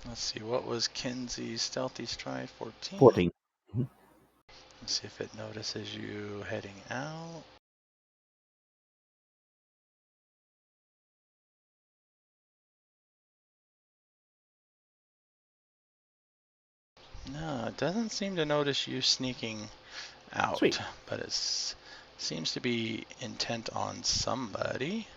Let's see, what was Kinsey's stealthy stride? 14? 14. Let's see if it notices you heading out. No, it doesn't seem to notice you sneaking out. Sweet. But it seems to be intent on somebody.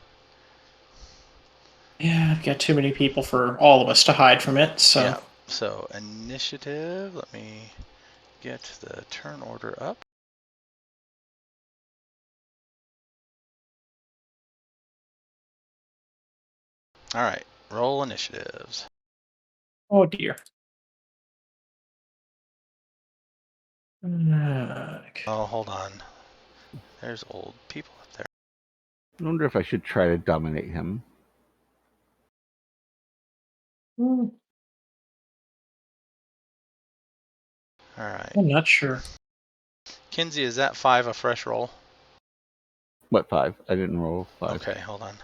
Yeah, I've got too many people for all of us to hide from it, so... Yeah, so initiative, let me get the turn order up. All right, roll initiatives. Oh, dear. Oh, hold on. There's old people up there. I wonder if I should try to dominate him. All right. I'm not sure. Kinsey, is that 5 a fresh roll? What, 5? I didn't roll 5. Okay, hold on.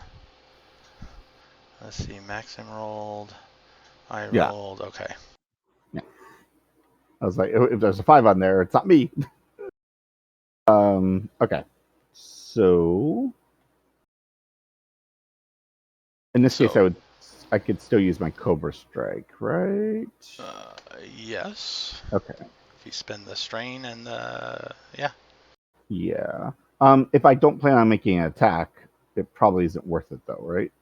Let's see, Maxim rolled. I Yeah. rolled. Okay. I was like, if there's a 5 on there, it's not me. Okay. So in this case, I could still use my Cobra Strike, right? Yes. Okay. If you spend the strain and the yeah. Yeah. If I don't plan on making an attack, it probably isn't worth it though, right?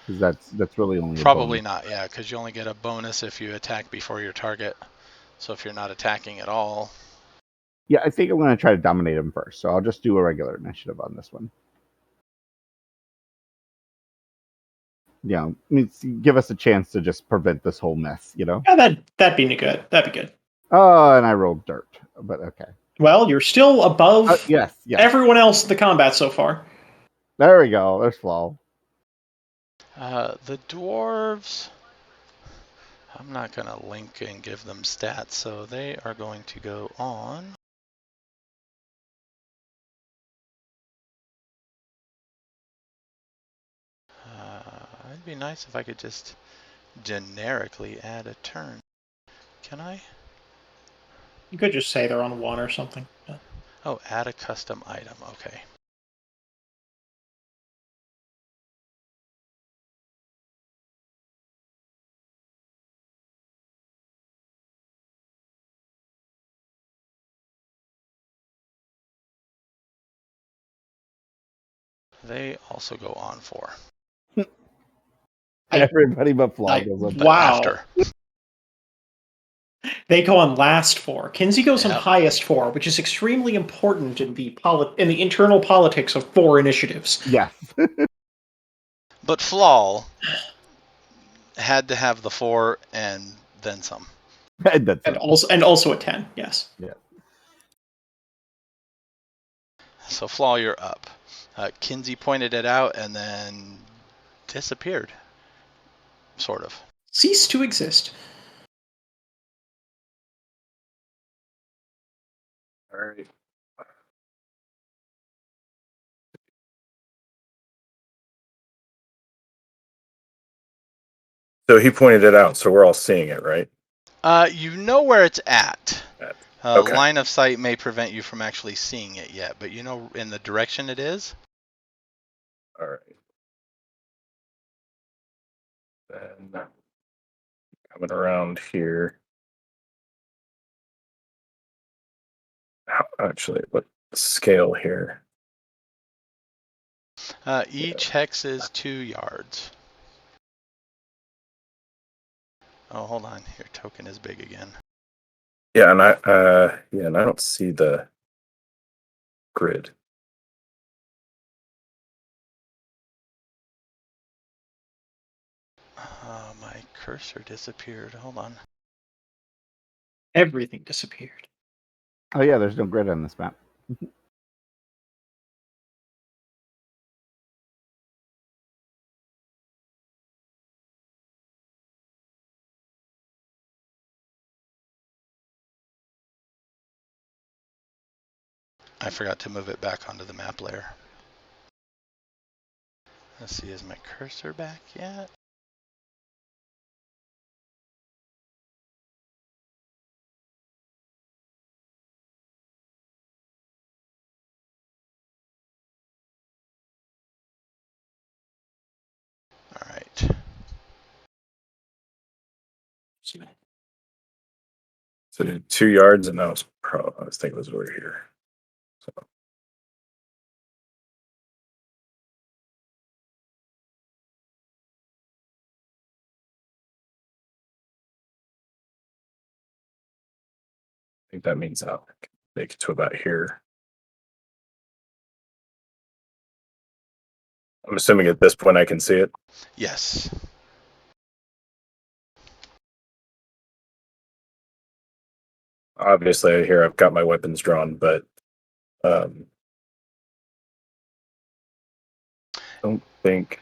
Because that's really only Probably a bonus. not, yeah, because you only get a bonus if you attack before your target. So if you're not attacking at all. Yeah, I think I'm going to try to dominate him first. So I'll just do a regular initiative on this one. Yeah, give us a chance to just prevent this whole mess, you know? Yeah, that'd be good. That'd be good. Oh, and I rolled dirt, but okay. Well, you're still above Yes. everyone else in the combat so far. There we go. There's Flaw. The dwarves, I'm not going to link and give them stats, so they are going to go on. It'd be nice if I could just generically add a turn. Can I? You could just say they're on 1 or something. Yeah. Oh, add a custom item. Okay. They also go on 4. Everybody but Flaw goes on. But Wow. after. They go on last 4. Kinsey goes on Yep. highest 4, which is extremely important in the internal politics of 4 initiatives. Yes. But Flaw had to have the 4 and then some. And also a 10, yes. Yeah. So Flaw, you're up. Kinsey pointed it out and then disappeared. Sort of. Cease to exist. All right. So he pointed it out, so we're all seeing it, right? You know where it's at. Okay. Line of sight may prevent you from actually seeing it yet, but you know in the direction it is? All right. Then coming around here. Actually, what scale here? Each hex is 2 yards. Oh, hold on. Your token is big again. Yeah, and I don't see the grid. My cursor disappeared. Hold on. Everything disappeared. Oh yeah, there's no grid on this map. I forgot to move it back onto the map layer. Let's see, is my cursor back yet? All right. So 2 yards, and that was I was thinking it was over here. So I think that means I'll make it to about here. I'm assuming at this point I can see it. Yes. Obviously, here I've got my weapons drawn, but don't think.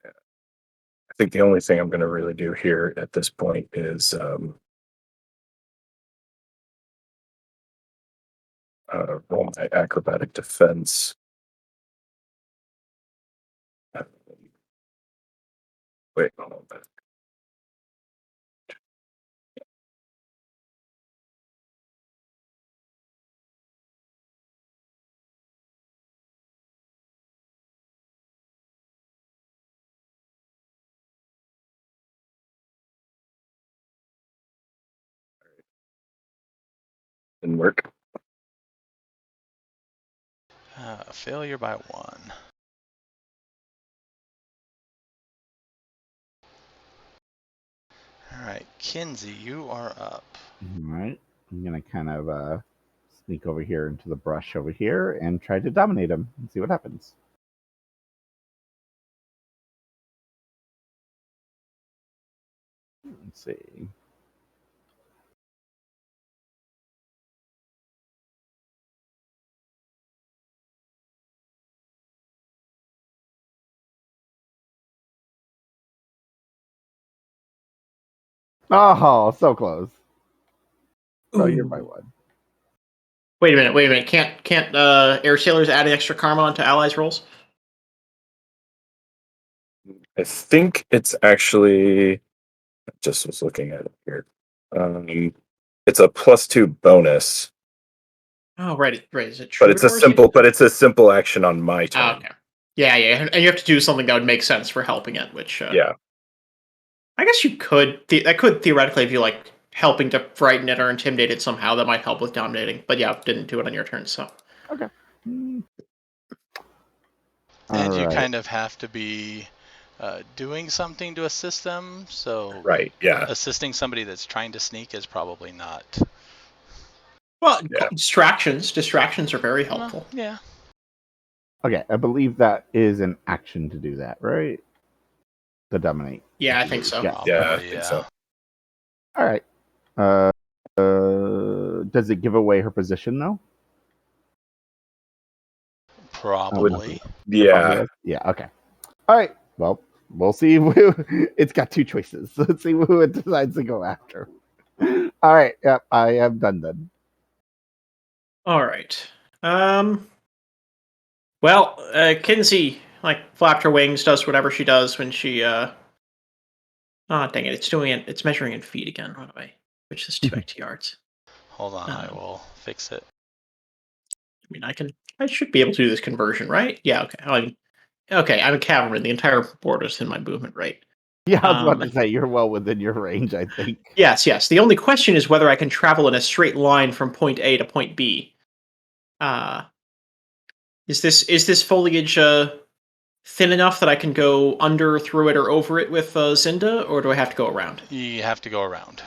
I think the only thing I'm going to really do here at this point is roll my acrobatic defense. Wait, hold on a minute. Didn't work. Failure by 1. All right, Kinsey, you are up. All right. I'm going to kind of sneak over here into the brush over here and try to dominate him and see what happens. Let's see. Oh, so close. So you're by 1. Wait a minute. Can't air sailors add an extra karma onto allies' rolls? I think it's actually. I just was looking at it here. It's a +2 bonus. Oh, right. Is it true? But it's a simple action on my turn. Oh, okay. Yeah, and you have to do something that would make sense for helping it, which Yeah. I guess you could. That could theoretically, if you like helping to frighten it or intimidate it somehow, that might help with dominating. But yeah, didn't do it on your turn, so. Okay. And All you right. kind of have to be doing something to assist them. So Right. Yeah. assisting somebody that's trying to sneak is probably not. Well, Yeah. distractions are very helpful. Well, yeah. Okay, I believe that is an action to do that, right? To dominate. Yeah, I think so. Yeah. Probably, Yeah, I think so. All right. Does it give away her position though? Probably. Yeah. Yeah. Okay. All right. Well, we'll see. It's got 2 choices. Let's see who it decides to go after. All right. Yep. I am done then. All right. Well, Kinsey flapped her wings, does whatever she does when she oh dang it! It's measuring in feet again. What do I? Which is 2 back to yards. Hold on, I will fix it. I mean, I should be able to do this conversion, right? Yeah. Okay. I'm a cavalryman. The entire board is in my movement rate. Yeah, I was about to say you're well within your range, I think. Yes. The only question is whether I can travel in a straight line from point A to point B. Is this foliage thin enough that I can go under, through it, or over it with Zinda, or do I have to go around? You have to go around.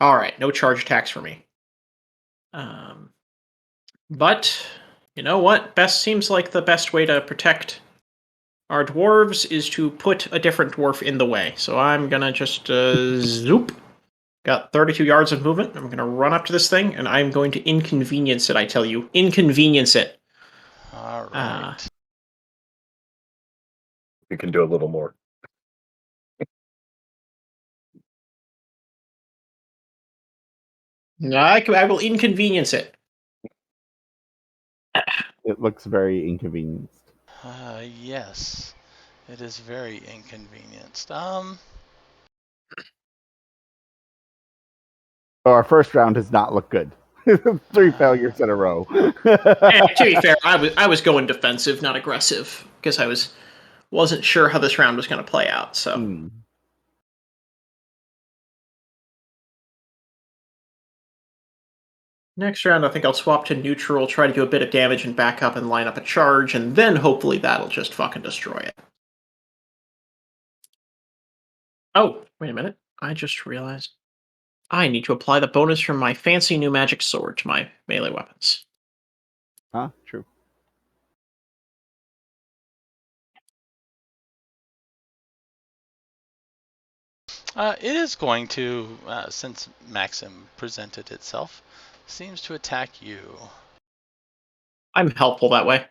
All right, no charge attacks for me. But you know what? Seems like the best way to protect our dwarves is to put a different dwarf in the way. So I'm gonna just zoop. Got 32 yards of movement. I'm gonna run up to this thing, and I'm going to inconvenience it. I tell you, inconvenience it. All right. We can do a little more. I will inconvenience it. It looks very inconvenienced. Yes, it is very inconvenienced. Our first round does not look good. 3 failures in a row. To be fair, I was going defensive, not aggressive, because I wasn't sure how this round was going to play out. So next round, I think I'll swap to neutral, try to do a bit of damage and back up and line up a charge, and then hopefully that'll just fucking destroy it. Oh, wait a minute. I just realized I need to apply the bonus from my fancy new magic sword to my melee weapons. Huh? True. It is going to, since Maxim presented itself, seems to attack you. I'm helpful that way.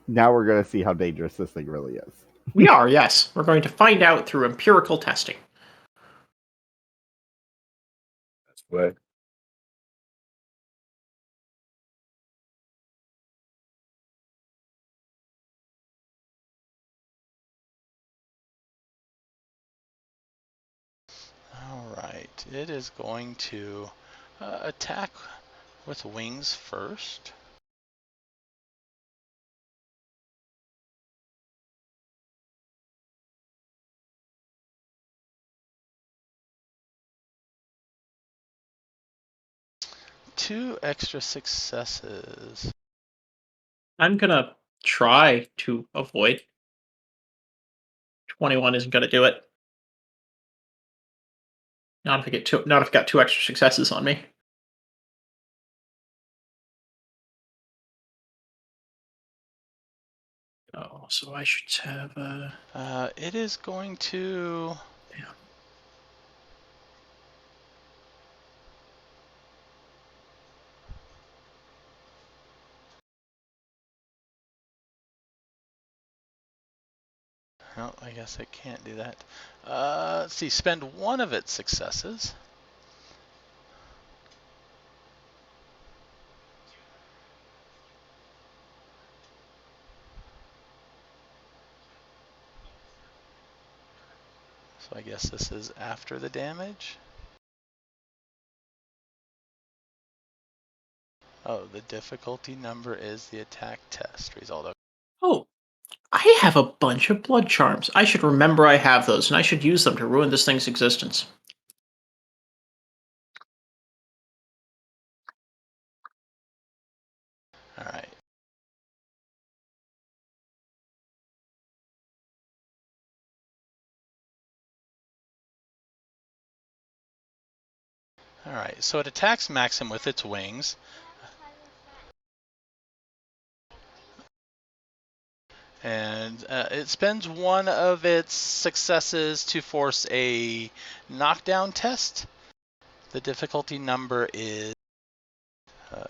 Now we're going to see how dangerous this thing really is. We are, yes. We're going to find out through empirical testing. That's way. Alright, it is going to attack with wings first. Two extra successes. I'm gonna try to avoid. 21 isn't gonna do it. Not if I got two extra successes on me. Oh, so I should have It is going to. Yeah. No, I guess it can't do that. Let's see, spend one of its successes. So I guess this is after the damage. Oh, the difficulty number is the attack test result. Oh, I have a bunch of blood charms. I should remember I have those, and I should use them to ruin this thing's existence. Alright. Alright, so it attacks Maxim with its wings. And it spends one of its successes to force a knockdown test. The difficulty number is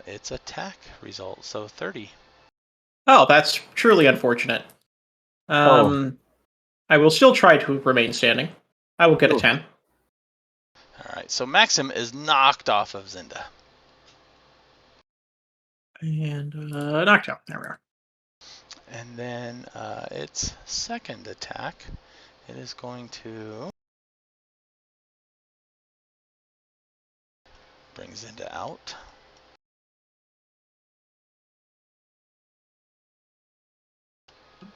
its attack result, so 30. Oh, that's truly unfortunate. I will still try to remain standing. I will get a 10. Alright, so Maxim is knocked off of Zinda. And knocked out. There we are. And then its second attack, it is going to bring Zinda out.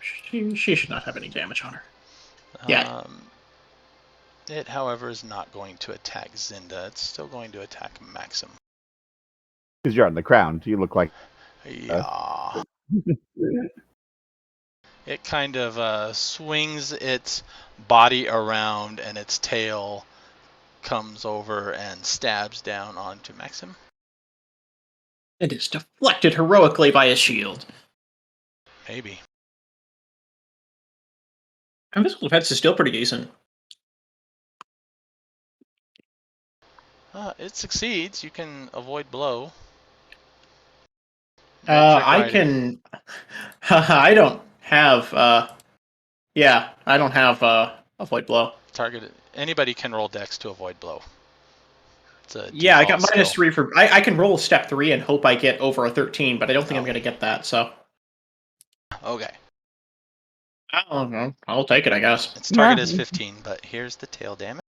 She should not have any damage on her. Yeah. It, however, is not going to attack Zinda. It's still going to attack Maxim. Because you're on the ground. You look like... Yeah. It kind of swings its body around and its tail comes over and stabs down onto Maxim. It is deflected heroically by a shield. Maybe. Invisible defense is still pretty decent. It succeeds. You can avoid blow. I can. I don't have. Yeah, I don't have avoid blow. Target. Anybody can roll dex to avoid blow. It's a Yeah, I got default minus skill. 3 for. I can roll step 3 and hope I get over a 13, but I don't think I'm Oh. going to get that. So Okay. I don't know. I'll take it, I guess. Its target Yeah. is 15, but here's the tail damage.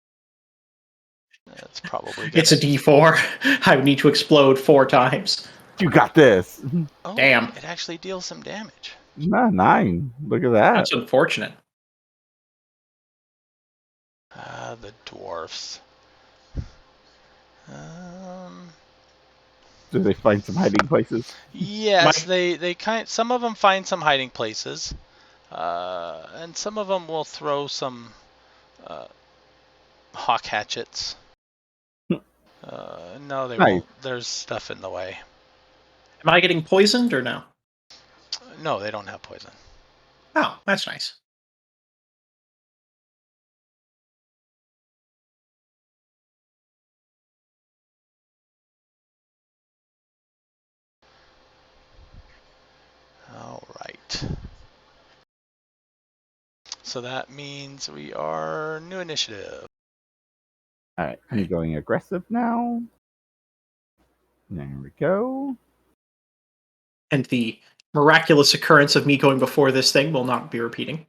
It's probably gonna... It's a D4. I would need to explode 4 times. You got this. Oh, Damn. it actually deals some damage. Nah, 9. Look at that. That's unfortunate. The dwarfs. Do they find some hiding places? Yes, they some of them find some hiding places, and some of them will throw some hawk hatchets. No, they Nice. won't. There's stuff in the way. Am I getting poisoned or no? No, they don't have poison. Oh, that's nice. All right. So that means we are new initiative. All right, I'm going aggressive now. There we go. And the miraculous occurrence of me going before this thing will not be repeating.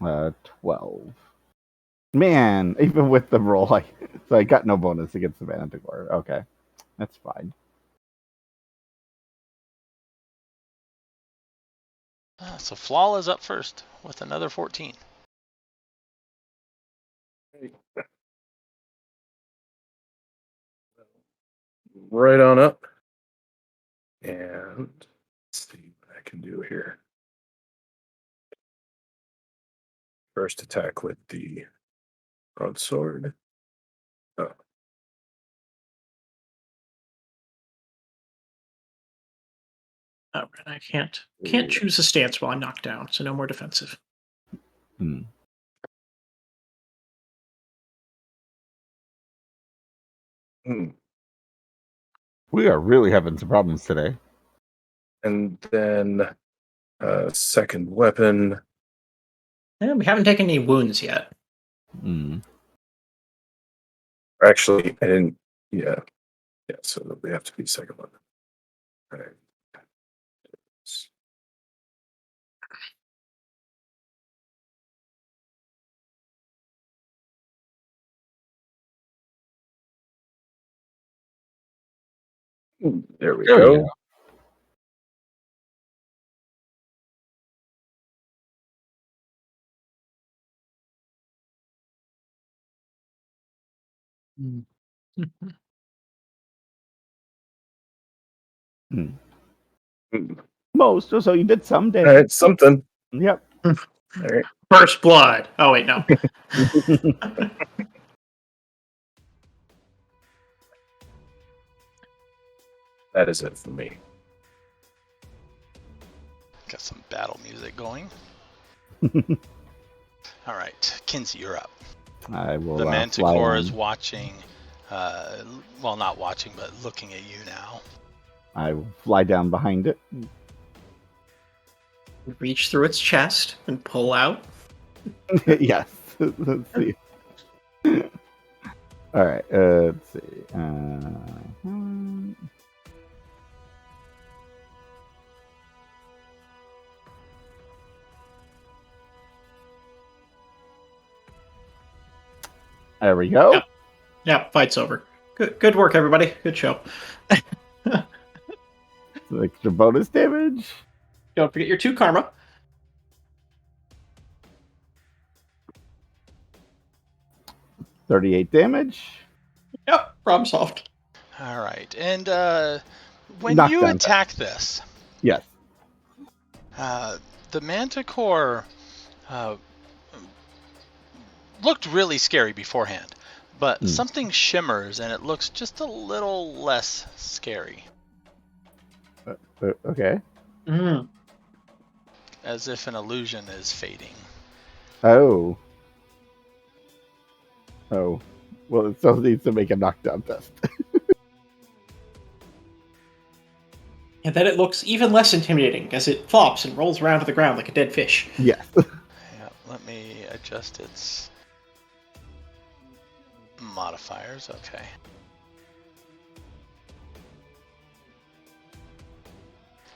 Uh, 12. Man, even with the roll, so I got no bonus against the Manticore. Okay, that's fine. So Flaw is up first with another 14. Right on up. And let's see what I can do here. First attack with the broadsword. Oh. Oh, and I can't choose a stance while I'm knocked down, so no more defensive. Hmm. We are really having some problems today. And then second weapon. And we haven't taken any wounds yet. Hmm. Actually, I didn't. Yeah. Yeah, so we have to be second weapon. All right. There we go. Hmm. Hmm. Most, so you did some All damage. right, something. Yep. All right. First blood. Oh wait, no. That is it for me. Got some battle music going. All right, Kinsey, you're up. I will. The fly Manticore on. is watching, well, not watching, but looking at you now. I will fly down behind it. Reach through its chest and pull out. Yes. Let's see. All right. Let's see. There we go. Yep. Yeah, fight's over. Good work, everybody. Good show. Some extra bonus damage. Don't forget your 2 karma. $38 damage. Yep, problem solved. All right, and when Knockdown you time. attack this, Yes. the Manticore looked really scary beforehand, but something shimmers and it looks just a little less scary. Okay. Mm. As if an illusion is fading. Oh. Oh. Well, it still needs to make a knockdown test. And then it looks even less intimidating as it flops and rolls around to the ground like a dead fish. Yes. Yeah, let me adjust its modifiers. Okay.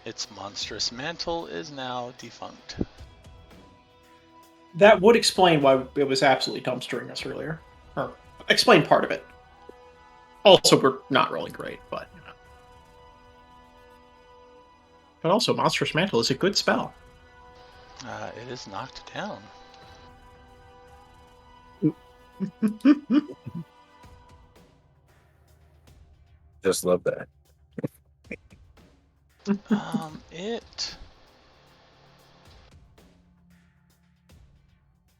Its monstrous mantle is now defunct. That would explain why it was absolutely dumpstering us earlier. Or explain part of it. Also, we're not rolling great, but... But also, Monstrous Mantle is a good spell. It is knocked down. Just love that. It...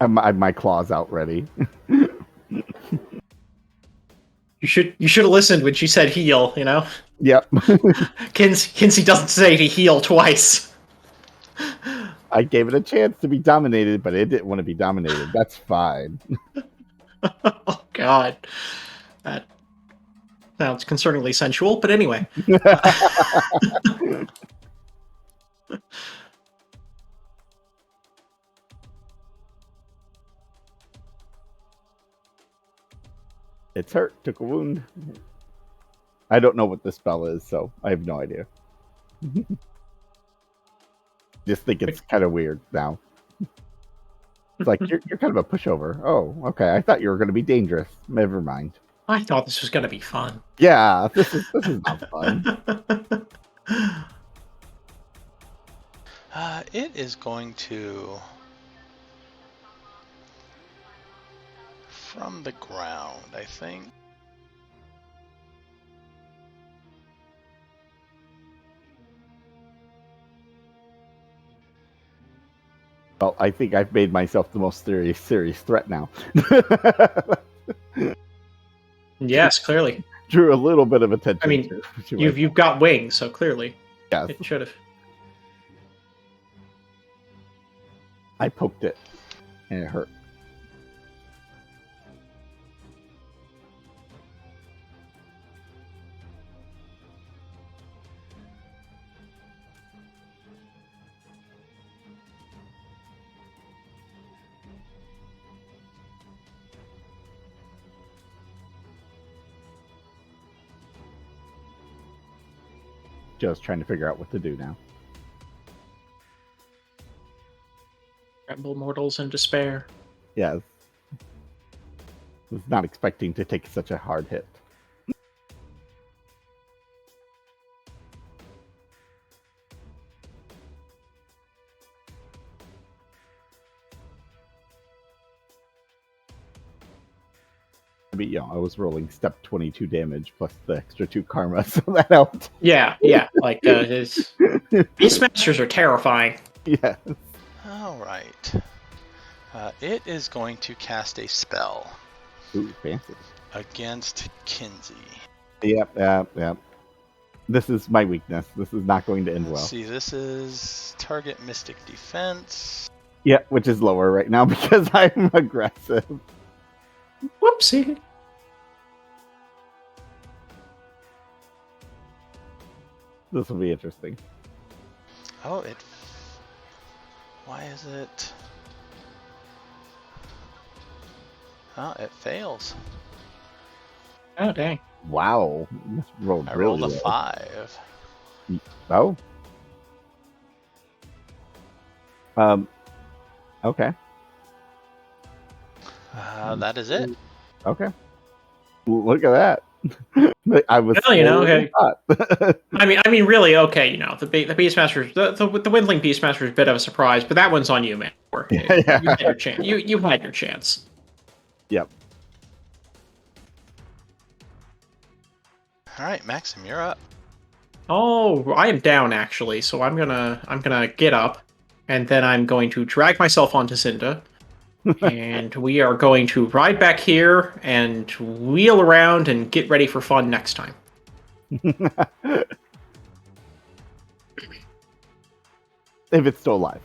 My claw's out ready. You should have listened when she said heal, you know? Yep. Kinsey doesn't say to heal twice. I gave it a chance to be dominated, but it didn't want to be dominated. That's fine. Oh, God. That sounds concerningly sensual, but anyway. It's hurt. Took a wound. I don't know what the spell is, so I have no idea. Just think it's kind of weird now. It's like, you're kind of a pushover. Oh, okay. I thought you were going to be dangerous. Never mind. I thought this was going to be fun. Yeah, this is not fun. It is going to... From the ground, I think. Well, I think I've made myself the most serious threat now. Yes, clearly. Drew a little bit of attention. I mean, you've got wings, so clearly yes. it should have. I poked it, and it hurt. Just trying to figure out what to do now. Tremble mortals in despair. Yes. Was not expecting to take such a hard hit. I was rolling step 22 damage plus the extra 2 karma, so that helped. Yeah. Like, Beastmasters are terrifying. Yeah. Alright. It is going to cast a spell. Ooh, fancy. Against Kinsey. Yep. This is my weakness. This is not going to end well. Let's see, this is target Mystic Defense. Yeah, which is lower right now because I'm aggressive. Whoopsie. This will be interesting. Oh, why is it... Oh, it fails. Oh, dang. Wow. This rolled I really rolled a well. 5. Oh. Okay. That is it. Okay. Look at that. I was. Well, you know, okay. Hot. I mean, really, okay. You know, the Beastmasters, the Windling Beastmaster is a bit of a surprise, but that one's on you, man. Yeah. You had your chance. You had your chance. Yep. All right, Maxim, you're up. Oh, I am down actually, so I'm gonna get up, and then I'm going to drag myself onto Cinda, and we are going to ride back here and wheel around and get ready for fun next time. If it's still alive.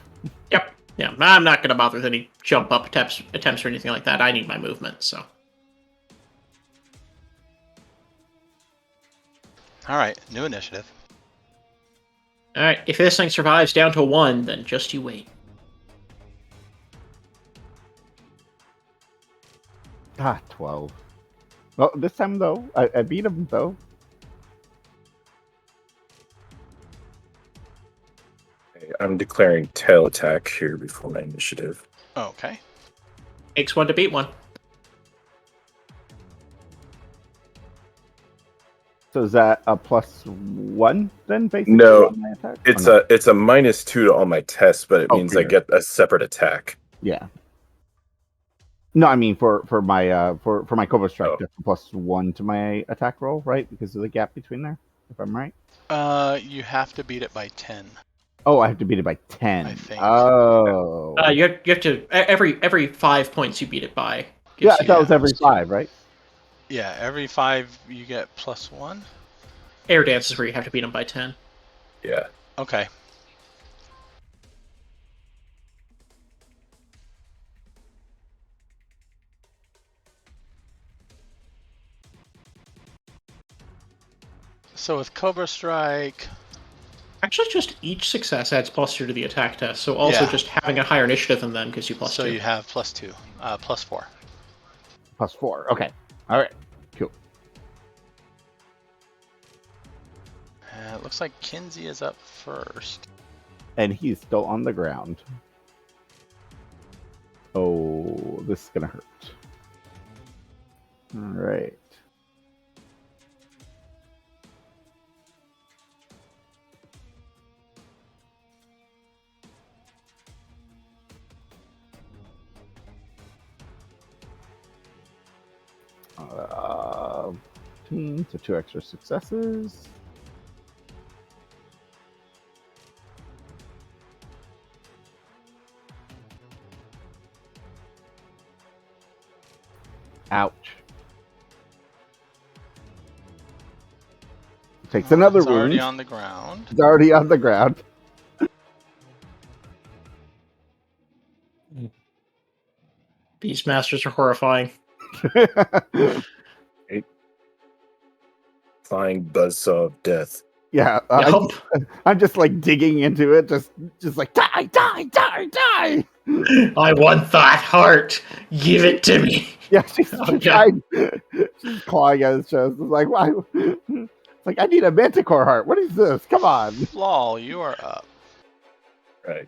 Yep. Yeah, I'm not gonna bother with any jump up attempts or anything like that. I need my movement, so. All right, new initiative. All right, if this thing survives down to 1, then just you wait. Ah, 12. Well, this time though, I beat him though. I'm declaring tail attack here before my initiative. Okay. Takes 1 to beat 1. So is that a +1 then, basically? No, on my attack? It's Or no? it's a -2 to all my tests, but it Oh, means I here. get a separate attack. Yeah. No, I mean for my Cobra Strike, Oh. that's a +1 to my attack roll, right? Because of the gap between there, if I'm right. You have to beat it by 10. Oh, I have to beat it by 10. I think. Oh. You have to every 5 points you beat it by. Yeah, gives I thought it was you every +2. 5, right? Yeah, every 5 you get +1. Air dance is where you have to beat them by 10. Yeah. Okay. So with Cobra Strike, Actually, just each success adds +2 to the attack test. So also Yeah. just having a higher initiative than them gives you +2. so you have +2, +4. +4. Okay. All right. Cool. It looks like Kinsey is up first. And he's still on the ground. Oh, this is gonna hurt. All right. Uh, so 2 extra successes. Ouch. Takes another It's already wound. on the ground. It's already on the ground. Beastmasters are horrifying. Flying buzzsaw of death. Yeah, Yup. I'm just like digging into it, just like die, die, die, die. I want that heart. Give it to me. Yeah, she's Okay. trying. She's clawing at his chest. It's like, why? It's like, I need a manticore heart. What is this? Come on. Lol, you are up. Right.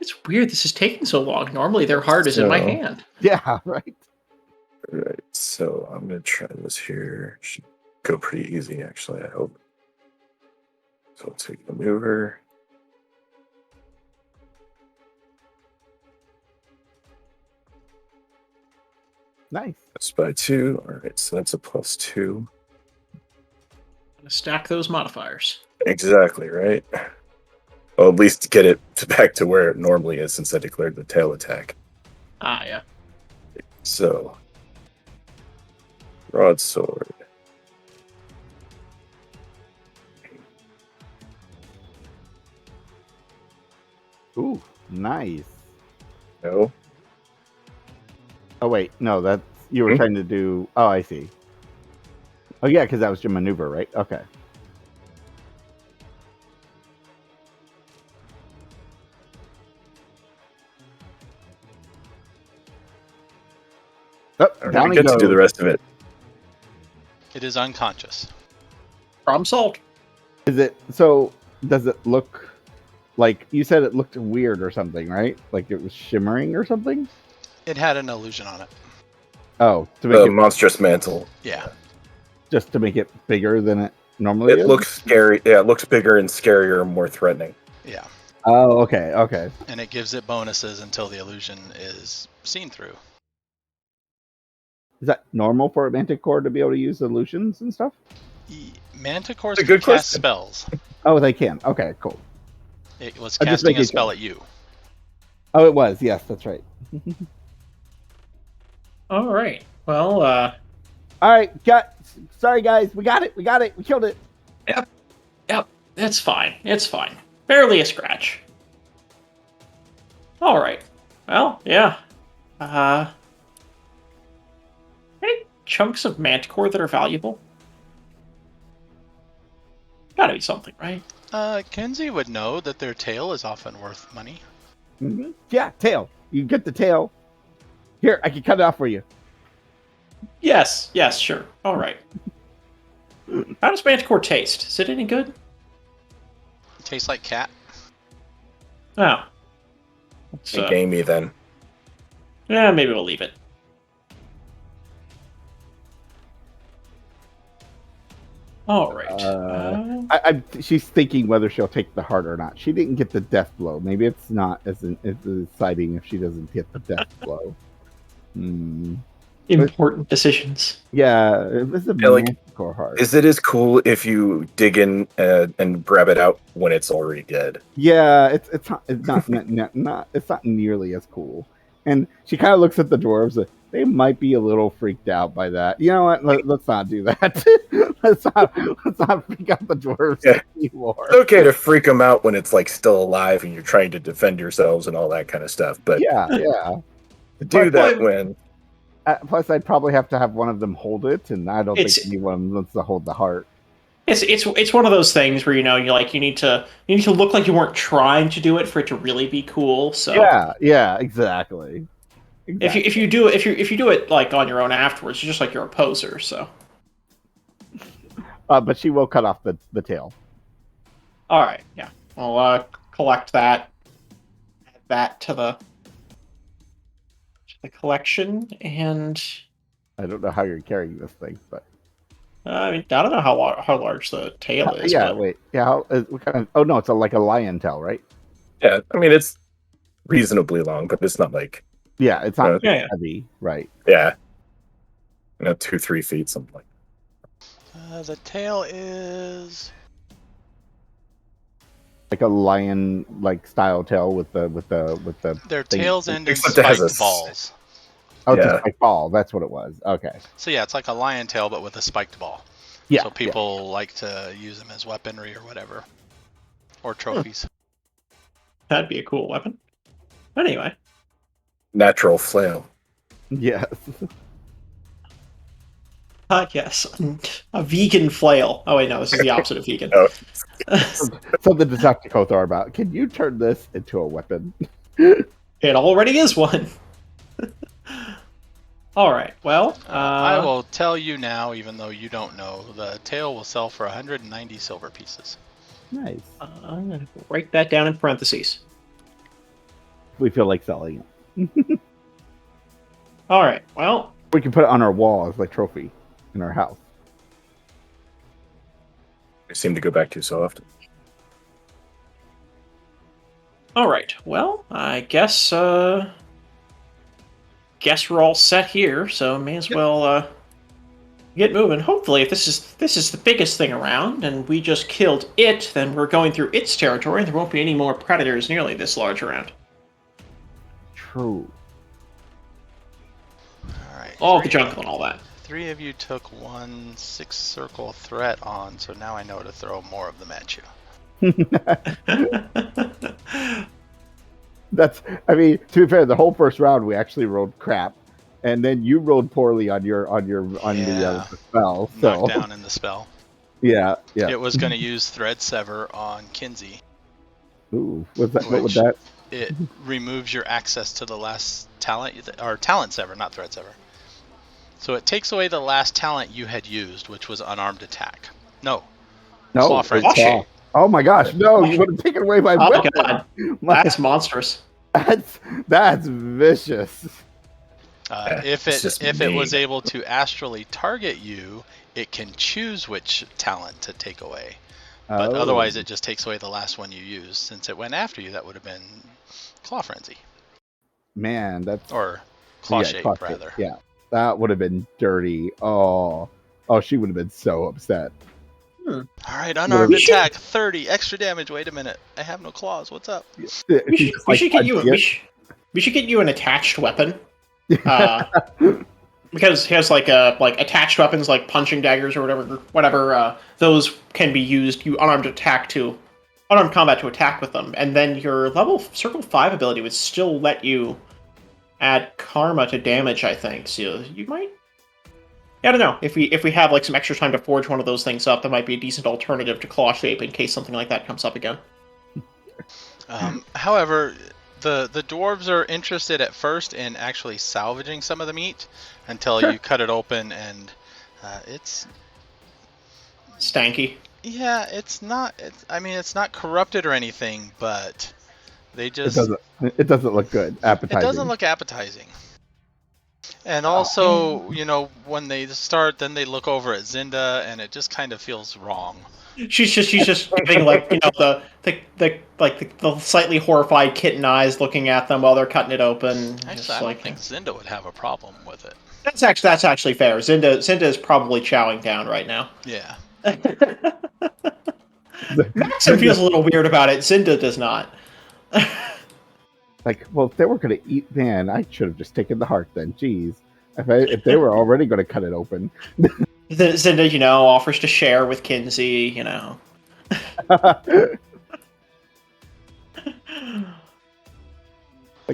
It's weird this is taking so long. Normally their heart is in my So- hand. Yeah, right. Right. So I'm gonna try this here. Should go pretty easy, actually, I hope. So let's take maneuver. Nice. That's by 2. All right, so that's a +2. Gonna stack those modifiers. Exactly, right? Well, at least get it back to where it normally is since I declared the tail attack. Ah, yeah. So, broadsword. Ooh, nice. No. Oh wait, no, that's you were Hmm? trying to do. Oh, I see. Oh yeah, because that was your maneuver, right? Okay. Oh, All right, down we he get to do goes. the rest of it. It is unconscious. Problem solved. Is it so? Does it look like you said? It looked weird or something, right? Like it was shimmering or something. It had an illusion on it. Oh, to make The it monstrous mantle. Yeah. just to make it bigger than it normally It is. looks scary. Yeah, it looks bigger and scarier and more threatening. Yeah. Oh, okay, okay. And it gives it bonuses until the illusion is seen through. Is that normal for a manticore to be able to use illusions and stuff? Manticores That's a can good cast question. spells. Oh, they can. Okay, cool. It was I'm just casting a making spell sure. at you. Oh, it was. Yes, that's right. All right. Well, All right, sorry guys, we got it. We got it. We killed it. yep. It's fine. It's fine. Barely a scratch. All right. Well, yeah. Any chunks of manticore that are valuable? Gotta be something, right? Kenzie would know that their tail is often worth money. Mm-hmm. Yeah, tail. You get the tail. Here, I can cut it off for you. Yes, sure. All right. How does Manticore taste? Is it any good? Tastes like cat. Oh. Be gamey then. Yeah, maybe we'll leave it. All right. She's thinking whether she'll take the heart or not. She didn't get the death blow. Maybe it's not as exciting if she doesn't get the death blow. Important decisions. Yeah, it was a Manticore heart. Is it as cool if you dig in and grab it out when it's already dead? Yeah, it's not nearly as cool. And she kind of looks at the dwarves. They might be a little freaked out by that. You know what? Let's not do that. let's not freak out the dwarves anymore. It's okay to freak them out when it's like still alive and you're trying to defend yourselves and all that kind of stuff. But yeah. Do that when. Plus, I'd probably have to have one of them hold it, and I don't think anyone wants to hold the heart. It's one of those things where you need to look like you weren't trying to do it for it to really be cool. So yeah, exactly. If you do it like on your own afterwards, you're just like you're a poser. So. But she will cut off the tail. All right, yeah. I'll collect that. Add that to the collection, and I don't know how you're carrying this thing, but I mean, I don't know how large the tail is. Yeah, but... wait. Yeah, what kind of? Oh no, it's like a lion tail, right? Yeah, I mean it's reasonably long, but it's not like. Yeah, it's not heavy, right? Yeah, 2-3 feet, something like. The tail is like a lion style tail with the. Their thing. tails end in Except it has spiked balls. Oh, it's a spiked ball. That's what it was. Okay. So yeah, it's like a lion tail, but with a spiked ball. Yeah. So people like to use them as weaponry or whatever, or trophies. That'd be a cool weapon. Anyway. Natural flail. Yes. Yes. A vegan flail. Oh wait, no, this is the opposite of vegan. Oh. So the Decepticons are about. Can you turn this into a weapon? It already is one. All right. Well, I will tell you now, even though you don't know, the tail will sell for 190 silver pieces. Nice. I'm gonna write that down in parentheses. We feel like selling it. All right. Well, we can put it on our wall as trophy in our house. I seem to go back to so often. All right. Well, I guess we're all set here, so may as well get moving. Hopefully, if this is the biggest thing around, and we just killed it, then we're going through its territory, and there won't be any more predators nearly this large around. True. All right. All of the jungle and all that. 3 of you took 1 6-circle threat on, so now I know to throw more of them at you. I mean, to be fair, the whole first round we actually rolled crap, and then you rolled poorly on the spell. So knocked down in the spell. Yeah. It was going to use Thread Sever on Kinsey. Ooh, what was that? It removes your access to the last talent, or Talent Sever, not Thread Sever. So it takes away the last talent you had used, which was Unarmed Attack. No. Claw Frenzy. Oh my gosh! No, you would have taken away my weapon. God. That's monstrous. That's vicious. If it was able to astrally target you, it can choose which talent to take away. But otherwise, it just takes away the last one you used. Since it went after you, that would have been Claw Frenzy. Man, that's or Claw Shape rather. Yeah, that would have been dirty. Oh, she would have been so upset. All right, unarmed attack, 30 extra damage. Wait a minute, I have no claws. What's up? We should get you an attached weapon. Because he has like attached weapons like punching daggers or whatever. Those can be used. You unarmed combat to attack with them, and then your level Circle 5 ability would still let you add karma to damage. I think so. You might. Yeah, I don't know. If we have like some extra time to forge one of those things up, that might be a decent alternative to claw shape in case something like that comes up again. However, the dwarves are interested at first in actually salvaging some of the meat until Sure. you cut it open, and it's Stanky. yeah, it's not. I mean, it's not corrupted or anything, but they It just doesn't look good. Appetizing. it doesn't look appetizing. And also, when they start, then they look over at Zinda, and it just kind of feels wrong. She's just giving like the slightly horrified kitten eyes, looking at them while they're cutting it open. Actually, I don't think Zinda would have a problem with it. That's actually fair. Zinda is probably chowing down right now. Yeah. Maxim feels a little weird about it. Zinda does not. Like, well, if they were going to eat, man, I should have just taken the heart then. Jeez. If they were already going to cut it open. Zinda, offers to share with Kinsey, Like,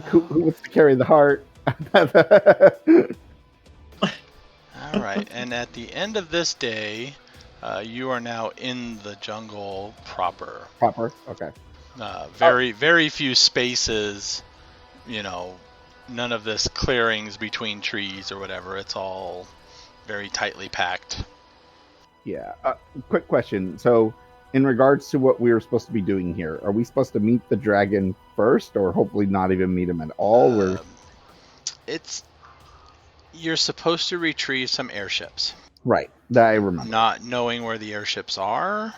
who wants to carry the heart? All right, and at the end of this day, you are now in the jungle proper. Proper? Okay. Very few spaces, none of this clearings between trees or whatever. It's all very tightly packed. Yeah. Quick question. So, in regards to what we were supposed to be doing here, are we supposed to meet the dragon first, or hopefully not even meet him at all? You're supposed to retrieve some airships. Right. That I remember. Not knowing where the airships are.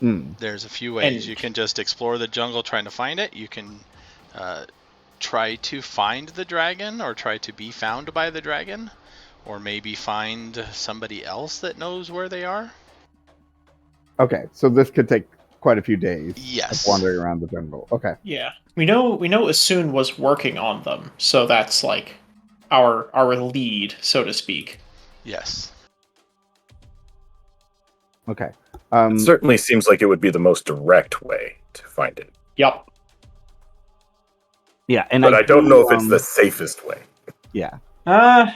There's a few ways. You can just explore the jungle trying to find it. You can try to find the dragon, or try to be found by the dragon, or maybe find somebody else that knows where they are. Okay, so this could take quite a few days. Yes. Of wandering around the jungle. Okay. Yeah, we know Usun was working on them, so that's like our lead, so to speak. Yes. Okay. It certainly seems like it would be the most direct way to find it. Yep. Yeah, and but I don't know if it's the safest way. Yeah. It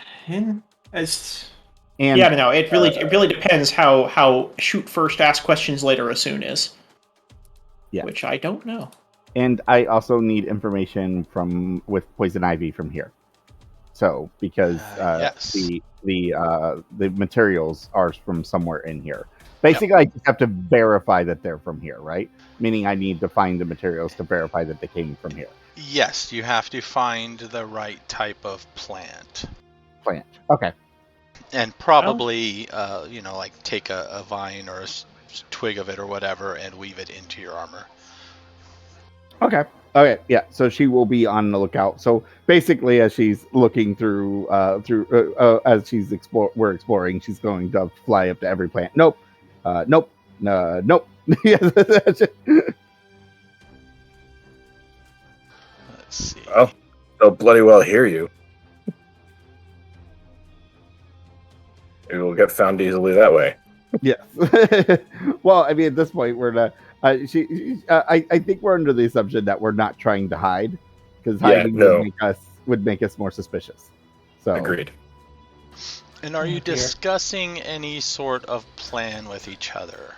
really depends how shoot first, ask questions later Usun is. Yeah. Which I don't know. And I also need information with poison ivy from here. So because yes. the materials are from somewhere in here. Basically, I just have to verify that they're from here, right? Meaning I need to find the materials to verify that they came from here. Yes, you have to find the right type of plant. Okay. And probably, like take a vine or a twig of it or whatever and weave it into your armor. Okay. Yeah. So she will be on the lookout. So basically, as she's looking through, as we're exploring, she's going to fly up to every plant. Nope. Nope. Nope. Let's see. Well, they'll bloody well hear you. Maybe we'll get found easily that way. Yes. Well, I mean, at this point, we're not. I think we're under the assumption that we're not trying to hide, because hiding would make us more suspicious. So agreed. And are you discussing any sort of plan with each other?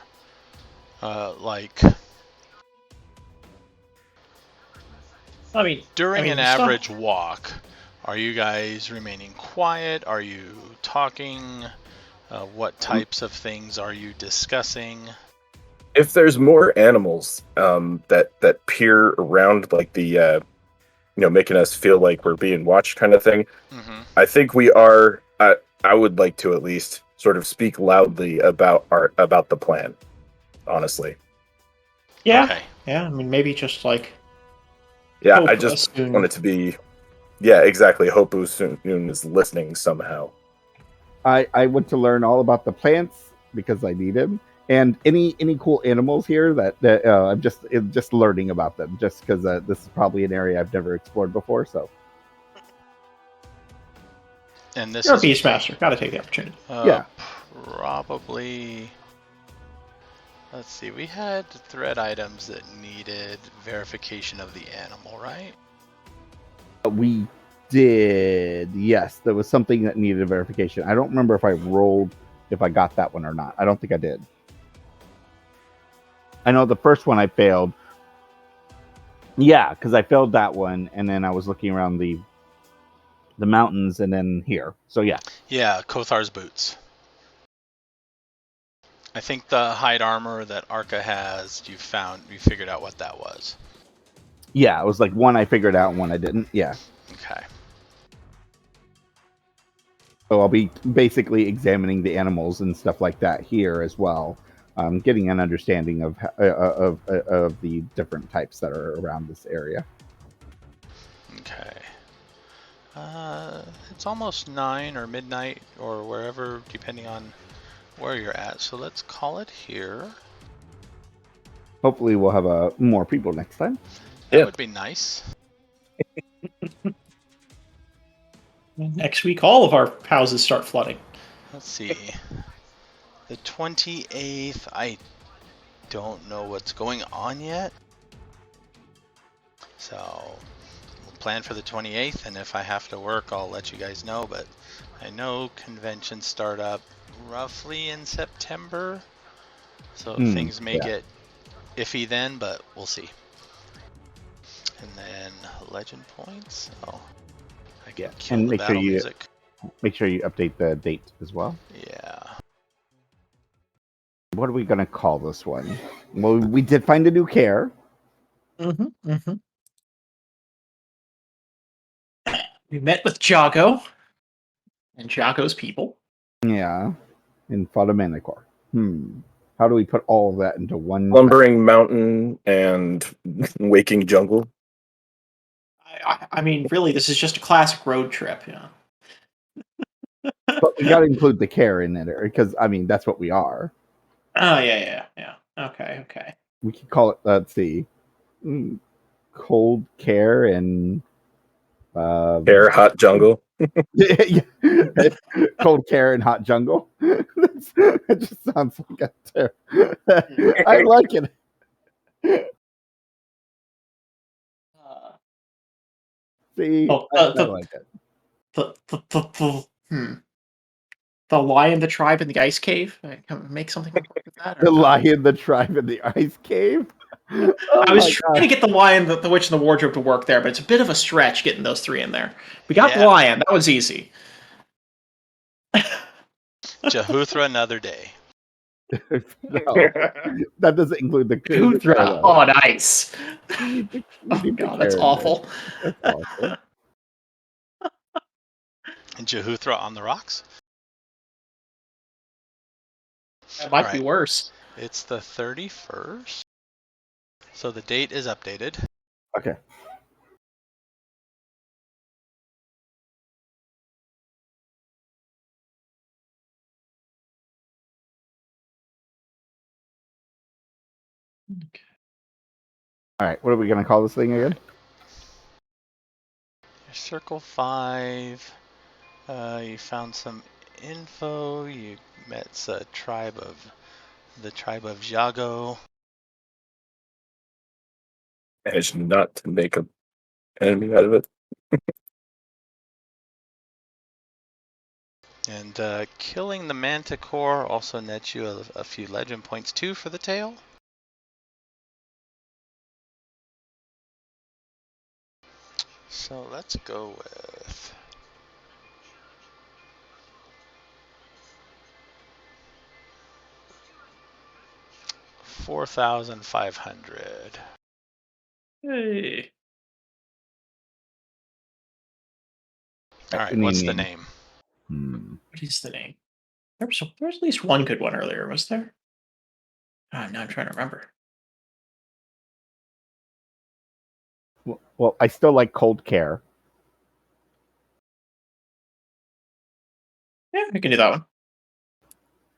During an average walk, are you guys remaining quiet? Are you talking? What types of things are you discussing? If there's more animals that peer around, like the making us feel like we're being watched kind of thing, I think we are. I would like to at least sort of speak loudly about the plan. Honestly. Yeah. Okay. Yeah. I mean, maybe just like. Yeah, I just want it to be. Yeah, exactly. Hope Usun is listening somehow. I want to learn all about the plants because I need him, and any cool animals here that I'm just learning about them, just because this is probably an area I've never explored before. So. And this You're is a Beastmaster. Got to take the opportunity. Yeah. Probably. Let's see. We had thread items that needed verification of the animal, right? did. Yes, there was something that needed a verification. I don't remember if I rolled if I got that one or not. I don't think I did. I know the first one I failed. Yeah, because I failed that one, and then I was looking around the mountains, and then here. So yeah. Yeah, Kothar's boots. I think the hide armor that Arca has, you figured out what that was. Yeah, it was like one I figured out, one I didn't. Yeah. Okay. So I'll be basically examining the animals and stuff like that here as well, getting an understanding of the different types that are around this area. Okay. It's almost 9 or midnight or wherever, depending on where you're at. So let's call it here. Hopefully, we'll have more people next time. That would be nice. Next week, all of our houses start flooding. Let's see. The 28th, I don't know what's going on yet. So we'll plan for the 28th, and if I have to work, I'll let you guys know. But I know conventions start up roughly in September. So things may get iffy then, but we'll see. And then legend points. Oh, I can kill and the battle music. Make sure you update the date as well. Yeah. What are we going to call this one? Well, we did find a new care. We met with Jago and Jago's people. Yeah, and fought a Manticore. How do we put all of that into one? Lumbering mountain and waking jungle. I mean, really, this is just a classic road trip, you know. But we got to include the care in it, because I mean that's what we are. Oh yeah. Okay. We could call it. Let's see, cold care and Care hot jungle. Cold care and hot jungle. It just sounds like a term. I like it. See, I like it. The lion, the tribe, in the ice cave. Make something with that. The lion, the tribe, in the ice cave. I was trying to get the lion, the witch, and the wardrobe to work there, but it's a bit of a stretch getting those three in there. We got the lion. That was easy. Jehuthra another day. No, that doesn't include the Jehuthra. Oh, nice. Oh god, that's awful. That's awful. And Jehuthra on the rocks? That might be worse. It's the 31st. So the date is updated. Okay. All right, what are we going to call this thing again? Circle 5. You found some info. You met the tribe of Jago. Managed not to make an enemy out of it. And killing the Manticore also nets you a few legend points too for the tale. So let's go with 4,500. Hey. All right, what's the name? What is the name? There was at least one good one earlier, was there? Oh, now I'm trying to remember. Well, I still like cold care. Yeah, we can do that one.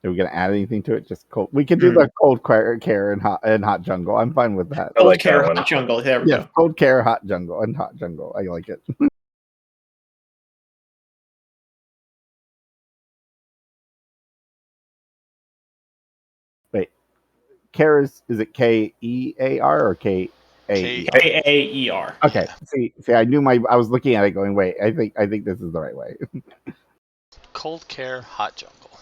Are we going to add anything to it? Just cold. We can do the cold care and hot jungle. I'm fine with that. Cold care, hot jungle. There we go. Cold care, hot jungle, and hot jungle. I like it. Wait, care is it Kear or K? A. K-A-E-R. Okay. Yeah. See, I knew I was looking at it going, wait, I think this is the right way. Cold Care Hot Jungle.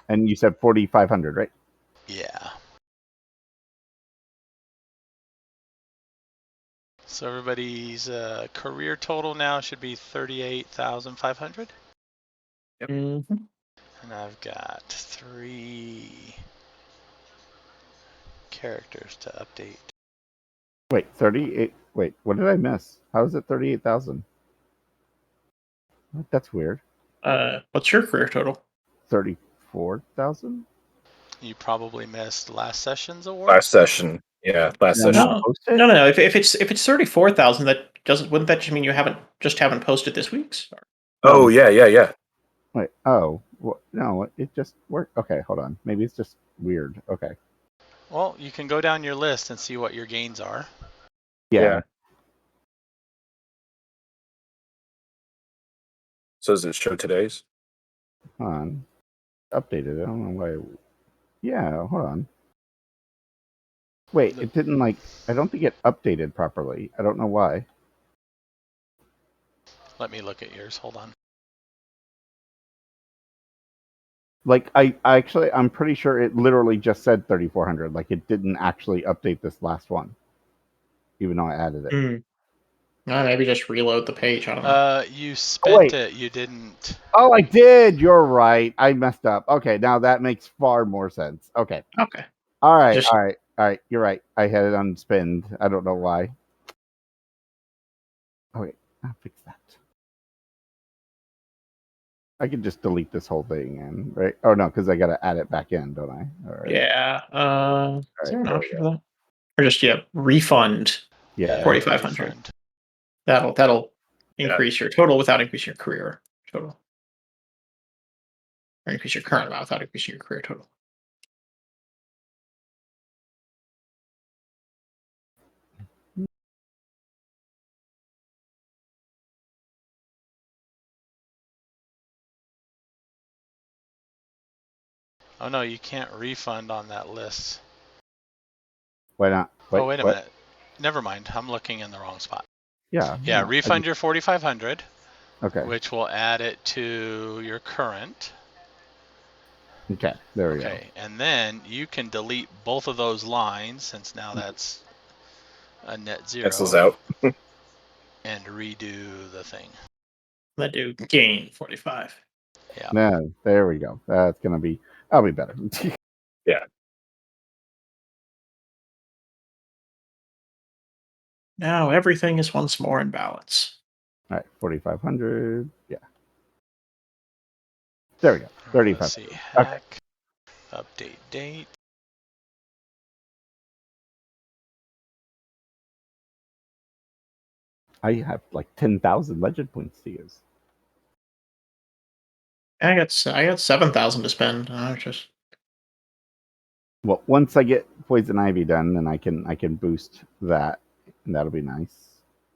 And you said 4,500, right? Yeah. So everybody's career total now should be 38,500. Yep. Mm-hmm. And I've got 3 characters to update. Wait, 38. Wait, what did I miss? How is it 38,000? That's weird. What's your career total? 34,000? You probably missed last session's award. Last session. Yeah, last No, session. not posted? No. If it's 34,000, wouldn't that just mean you haven't posted this week's? Oh, yeah. Wait, no, it just worked. Okay, hold on. Maybe it's just weird. Okay. Well, you can go down your list and see what your gains are. Yeah. So does it show today's? Hold on. Updated. I don't know why. Yeah, hold on. Wait, it didn't I don't think it updated properly. I don't know why. Let me look at yours. Hold on. I'm pretty sure it literally just said 3,400. It didn't actually update this last one, even though I added it. Maybe just reload the page. I don't know. You spent it. You didn't. Oh, I did. You're right. I messed up. Okay, now that makes far more sense. Okay. Okay. All right. You're right. I had it on spend. I don't know why. Oh wait, I'll fix that. I can just delete this whole thing, right? Oh no, because I got to add it back in, don't I? All right. Yeah. Is there an option for that? Or just refund? Yeah. 4,500. That'll increase your total without increasing your career total, or increase your current amount without increasing your career total. Oh no, you can't refund on that list. Why not? Wait a minute. Never mind. I'm looking in the wrong spot. Yeah. Yeah, refund your 4,500. Okay. Which will add it to your current. Okay, there we go. Okay, and then you can delete both of those lines since now that's a net 0. Cancels out. And redo the thing. Let do gain 45. Yeah. No, there we go. That'll be better. Yeah. Now everything is once more in balance. All right, 4,500. Yeah. There we go. 3,500. Let's see. Hack. Okay. Update date. I have 10,000 legend points to use. I got 7,000 to spend. Well, once I get Poison Ivy done, then I can boost that, and that'll be nice.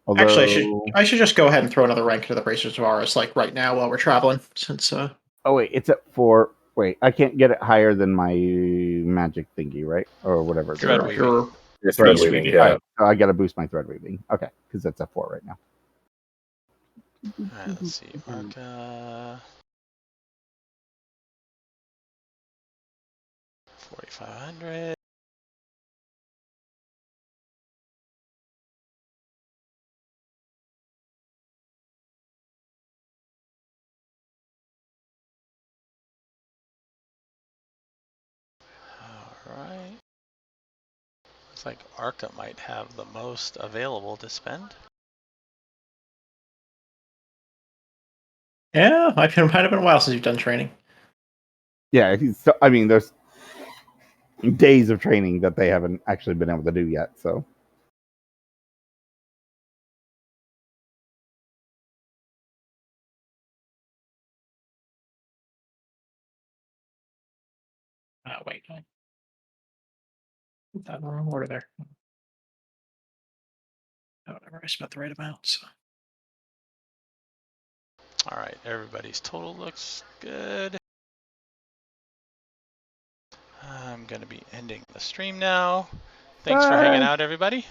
Although, actually, I should just go ahead and throw another rank into the Bracers of Aris right now while we're traveling. Since oh wait, it's at 4. Wait, I can't get it higher than my magic thingy, right? Or whatever. Thread weaving. Your thread weaving, yeah. Right, so I got to boost my thread weaving. Okay, because that's at 4 right now. Alright, let's see. Marka. 4,500. Alright. Looks like Arca might have the most available to spend. yeah, might have been a while since you've done training. Yeah, I mean, there's days of training that they haven't actually been able to do yet. So. Wait. Put that in the wrong order there. Whatever, I spent the right amount. So. All right, everybody's total looks good. I'm going to be ending the stream now. Thanks for hanging out, everybody.